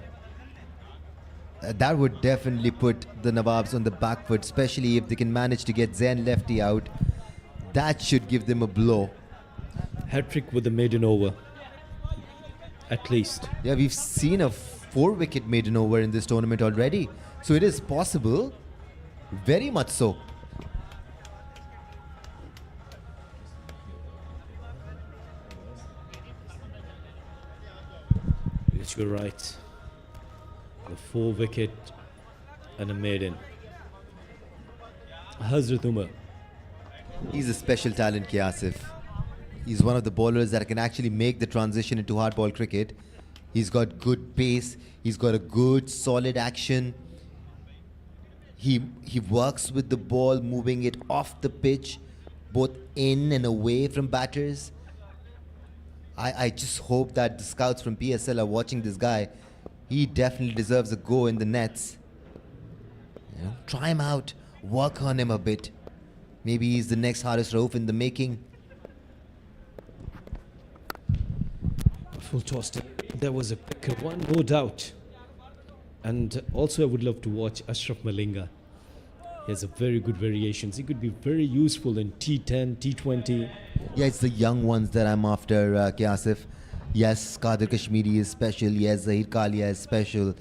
That would definitely put the Nawabs on the back foot, especially if they can manage to get Zain Lefty out. That should give them a blow. Hat-trick with the maiden over. At least. Yeah, we've seen a 4-wicket maiden over in this tournament already. So it is possible. Very much so. Yes, you're right. The 4-wicket and a maiden. Hazrat Umar. He's a special talent, Asif. He's one of the bowlers that can actually make the transition into hardball cricket. He's got good pace. He's got a good, solid action. He works with the ball, moving it off the pitch, both in and away from batters. I just hope that the scouts from PSL are watching this guy. He definitely deserves a go in the nets. You know, try him out. Work on him a bit. Maybe he's the next Haris Rauf in the making. Full toss. There was a quicker one, no doubt. And also I would love to watch Ashraf Malinga. He has a very good variations. He could be very useful in T10, T20. Yeah, it's the young ones that I'm after, Asif. Yes, Qadir Kashmiri is special. Yes, Zahir Kalia is special.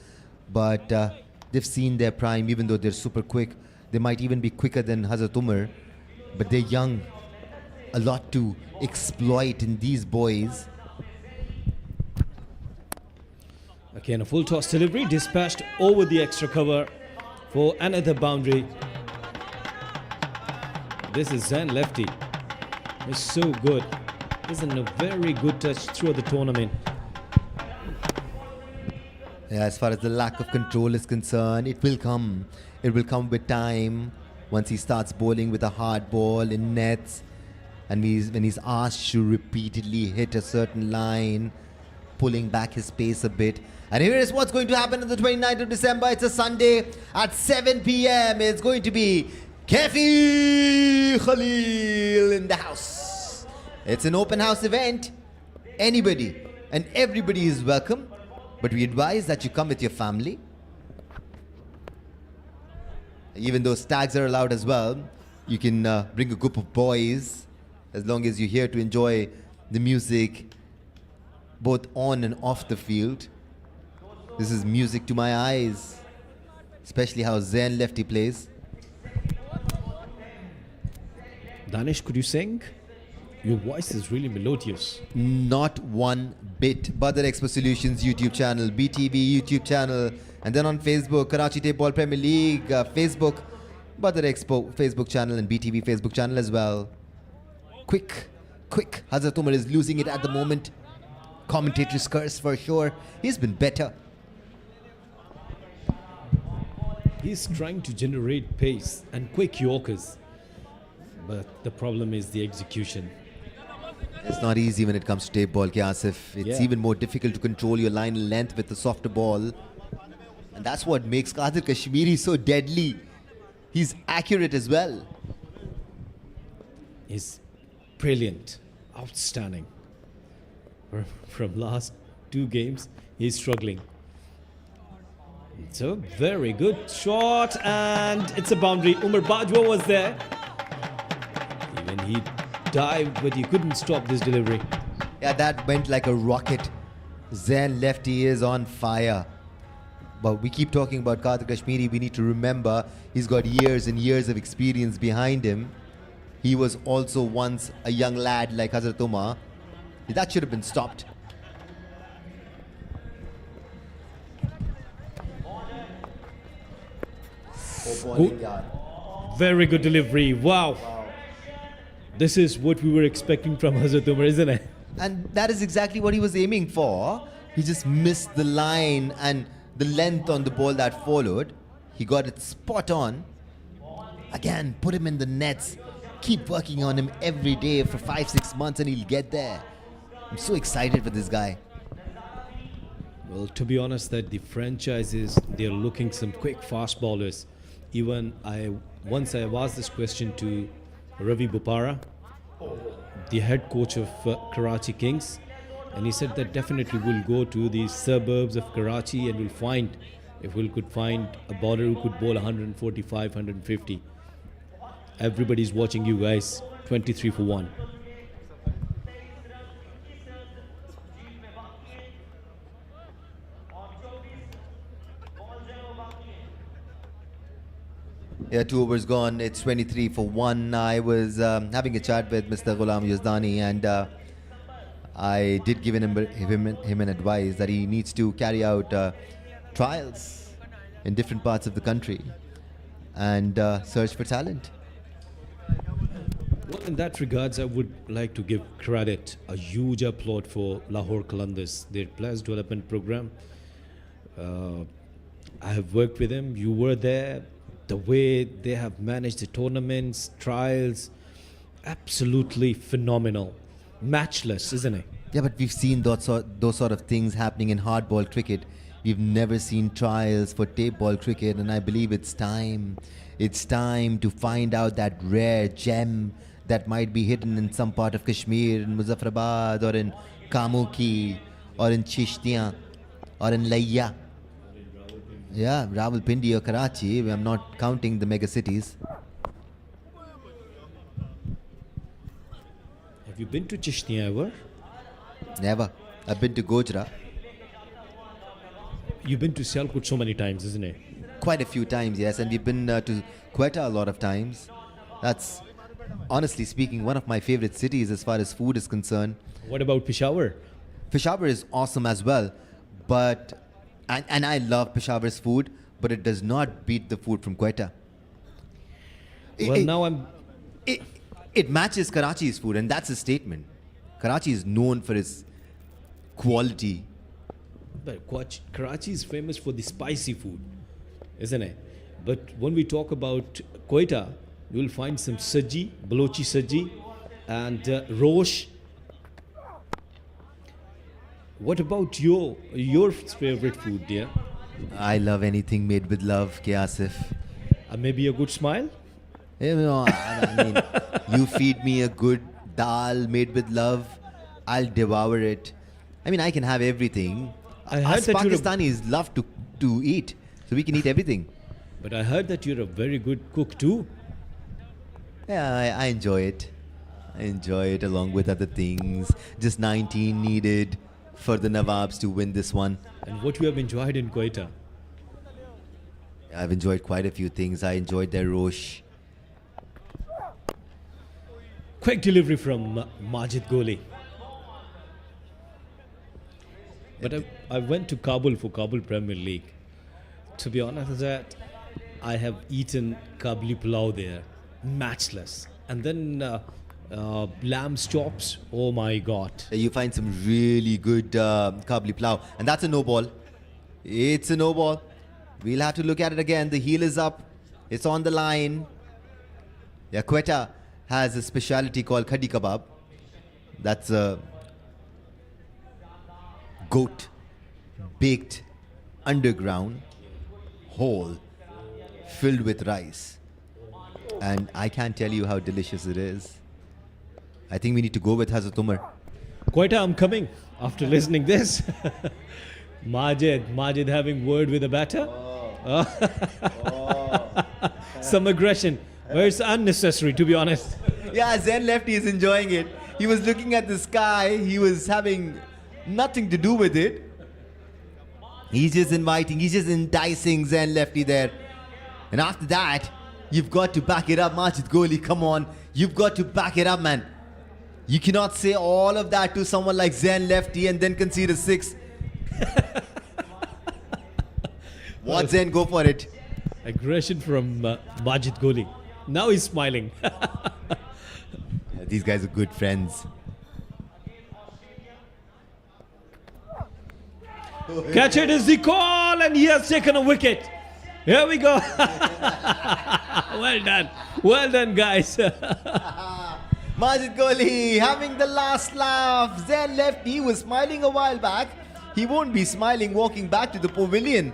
But they've seen their prime, even though they're super quick. They might even be quicker than Hazrat Umar. But they're young. A lot to exploit in these boys. Again, a full toss delivery dispatched over the extra cover for another boundary. This is Zain Lefty. It's so good. Isn't a very good touch throughout the tournament. Yeah, as far as the lack of control is concerned, it will come. It will come with time. Once he starts bowling with a hard ball in nets, and when he's asked to repeatedly hit a certain line, pulling back his pace a bit. And here is what's going to happen on the 29th of December. It's a Sunday at 7 p.m. It's going to be Kefi Khalil in the house. It's an open house event. Anybody and everybody is welcome. But we advise that you come with your family. Even though stags are allowed as well, you can bring a group of boys as long as you're here to enjoy the music both on and off the field. This is music to my eyes, especially how Zain Lefty plays. Danish, could you sing? Your voice is really melodious. Not one bit. Badar Expo Solutions YouTube channel, BTV YouTube channel, and then on Facebook, Karachi Tape Ball Premier League, Facebook, Badar Expo Facebook channel and BTV Facebook channel as well. Quick. Hazrat Umar is losing it at the moment. Commentator's curse for sure. He's been better. He's trying to generate pace and quick Yorkers. But the problem is the execution. It's not easy when it comes to tape ball, Asif. It's even more difficult to control your line length with the softer ball. And that's what makes Qadir Kashmiri so deadly. He's accurate as well. He's brilliant, outstanding. From last 2 games, he's struggling. It's a very good shot, and it's a boundary. Umar Bajwa was there. Even he dived, but he couldn't stop this delivery. Yeah, that went like a rocket. Zain Lefty is on fire. But we keep talking about Qadir Kashmiri. We need to remember he's got years and years of experience behind him. He was also once a young lad like Hazrat Umar. That should have been stopped. Very good delivery. Wow. This is what we were expecting from Hazrat Umar, isn't it? And that is exactly what he was aiming for. He just missed the line and the length on the ball that followed. He got it spot on. Again, put him in the nets. Keep working on him every day for 5-6 months and he'll get there. I'm so excited for this guy. Well, to be honest, that the franchises, they're looking some quick fast bowlers. Even once I asked this question to Ravi Bopara, the head coach of Karachi Kings, and he said that definitely we'll go to the suburbs of Karachi and we'll find, if we could find a bowler who could bowl 145, 150. Everybody's watching you guys. 23 for 1. Yeah, 2 overs gone. It's 23 for 1. I was having a chat with Mr. Ghulam Yazdani, and I did give him an advice that he needs to carry out trials in different parts of the country and search for talent. Well, in that regards, I would like to give credit, a huge applaud for Lahore Qalandars, their players development program. I have worked with them. You were there. The way they have managed the tournaments, trials, absolutely phenomenal. Matchless, isn't it? Yeah, but we've seen those sort of things happening in hardball cricket. We've never seen trials for tape ball cricket, and I believe it's time. It's time to find out that rare gem that might be hidden in some part of Kashmir, in Muzaffarabad, or in Kamuki, or in Chishtiyan, or in Layya. Yeah, Rawalpindi or Karachi. I'm not counting the mega cities. Have you been to Chishtiyan ever? Never. I've been to Gojra You've been to Sialkot so many times, isn't it? quite a few times, yes, and we've been to Quetta a lot of times. That's, honestly speaking, one of my favorite cities as far as food is concerned. What about Peshawar? Peshawar is awesome as well, but and I love Peshawar's food, but it does not beat the food from Quetta. Well, It matches Karachi's food, and that's a statement. Karachi is known for its quality. But Karachi is famous for the spicy food, isn't it? But when we talk about Quetta, you will find some saji, balochi saji, and rosh. What about your favorite food, dear? I love anything made with love, K. Asif. Maybe a good smile? You know, I mean, you feed me a good dal made with love, I'll devour it. I mean, I can have everything. I heard Us that Pakistanis love to eat, so we can eat everything. But I heard that you're a very good cook too. Yeah, I enjoy it. I enjoy it along with other things. Just 19 needed for the Nawabs to win this one. And what you have enjoyed in Quetta? I've enjoyed quite a few things. I enjoyed their rosh. Quick delivery from Majid Goli. But I went to Kabul for Kabul Premier League. To be honest, that I have eaten Kabuli pulao there, matchless. And then lamb's chops. Oh my God! You find some really good Kabuli plow, and that's a no ball. It's a no ball. We'll have to look at it again. The heel is up. It's on the line. Yeah, Quetta has a specialty called khadi kebab. That's a goat baked underground, whole, filled with rice. And I can't tell you how delicious it is. I think we need to go with Hazrat Umar. Quetta, I'm coming after listening this. Majid having word with the batter. Some aggression. Well, it's unnecessary, to be honest. Yeah, Zen Lefty is enjoying it. He was looking at the sky. He was having nothing to do with it. He's just enticing Zen Lefty there. And after that, you've got to back it up, Majid Goli. Come on. You've got to back it up, man. You cannot say all of that to someone like Zen Lefty and then concede a 6. What, Zen? Go for it. Aggression from Majid Goli. Now he's smiling. These guys are good friends. Catch it is the call, and he has taken a wicket. Here we go. Well done, guys. Majid Goli having the last laugh. Zen Lefty was smiling a while back. He won't be smiling walking back to the pavilion.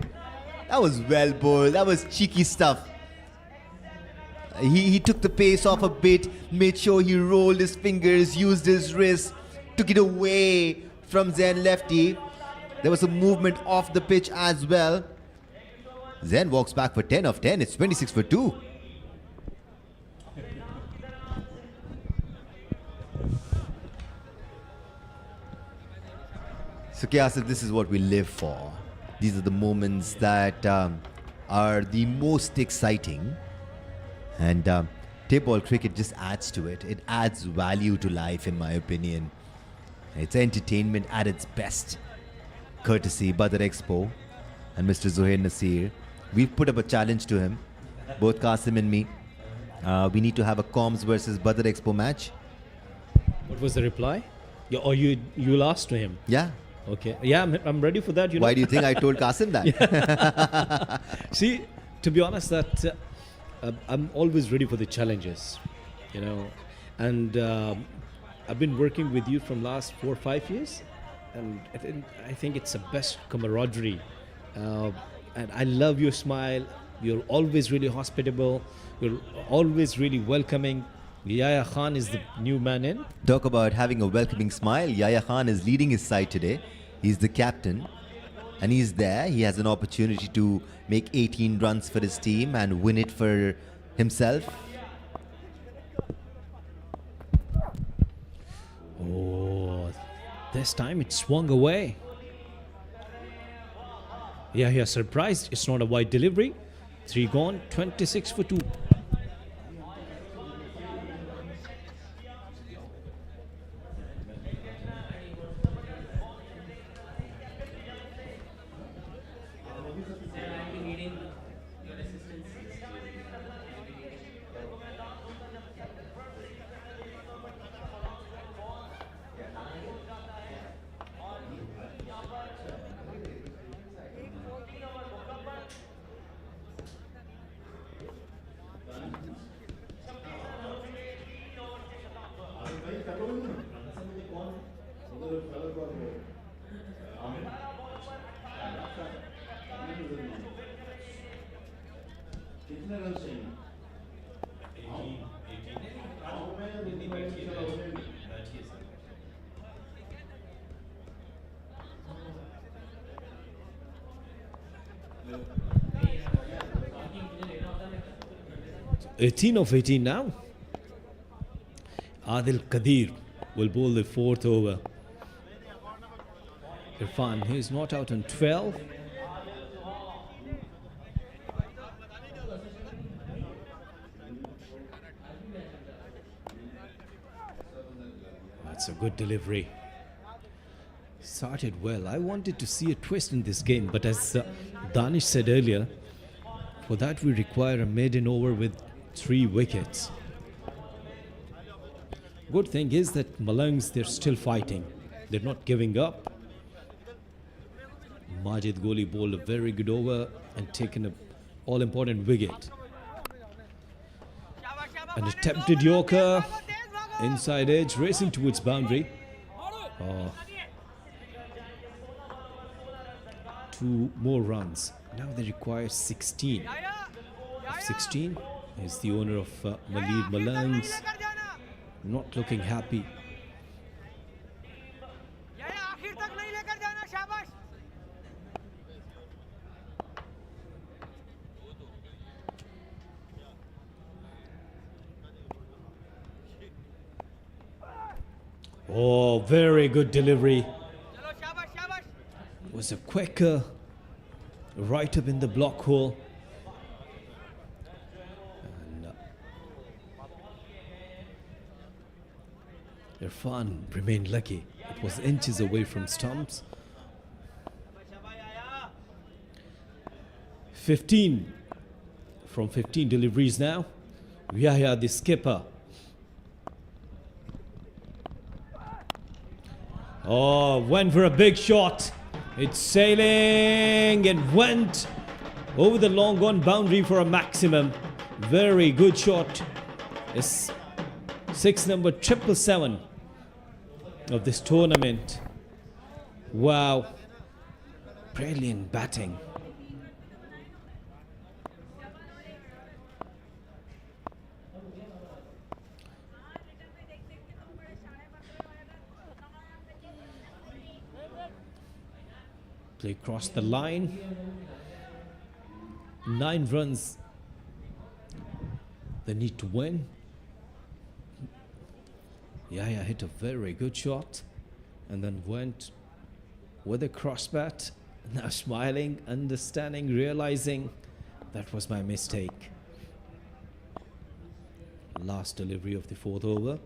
That was well bowled. That was cheeky stuff. he took the pace off a bit, made sure he rolled his fingers, used his wrist, took it away from Zen lefty. There was a movement off the pitch as well. Zen walks back for 10 of 10. It's 26 for 2. So Kiasif, this is what we live for. These are the moments that are the most exciting. And tape ball cricket just adds to it. It adds value to life, in my opinion. It's entertainment at its best. Courtesy Badar Expo and Mr. Zuhair Nasir. We've put up a challenge to him, both Qasim and me. We need to have a Comms versus Badar Expo match. What was the reply? Or you asked to him? Yeah. Okay. Yeah, I'm ready for that. Why do you think I told Qasim that? See, to be honest, that I'm always ready for the challenges, and I've been working with you from last 4 or 5 years, and I think it's the best camaraderie, and I love your smile. You're always really hospitable. You're always really welcoming. Yahya Khan is the new man in. Talk about having a welcoming smile. Yahya Khan is leading his side today. He's the captain. And he's there. He has an opportunity to make 18 runs for his team and win it for himself. Oh, this time it swung away. Yahya surprised. It's not a wide delivery. 3 gone, 26 for 2. Eighteen of 18 now. Adil Qadir will bowl the 4th over. Irfan, he is not out on 12. That's a good delivery. Started well. I wanted to see a twist in this game, but as Danish said earlier, for that we require a maiden over with 3 wickets. Good thing is that Malangs, they're still fighting. They're not giving up. Majid Goli bowled a very good over and taken an all-important wicket. An attempted Yorker, inside edge, racing towards boundary. 2 more runs. Now they require 16. 16 is the owner of Malir Malangs. Not looking happy. Oh, very good delivery. It was a quicker right up in the block hole. And Irfan remained lucky. It was inches away from stumps. 15 from 15 deliveries now. Yahya, the skipper. Oh, went for a big shot. It's sailing and went over the long gone boundary for a maximum. Very good shot. It's 6 number 777 of this tournament. Wow. Brilliant batting. Play crossed the line. 9 runs they need to win. Yahya hit a very good shot and then went with a cross bat. Now smiling, understanding, realizing that was my mistake. Last delivery of the 4th over.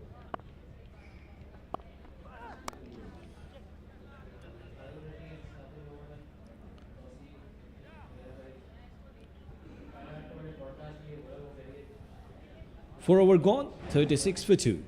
Four over gone, 36 for 2.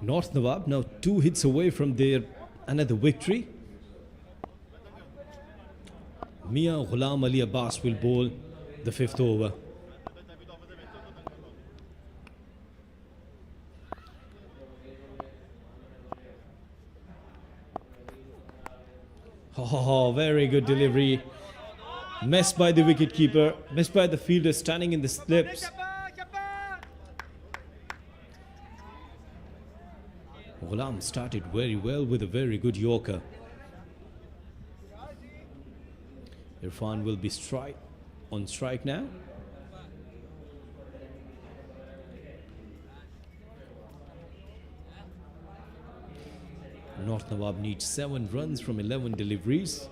North Nawab now 2 hits away from their another victory. Mia Ghulam Ali Abbas will bowl the 5th over. Oh, very good delivery. Missed by the wicketkeeper, missed by the fielder standing in the slips. Ghulam started very well with a very good Yorker. Irfan will be on strike now. North Nawab needs 7 runs from 11 deliveries.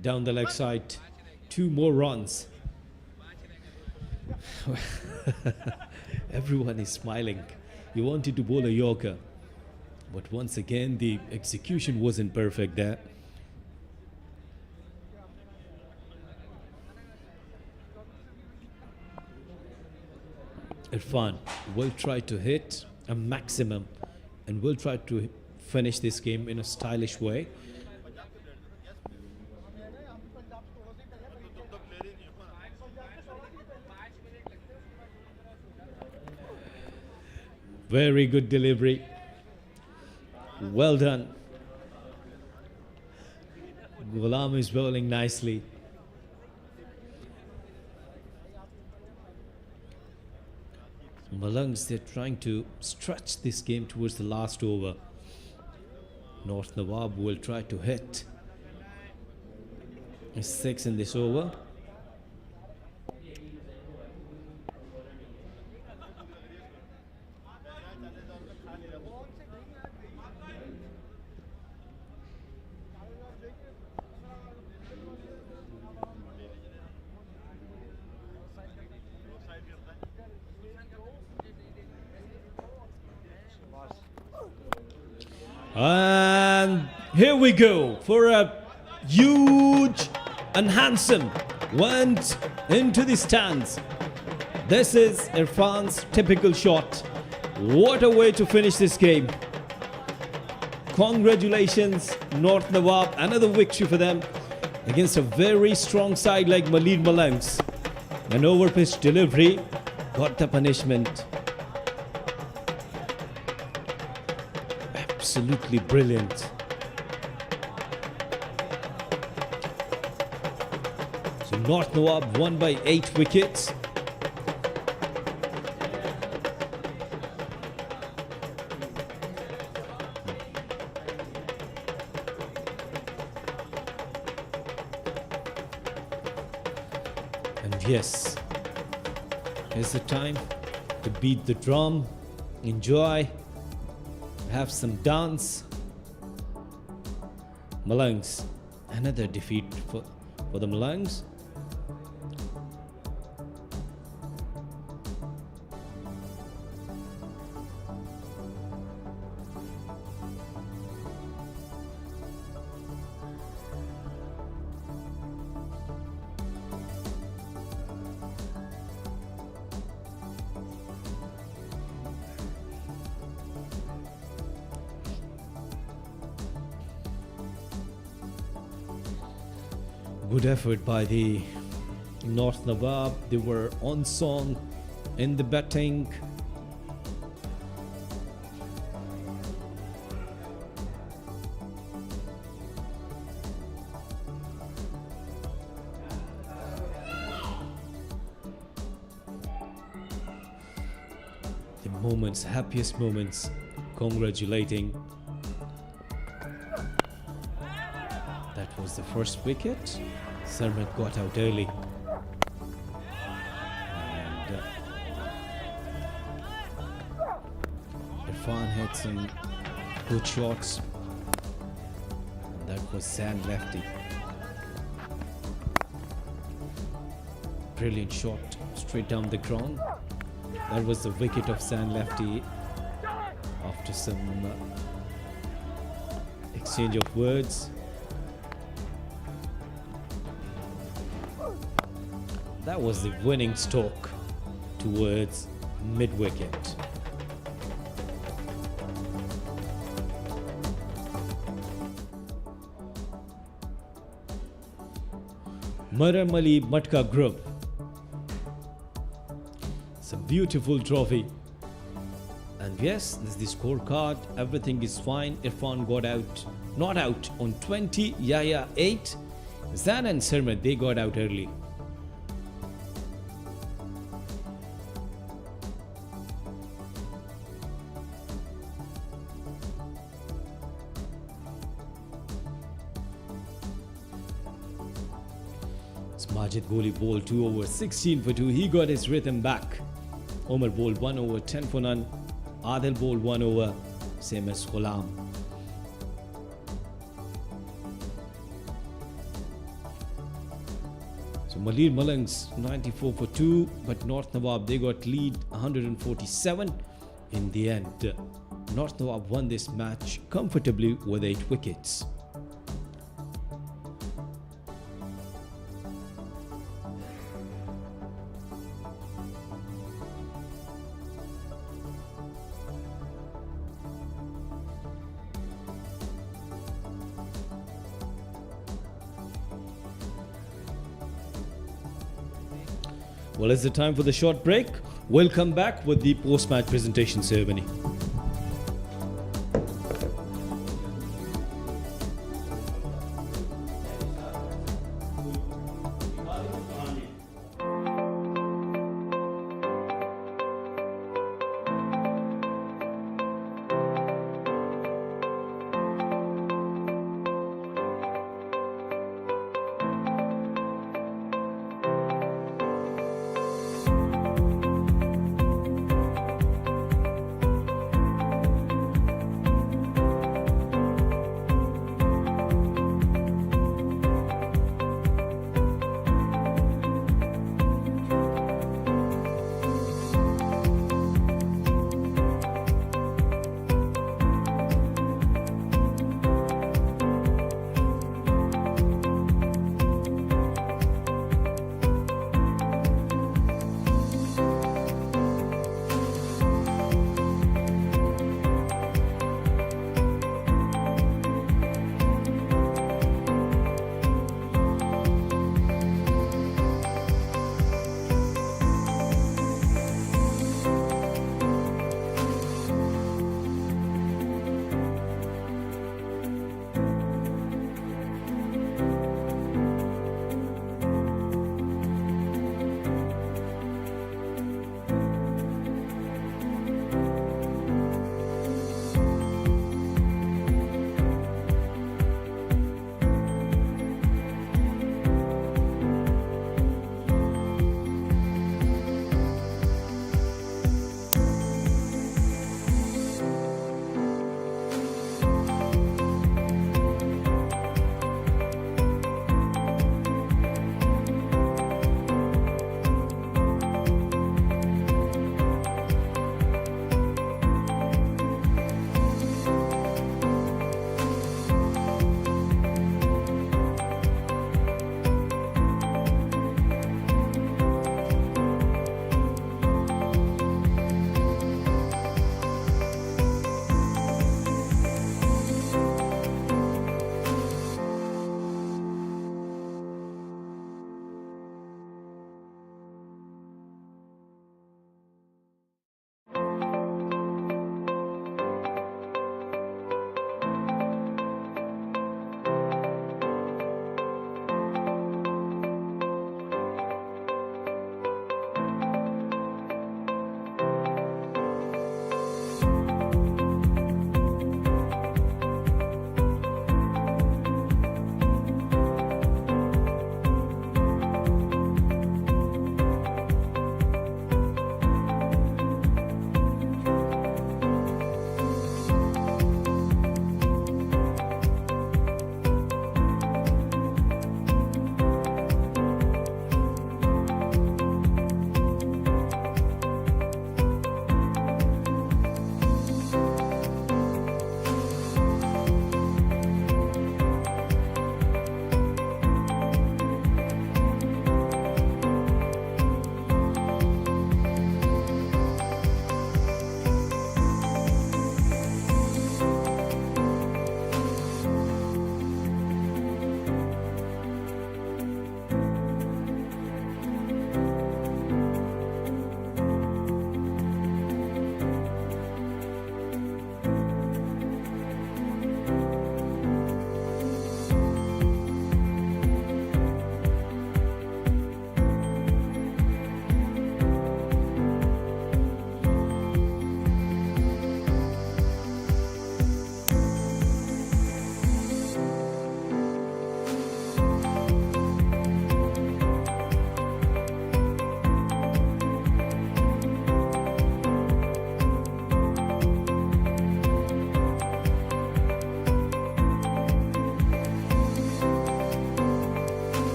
Down the leg side, 2 more runs. Everyone is smiling. He wanted to bowl a Yorker, but once again the execution wasn't perfect there. Irfan will try to hit a maximum and will try to finish this game in a stylish way. Very good delivery. Well done. Ghulam is bowling nicely. Malangs, they're trying to stretch this game towards the last over. North Nawab will try to hit 6 in this over. And here we go for a huge and handsome went into the stands. This is Irfan's typical shot. What a way to finish this game. Congratulations, North Nawab. Another victory for them against a very strong side like Malir Malangs. An overpitched delivery got the punishment. Absolutely brilliant. So North Nawab won by 8 wickets. And yes, it's the time to beat the drum, enjoy, have some dance. Malangs, another defeat for the Malangs. Good effort by the North Nawab. They were on song in the batting. The moments, happiest moments, congratulating. That was the first wicket. Sarmat got out early. And Irfan had some good shots. And that was sand lefty. Brilliant shot straight down the ground. That was the wicket of sand lefty after some exchange of words. That was the winning stroke towards mid-wicket. Maramali Matka Group. It's a beautiful trophy. And yes, this is the scorecard. Everything is fine. Irfan got out, not out on 20, Yahya 8. Zan and Sarmat, they got out early. Majid Goli bowled 2 over 16 for 2. He got his rhythm back. Omar bowled 1 over 10 for none. Adil bowled 1 over, same as Ghulam. So Malir Malangs 94 for 2, but North Nawab, they got lead 147. In the end, North Nawab won this match comfortably with 8 wickets. Well, it's the time for the short break. We'll come back with the post-match presentation ceremony.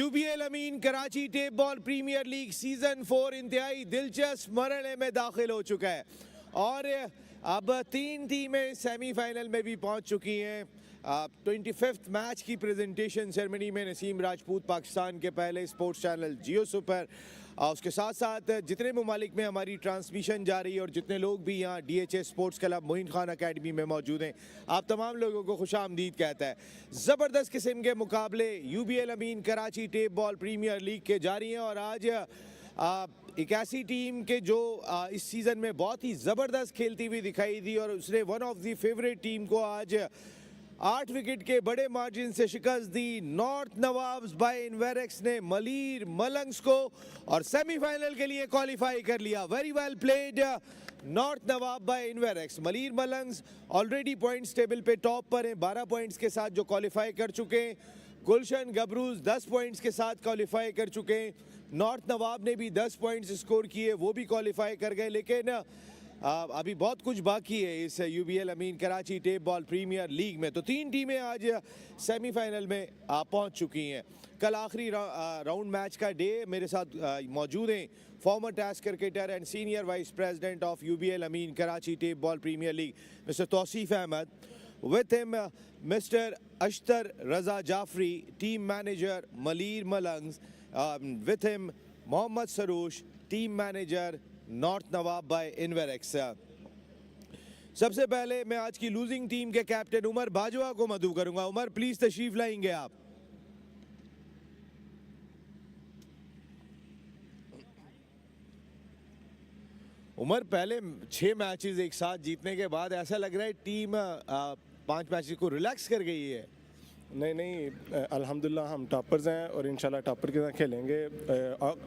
UBL Amin Karachi tape ball premier league season 4 इंतहाई दिलचस्प मरहले में दाखिल हो चुका है और अब 3 टीमें सेमीफाइनल में भी पहुंच चुकी हैं। 25th मैच की प्रेजेंटेशन सेरेमनी में नसीम राजपूत पाकिस्तान के पहले स्पोर्ट्स चैनल जियो सुपर, उसके साथ साथ जितने ममालिक में हमारी ट्रांसमिशन जा रही है और जितने लोग भी यहाँ DHS sports club Moin Khan academy में मौजूद हैं, आप तमाम लोगों को खुशामदीद कहता है। ज़बरदस्त किस्म के मुकाबले UBL Amin Karachi tape ball premier league के जारी हैं और आज एक ऐसी टीम के जो इस सीज़न में बहुत ही ज़बरदस्त खेलती हुई दिखाई दी और उसने one of the favourite team को आज 8 विकेट के बड़े मार्जिन से शिकस्त दी। नॉर्थ नवाब्स बाय इनवेरेक्स ने मलीर मलंग्स को और सेमीफाइनल के लिए क्वालिफाई कर लिया। Very well played North Nawab by Inverex. Malir Malangs already points table पे टॉप पर हैं 12 पॉइंट्स के साथ जो क्वालिफाई कर चुके हैं। गुलशन गबरूज 10 पॉइंट्स के साथ क्वालिफाई कर चुके हैं। नॉर्थ नवाब ने भी 10 पॉइंट्स स्कोर किए, वो भी क्वालिफाई कर गए, लेकिन अभी बहुत कुछ बाकी है इस UBL Amin Karachi tape ball premier league में। तो 3 टीमें आज सेमीफाइनल में पहुंच चुकी हैं। कल आखिरी राउंड मैच का डे। मेरे साथ मौजूद हैं former test cricketer and senior vice president of UBL Amin Karachi tape ball premier league mister Tauseef Ahmed. With him, Mr. Ashtar Raza Jafri, team manager Malir Malangs. With him, Mohammad Saroush, team manager North Nawab by Inverex. सबसे पहले मैं आज की losing team के captain Umar Bajwa को मदऊ करूंगा। Umar please तशरीफ लाएंगे आप। उमर पहले 6 मैचेस एक साथ जीतने के बाद ऐसा लग रहा है टीम 5 मैचेस को रिलैक्स कर गई है। नहीं, अल्हम्दुलिल्लाह हम टॉपर्स हैं और इंशाल्लाह टॉपर के साथ खेलेंगे।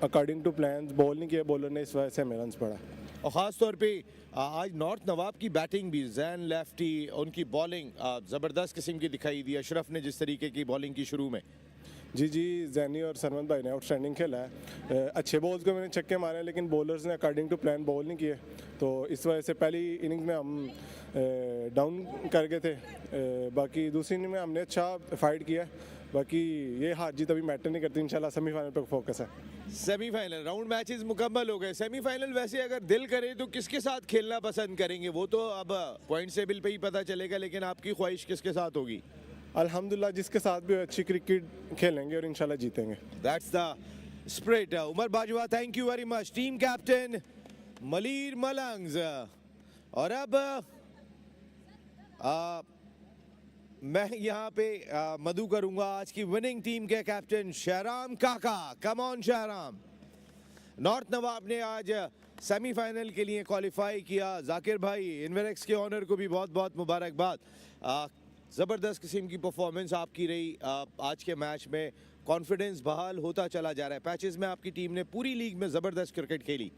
अकॉर्डिंग टू प्लान बॉल नहीं किया बॉलर ने, इस वजह से हमें रन्स पड़ा। और ख़ास तौर पे आज नॉर्थ नवाब की बैटिंग भी जैन लेफ्टी, उनकी बॉलिंग ज़बरदस्त किस्म की दिखाई दी। अशरफ ने जिस तरीके की बॉलिंग की शुरू में, जी जैनी और सरमद भाई ने आउटस्टैंडिंग खेला है। अच्छे बॉल्स को मैंने छक्के मारे, लेकिन बॉलर्स ने अकॉर्डिंग टू प्लान बॉल नहीं किए, तो इस वजह से पहली इनिंग में हम डाउन कर गए थे। बाकी दूसरी इनिंग में हमने अच्छा फाइट किया। बाकी ये हार जीत अभी मैटर नहीं करती, इंशाल्लाह सेमीफाइनल पर फोकस है। सेमीफाइनल राउंड मैचेस मुकम्मल हो गए। सेमीफाइनल वैसे अगर दिल करे तो किसके साथ खेलना पसंद करेंगे, वो तो अब पॉइंट टेबल पे ही पता चलेगा, लेकिन आपकी ख्वाहिश किसके साथ होगी? अल्हम्दुलिल्लाह जिसके साथ भी अच्छी क्रिकेट खेलेंगे और इंशाल्लाह जीतेंगे। That's the spirit. Umar Bajwa, thank you very much. Team captain Malir Malangs. और अब मैं यहाँ पे मदऊ करूंगा आज की विनिंग टीम के captain Shahram Kaka. Come on Shahram. North Nawab ने आज सेमीफाइनल के लिए क्वालिफाई किया। जाकिर भाई इनवेरेक्स के ऑनर को भी बहुत बहुत मुबारकबाद। ज़बरदस्त किस्म की परफॉर्मेंस आपकी रही आज के मैच में। कॉन्फिडेंस बहाल होता चला जा रहा है। पैचेस में आपकी टीम ने पूरी लीग में ज़बरदस्त क्रिकेट खेली।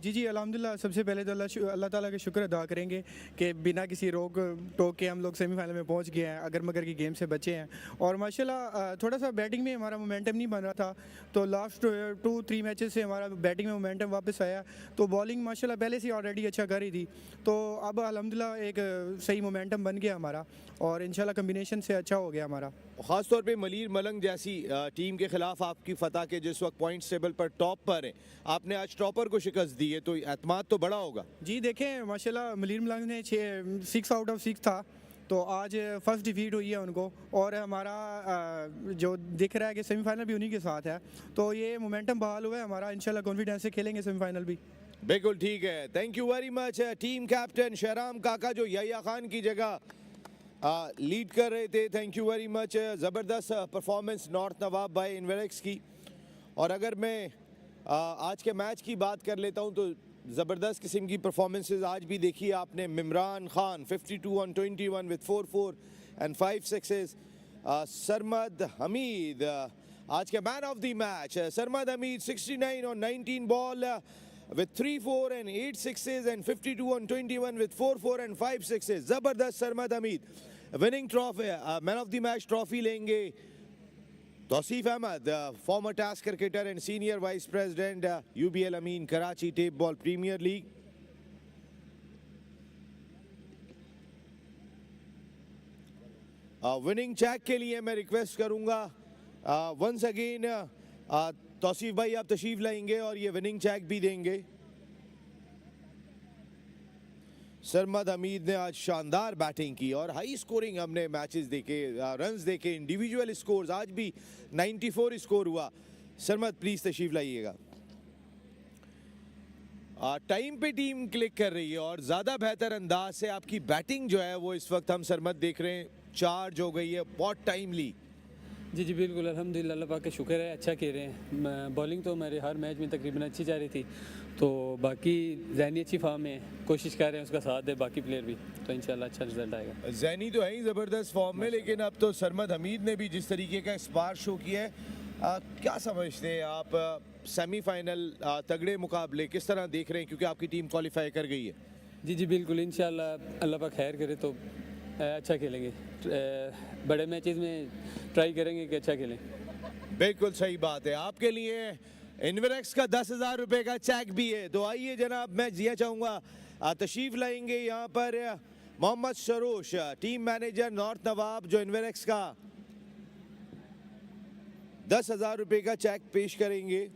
जी अल्हम्दुलिल्लाह। सबसे पहले तो अल्लाह ताला के शुक्र अदा करेंगे कि बिना किसी रोक टोक के हम लोग सेमीफाइनल में पहुंच गए हैं, अगर मगर की गेम से बचे हैं। और माशाल्लाह थोड़ा सा बैटिंग में हमारा मोमेंटम नहीं बन रहा था, तो लास्ट 2-3 मैचेस से हमारा बैटिंग में मोमेंटम वापस आया। तो बॉलिंग माशाल्लाह पहले से ऑलरेडी अच्छा कर रही थी, तो अब अल्हम्दुलिल्लाह एक सही मोमेंटम बन गया हमारा और इंशाल्लाह कम्बिनेशन से अच्छा हो गया हमारा। ख़ास तौर पे मलीर मलंग जैसी टीम के खिलाफ आपकी फतह के जिस वक्त पॉइंट्स टेबल पर टॉप पर है, आपने आज टॉपर को शिकस्त दी है, तो एतमाद तो बड़ा होगा। जी देखें माशाल्लाह मलीर मलंग ने 6 आउट ऑफ 6 था, तो आज फर्स्ट डिफीट हुई है उनको और हमारा जो दिख रहा है कि सेमीफाइनल भी उन्हीं के साथ है, तो ये मोमेंटम बहाल हुआ है हमारा। इंशाल्लाह कॉन्फिडेंस से खेलेंगे सेमीफाइनल भी। बिल्कुल ठीक है। Thank you very much. Team captain Shahram काका जो याया खान की जगह लीड कर रहे थे, थैंक यू वेरी मच। ज़बरदस्त performance north Nawab by Inverex की। और अगर मैं आज के मैच की बात कर लेता हूं तो ज़बरदस्त किस्म की परफॉर्मेंसेस आज भी देखी आपने। Imran Khan 52 on 21 with 4 and 5 sixes। Sarmad Hamid आज के man of the match. Sarmad Hamid 69 on 19 ball with 3-4 and 8 sixes and 52 on 21 with 4 and 5 sixes। ज़बरदस्त Sarmad Hameed winning trophy man of the match trophy लेंगे। Tauseef Ahmed former test cricketer and senior vice president UBL Amin Karachi tape ball premier league. Winning cheque के लिए मैं request करूंगा once again Tausif भाई आप तशरीफ लाएंगे और ये विनिंग चेक भी देंगे। सरमद हमीद ने आज शानदार बैटिंग की और हाई स्कोरिंग हमने मैचेस देखे, रन्स देखे, इंडिविजुअल स्कोर्स, आज भी 94 स्कोर हुआ। सरमद प्लीज तशरीफ लाइएगा। टाइम पे टीम क्लिक कर रही है और ज़्यादा बेहतर अंदाज से आपकी बैटिंग जो है वो इस वक्त हम सरमद देख रहे हैं चार्ज हो गई है बहुत टाइमली। जी बिल्कुल, अल्हम्दुलिल्लाह, अल्लाह पाक का शुक्र है, अच्छा खेल रहे हैं। बॉलिंग तो मेरे हर मैच में तकरीबन अच्छी जा रही थी, तो बाकी ज़हनी अच्छी फॉर्म में कोशिश कर रहे हैं उसका साथ दे बाकी प्लेयर भी, तो इंशाल्लाह अच्छा रिजल्ट आएगा। ज़हनी तो है ही ज़बरदस्त फॉर्म में, लेकिन अब तो सरमद हमीद ने भी जिस तरीके का स्पार शो किया है, क्या समझते हैं आप सेमीफाइनल तगड़े मुकाबले किस तरह देख रहे हैं, क्योंकि आपकी टीम क्वालिफाई कर गई है? जी बिल्कुल, इंशाल्लाह अल्लाह पाक खैर करे तो अच्छा खेलेंगे, बड़े मैचेस में ट्राई करेंगे कि अच्छा खेलें। बिल्कुल सही बात है। आपके लिए इन्वेरेक्स का 10,000 रुपये का चेक भी है, तो आइए जनाब, मैं जिया चाहूँगा तशरीफ लाएंगे यहाँ पर Mohammad Sarosh, team manager north Nawab, जो इन्वेरेक्स का 10,000 रुपये का चेक पेश करेंगे।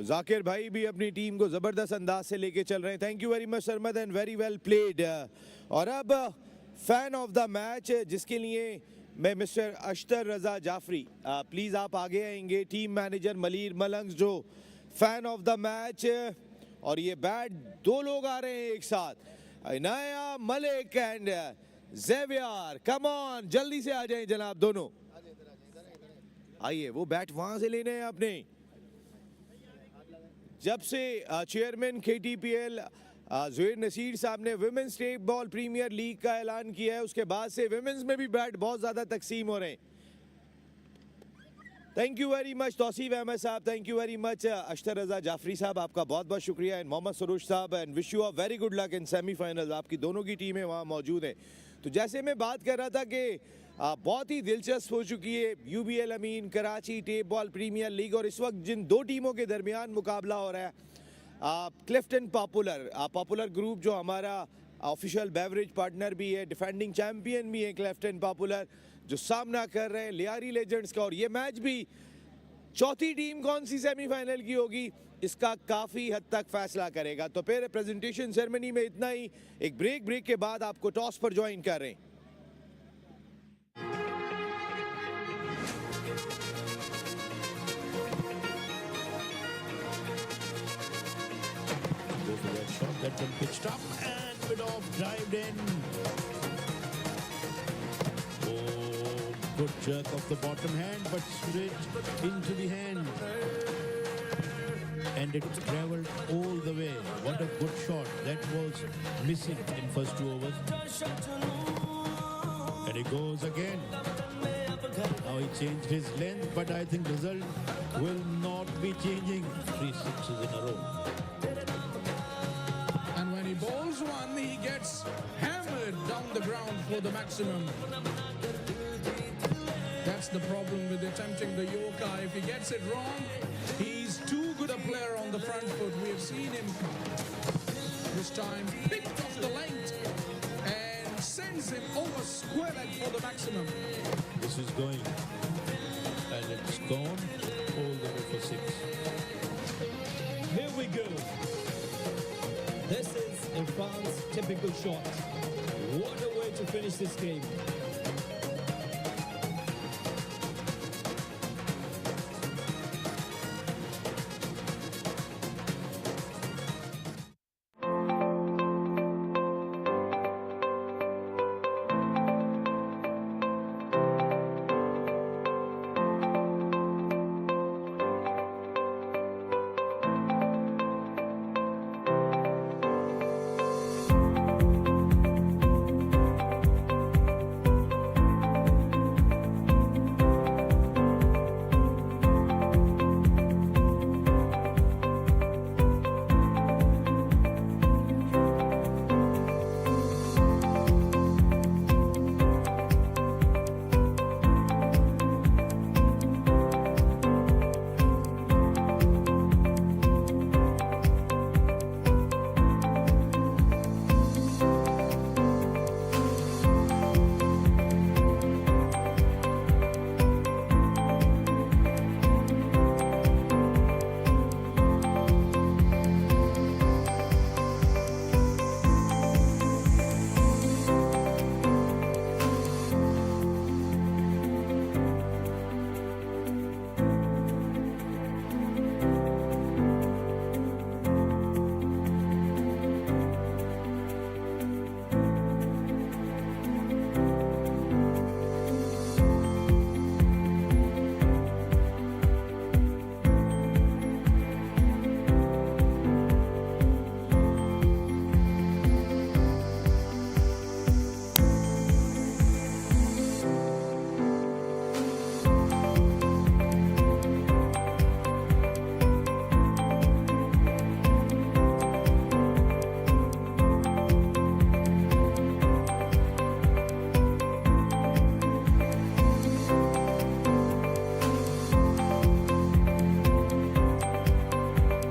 जाकिर भाई भी अपनी टीम को ज़बरदस्त अंदाज से लेके चल रहे हैं। Thank you very much Sarmad and very well played. और अब फैन ऑफ द मैच, जिसके लिए मैं मिस्टर अख्तर रज़ा जाफरी, प्लीज़ आप आगे आएंगे। टीम मैनेजर मलीर मलंग्स जो फैन ऑफ द मैच, और ये बैट दो लोग आ रहे हैं एक साथ, Inaya Malik and Xavier, come on जल्दी से आ जाएं जनाब दोनों, आइए। वो बैट वहाँ से लेने हैं आपने। जब से चेयरमैन KTPL ज़ुहैर नसीर साहब ने women's tape ball premier league का ऐलान किया है, उसके बाद से विमेंस में भी बैट बहुत ज़्यादा तकसीम हो रहे हैं। Thank you very much Tauseef Ahmed साहब, thank you very much Akhtar Raza Jafri साहब, आपका बहुत बहुत शुक्रिया, एंड मोहम्मद सरोश साहब, and wish you a very good luck in semifinal. आपकी दोनों की टीमें वहाँ मौजूद हैं। तो जैसे मैं बात कर रहा था कि बहुत ही दिलचस्प हो चुकी है UBL Amin Karachi tape ball premier league, और इस वक्त जिन दो टीमों के दरमियान मुकाबला हो रहा है, क्लिफ्टन पॉपुलर ग्रुप जो हमारा ऑफिशियल बेवरेज पार्टनर भी है, डिफेंडिंग चैम्पियन भी है क्लिफ्टन पॉपुलर, जो सामना कर रहे हैं लियारी लेजेंड्स का। और ये मैच भी चौथी टीम कौन सी सेमीफाइनल की होगी इसका काफ़ी हद तक फैसला करेगा। तो फिर प्रेजेंटेशन सेरेमनी में इतना ही, एक ब्रेक के बाद आपको टॉस पर ज्वाइन कर रहे हैं। That's been pitched up and bit off, dived in. Oh, good jerk of the bottom hand, but straight into the hand. And it travelled all the way. What a good shot. That was missing in first 2 overs. And he goes again. Now he changed his length, but I think result will not be changing. 3 sixes in a row. He bowls one, he gets hammered down the ground for the maximum. That's the problem with attempting the Yorker. If he gets it wrong, he's too good a player on the front foot. We have seen him this time picked off the length and sends him over square leg for the maximum. This is going, and it's gone all the way for 6. Here we go. This is Irfan's typical shot. What a way to finish this game.